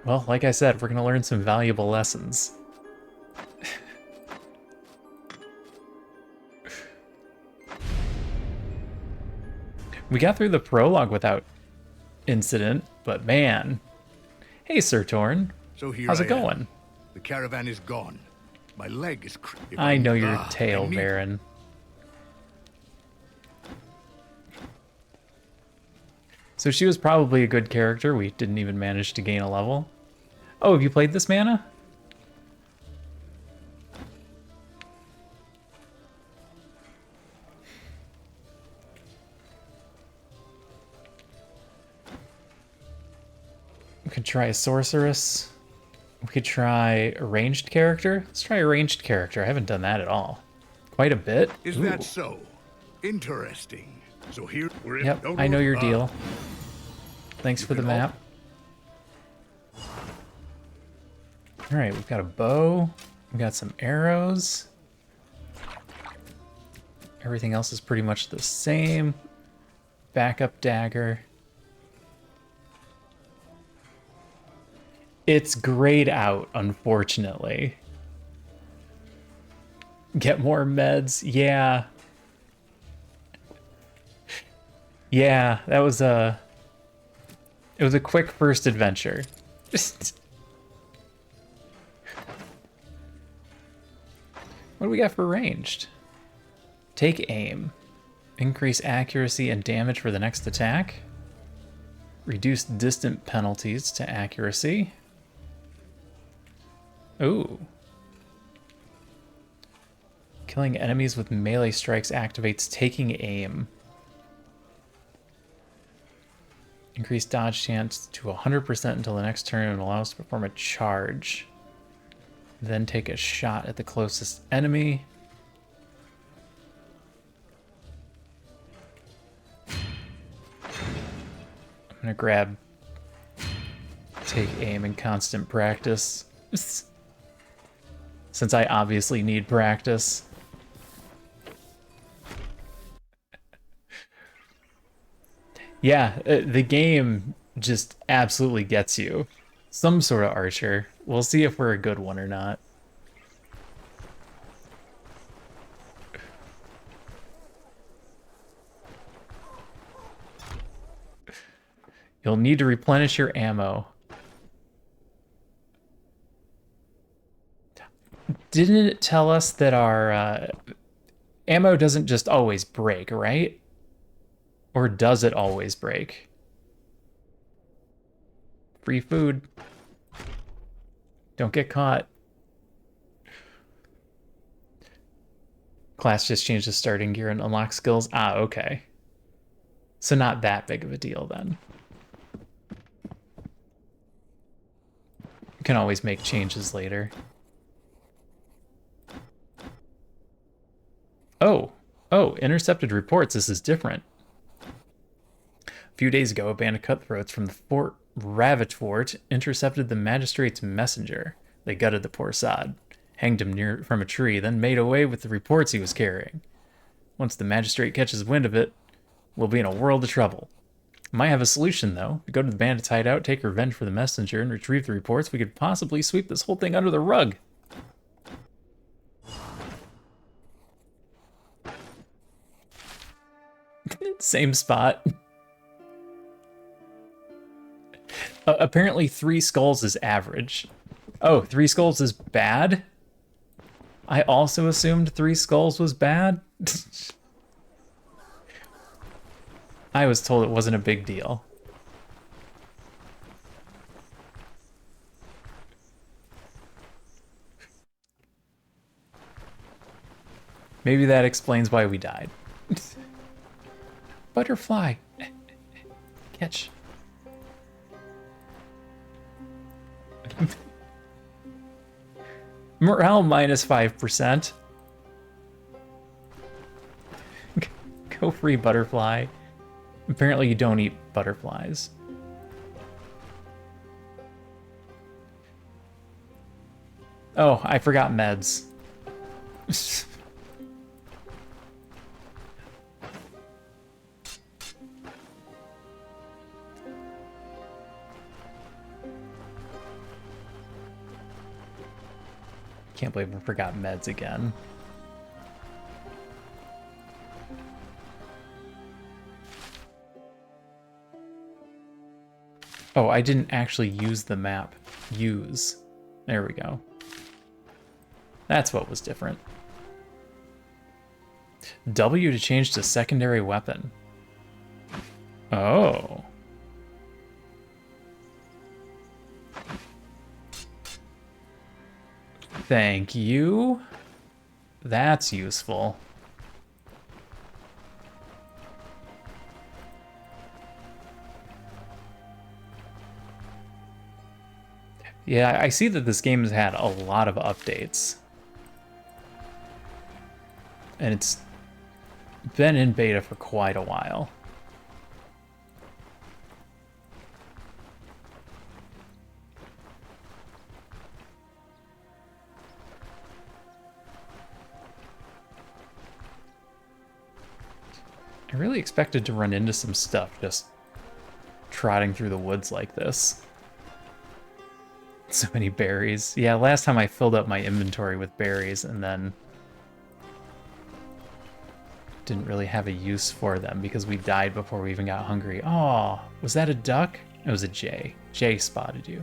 Well, like I said, we're gonna learn some valuable lessons. We got through the prologue without incident, but man. Hey, Sir Torn. So here How's it I am. going? The caravan is gone. My leg is I know your tail, Baron. So she was probably a good character. We didn't even manage to gain a level. Oh, have you played this, Mana? We could try a sorceress. We could try a ranged character. Let's try a ranged character. I haven't done that at all. Quite a bit. Is that so? Interesting. So here we're in. Yep, I know your deal. Thanks for the can map. Alright, we've got a bow. We've got some arrows. Everything else is pretty much the same. Backup dagger. It's grayed out, unfortunately. Get more meds? Yeah. Yeah, that was a... It was a quick first adventure. What do we got for ranged? Take aim. Increase accuracy and damage for the next attack. Reduce distant penalties to accuracy. Ooh. Killing enemies with melee strikes activates taking aim. Increase dodge chance to 100% until the next turn and allows to perform a charge. Then take a shot at the closest enemy. I'm gonna grab take aim in constant practice. Since I obviously need practice. Yeah, the game just absolutely gets you. Some sort of archer. We'll see if we're a good one or not. You'll need to replenish your ammo. Didn't it tell us that our ammo doesn't just always break, right? Or does it always break? Free food. Don't get caught. Class just changed the starting gear and unlock skills. Ah, okay. So not that big of a deal then. You can always make changes later. Oh, intercepted reports. This is different. A few days ago, a band of cutthroats from the Fort Ravitfort intercepted the magistrate's messenger. They gutted the poor sod, hanged him from a tree, then made away with the reports he was carrying. Once the magistrate catches wind of it, we'll be in a world of trouble. Might have a solution, though. We go to the bandits' hideout, take revenge for the messenger, and retrieve the reports. We could possibly sweep this whole thing under the rug. Same spot. Apparently 3 skulls is average. Oh, 3 skulls is bad? I also assumed 3 skulls was bad? I was told it wasn't a big deal. Maybe that explains why we died. Butterfly. Catch. Morale minus 5%. Go free butterfly. Apparently you don't eat butterflies. Oh, I forgot meds. Can't believe I forgot meds again. Oh, I didn't actually use the map. Use. There we go. That's what was different. W to change to secondary weapon. Oh. Thank you. That's useful. Yeah, I see that this game has had a lot of updates. And it's been in beta for quite a while. I really expected to run into some stuff just trotting through the woods like this. So many berries. Yeah, last time I filled up my inventory with berries and then didn't really have a use for them because we died before we even got hungry. Oh, was that a duck? It was a jay. Jay spotted you.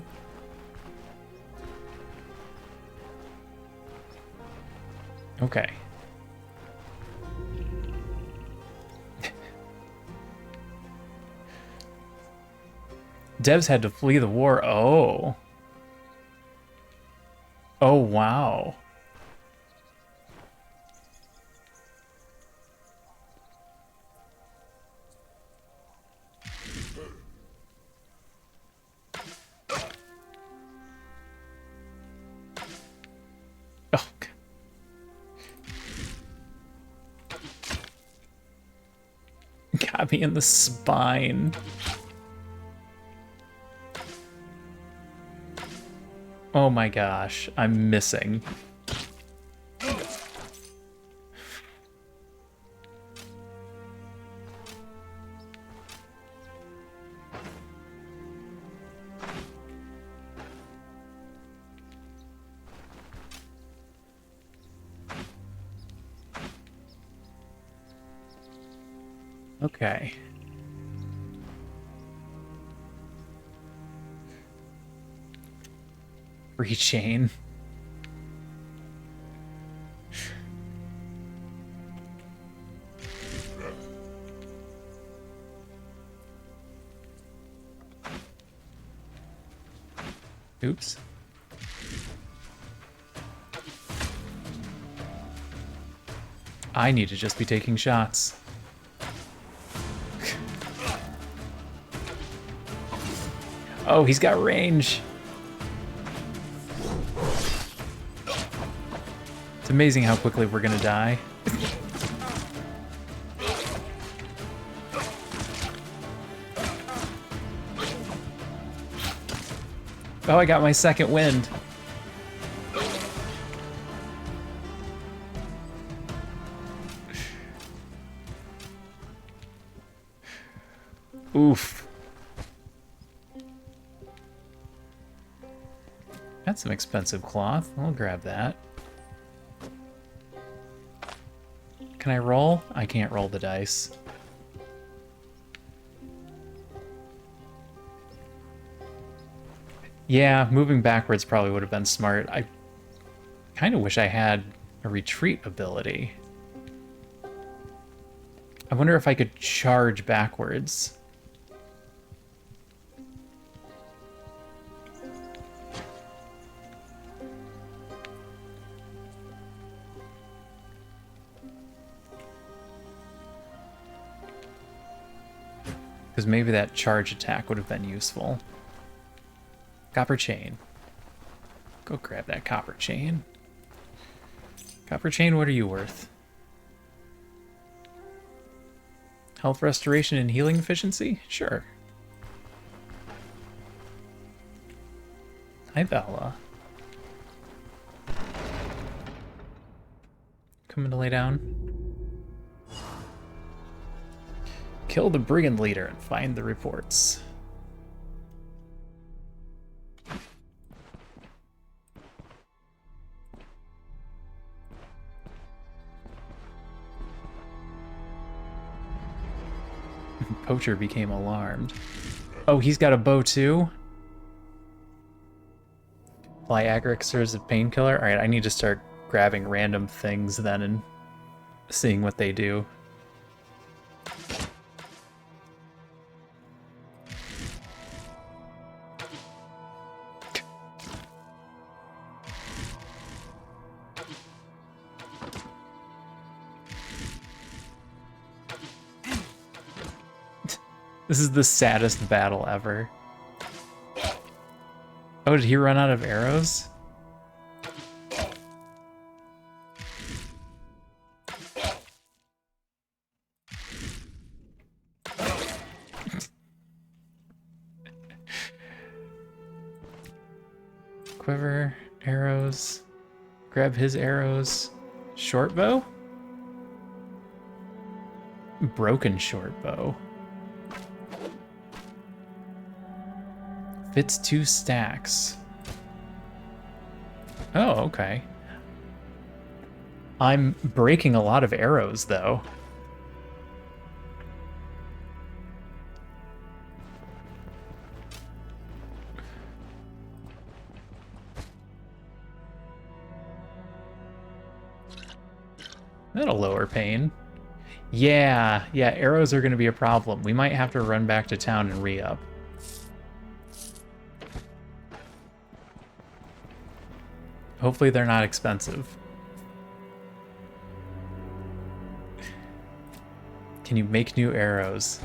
Okay. Devs had to flee the war. Oh. Oh, wow. Oh. Got me in the spine. Oh my gosh, I'm missing. Okay. Free chain. Oops. I need to just be taking shots. Oh, he's got range. It's amazing how quickly we're gonna die. Oh, I got my second wind. Oof. That's some expensive cloth. I'll grab that. Can I roll? I can't roll the dice. Yeah, moving backwards probably would have been smart. I kind of wish I had a retreat ability. I wonder if I could charge backwards. Because maybe that charge attack would have been useful. Copper chain. Go grab that copper chain. Copper chain, what are you worth? Health restoration and healing efficiency? Sure. Hi, Bella. Coming to lay down. Kill the brigand leader and find the reports. Poacher became alarmed. Oh, he's got a bow too? Flyagric serves as a painkiller? Alright, I need to start grabbing random things then and seeing what they do. This is the saddest battle ever. Oh, did he run out of arrows? Quiver, arrows. Grab his arrows. Short bow? Broken short bow. Fits 2 stacks. Oh, okay. I'm breaking a lot of arrows, though. That'll lower pain. Yeah, arrows are going to be a problem. We might have to run back to town and re-up. Hopefully they're not expensive. Can you make new arrows?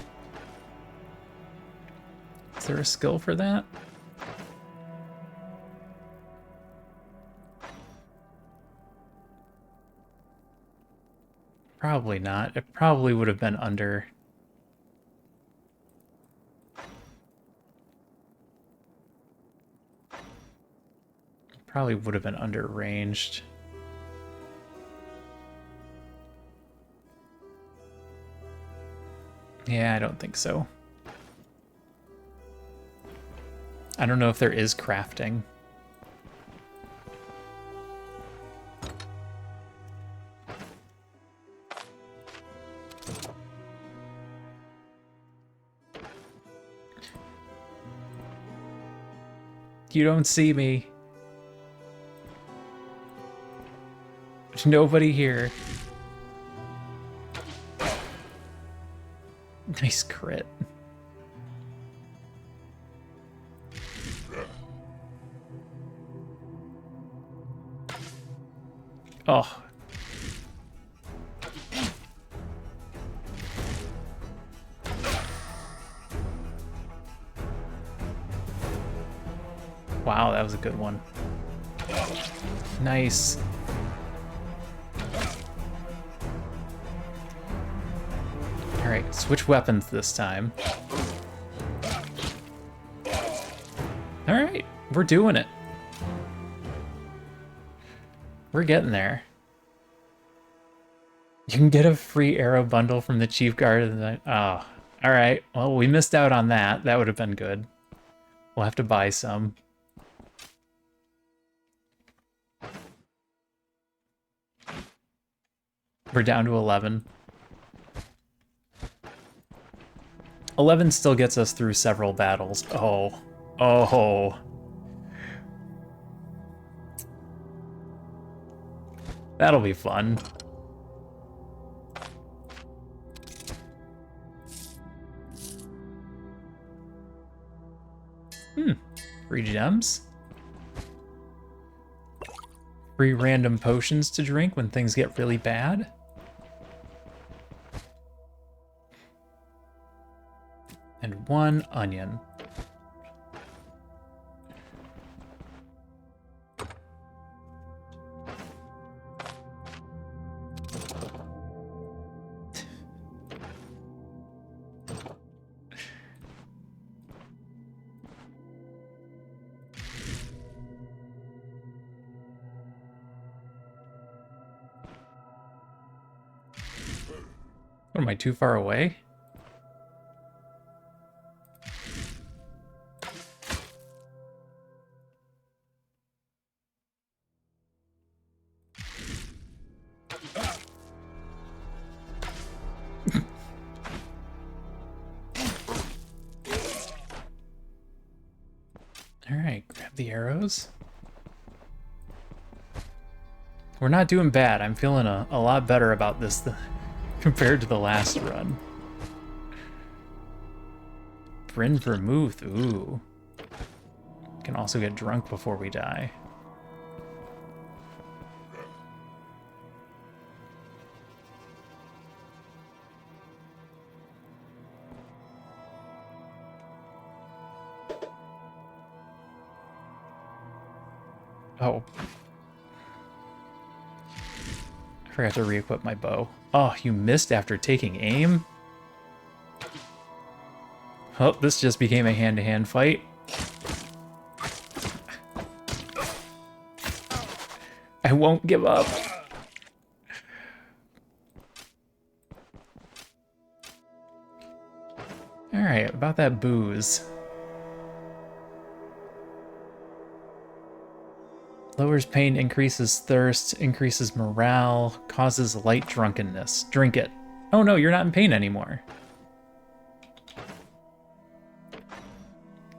Is there a skill for that? Probably not. It probably would have been under. Probably would have been under ranged. Yeah, I don't think so. I don't know if there is crafting. You don't see me. There's nobody here. Nice crit. Oh. Wow, that was a good one. Nice. Alright, switch weapons this time. Alright, we're doing it. We're getting there. You can get a free arrow bundle from the Chief Guard of the Night. Oh, alright. Well, we missed out on that. That would have been good. We'll have to buy some. We're down to 11. 11 still gets us through several battles. Oh. Oh. That'll be fun. Free gems. Free random potions to drink when things get really bad. And 1 onion. What, am I too far away? Alright, grab the arrows. We're not doing bad. I'm feeling a lot better about this compared to the last run. Bryn's Vermouth, ooh. Can also get drunk before we die. Oh. I forgot to re-equip my bow. Oh, you missed after taking aim? Oh, this just became a hand-to-hand fight. I won't give up. Alright, about that booze. Lowers pain, increases thirst, increases morale, causes light drunkenness. Drink it. Oh no, you're not in pain anymore.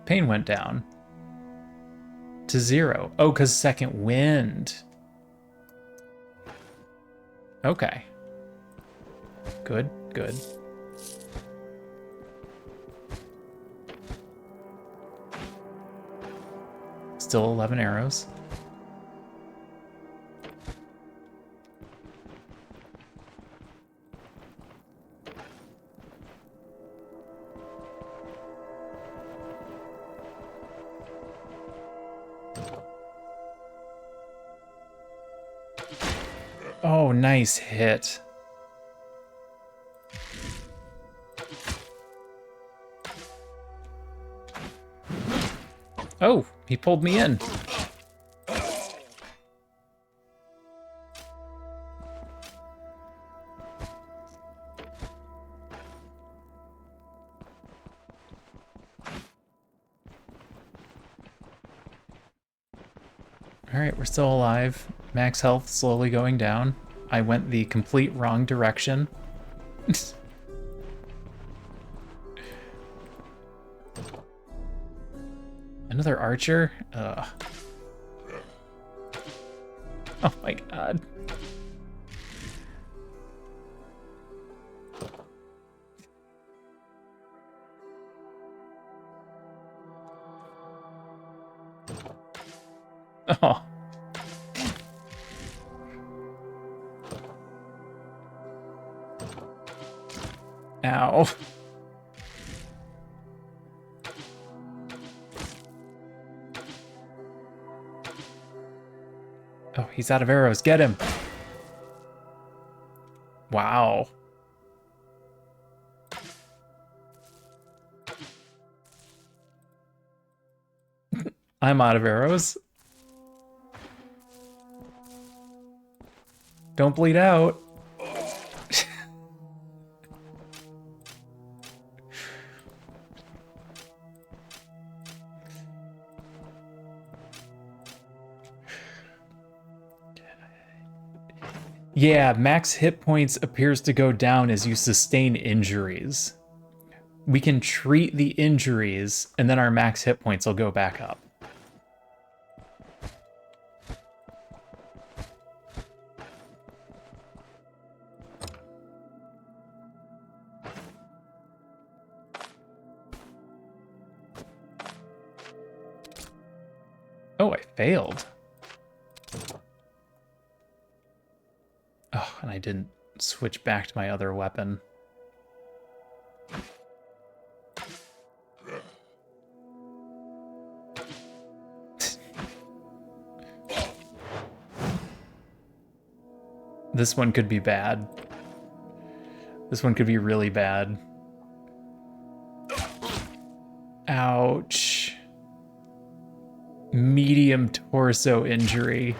Pain went down to 0. Oh, because second wind. Okay. Good, good. Still 11 arrows. Oh, nice hit. Oh, he pulled me in. Alright, we're still alive. Max health slowly going down. I went the complete wrong direction. Another archer? Ugh. Oh my god. Oh. Ow. Oh, he's out of arrows. Get him. Wow. I'm out of arrows. Don't bleed out. Yeah, max hit points appears to go down as you sustain injuries. We can treat the injuries, and then our max hit points will go back up. Oh, I failed. Oh, and I didn't switch back to my other weapon. This one could be bad. This one could be really bad. Ouch. Medium torso injury.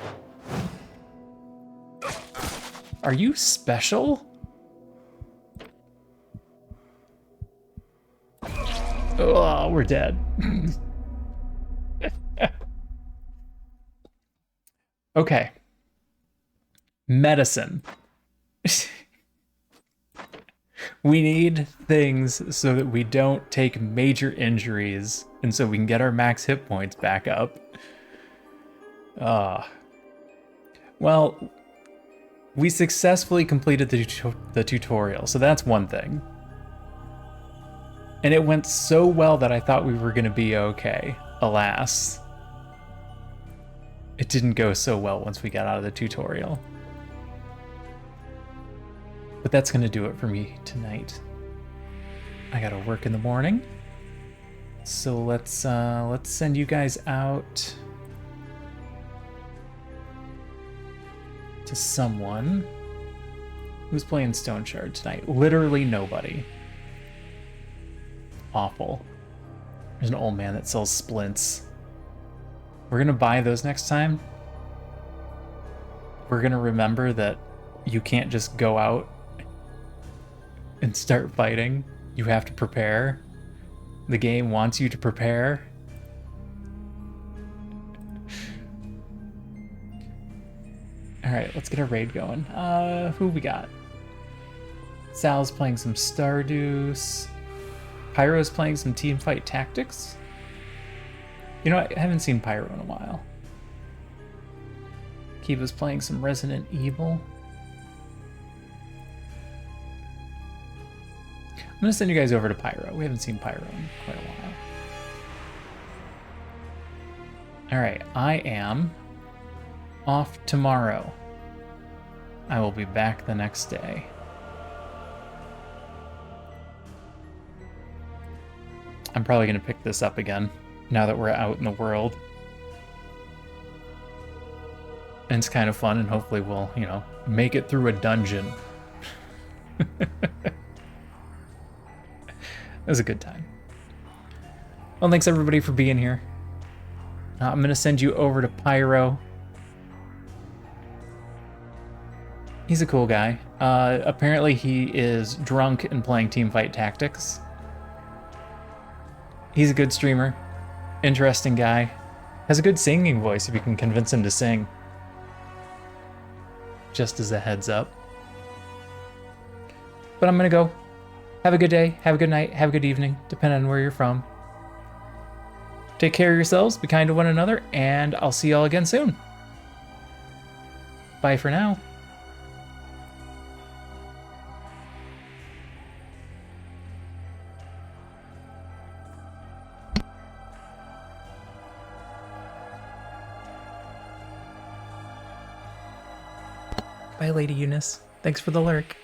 Are you special? Oh, we're dead. Okay. Medicine. We need things so that we don't take major injuries and so we can get our max hit points back up. Well, we successfully completed the tutorial, so that's one thing. And it went so well that I thought we were going to be okay. Alas, it didn't go so well once we got out of the tutorial. But that's going to do it for me tonight. I gotta work in the morning. So let's send you guys out to someone who's playing Stoneshard tonight. Literally nobody. Awful. There's an old man that sells splints. We're gonna buy those next time. We're gonna remember that you can't just go out and start fighting. You have to prepare. The game wants you to prepare. Alright, let's get a raid going. Who we got? Sal's playing some Stardew. Pyro's playing some Teamfight Tactics. You know, I haven't seen Pyro in a while. Kiva's playing some Resident Evil. I'm gonna send you guys over to Pyro. We haven't seen Pyro in quite a while. Alright, I am off tomorrow. I will be back the next day. I'm probably gonna pick this up again now that we're out in the world. And it's kind of fun, and hopefully we'll, you know, make it through a dungeon. It was a good time. Well, thanks everybody for being here. I'm gonna send you over to Pyro. He's a cool guy. Apparently he is drunk and playing Teamfight Tactics. He's a good streamer. Interesting guy. Has a good singing voice if you can convince him to sing. Just as a heads up. But I'm gonna go. Have a good day, have a good night, have a good evening, depending on where you're from. Take care of yourselves, be kind to one another, and I'll see y'all again soon. Bye for now. Bye, Lady Eunice. Thanks for the lurk.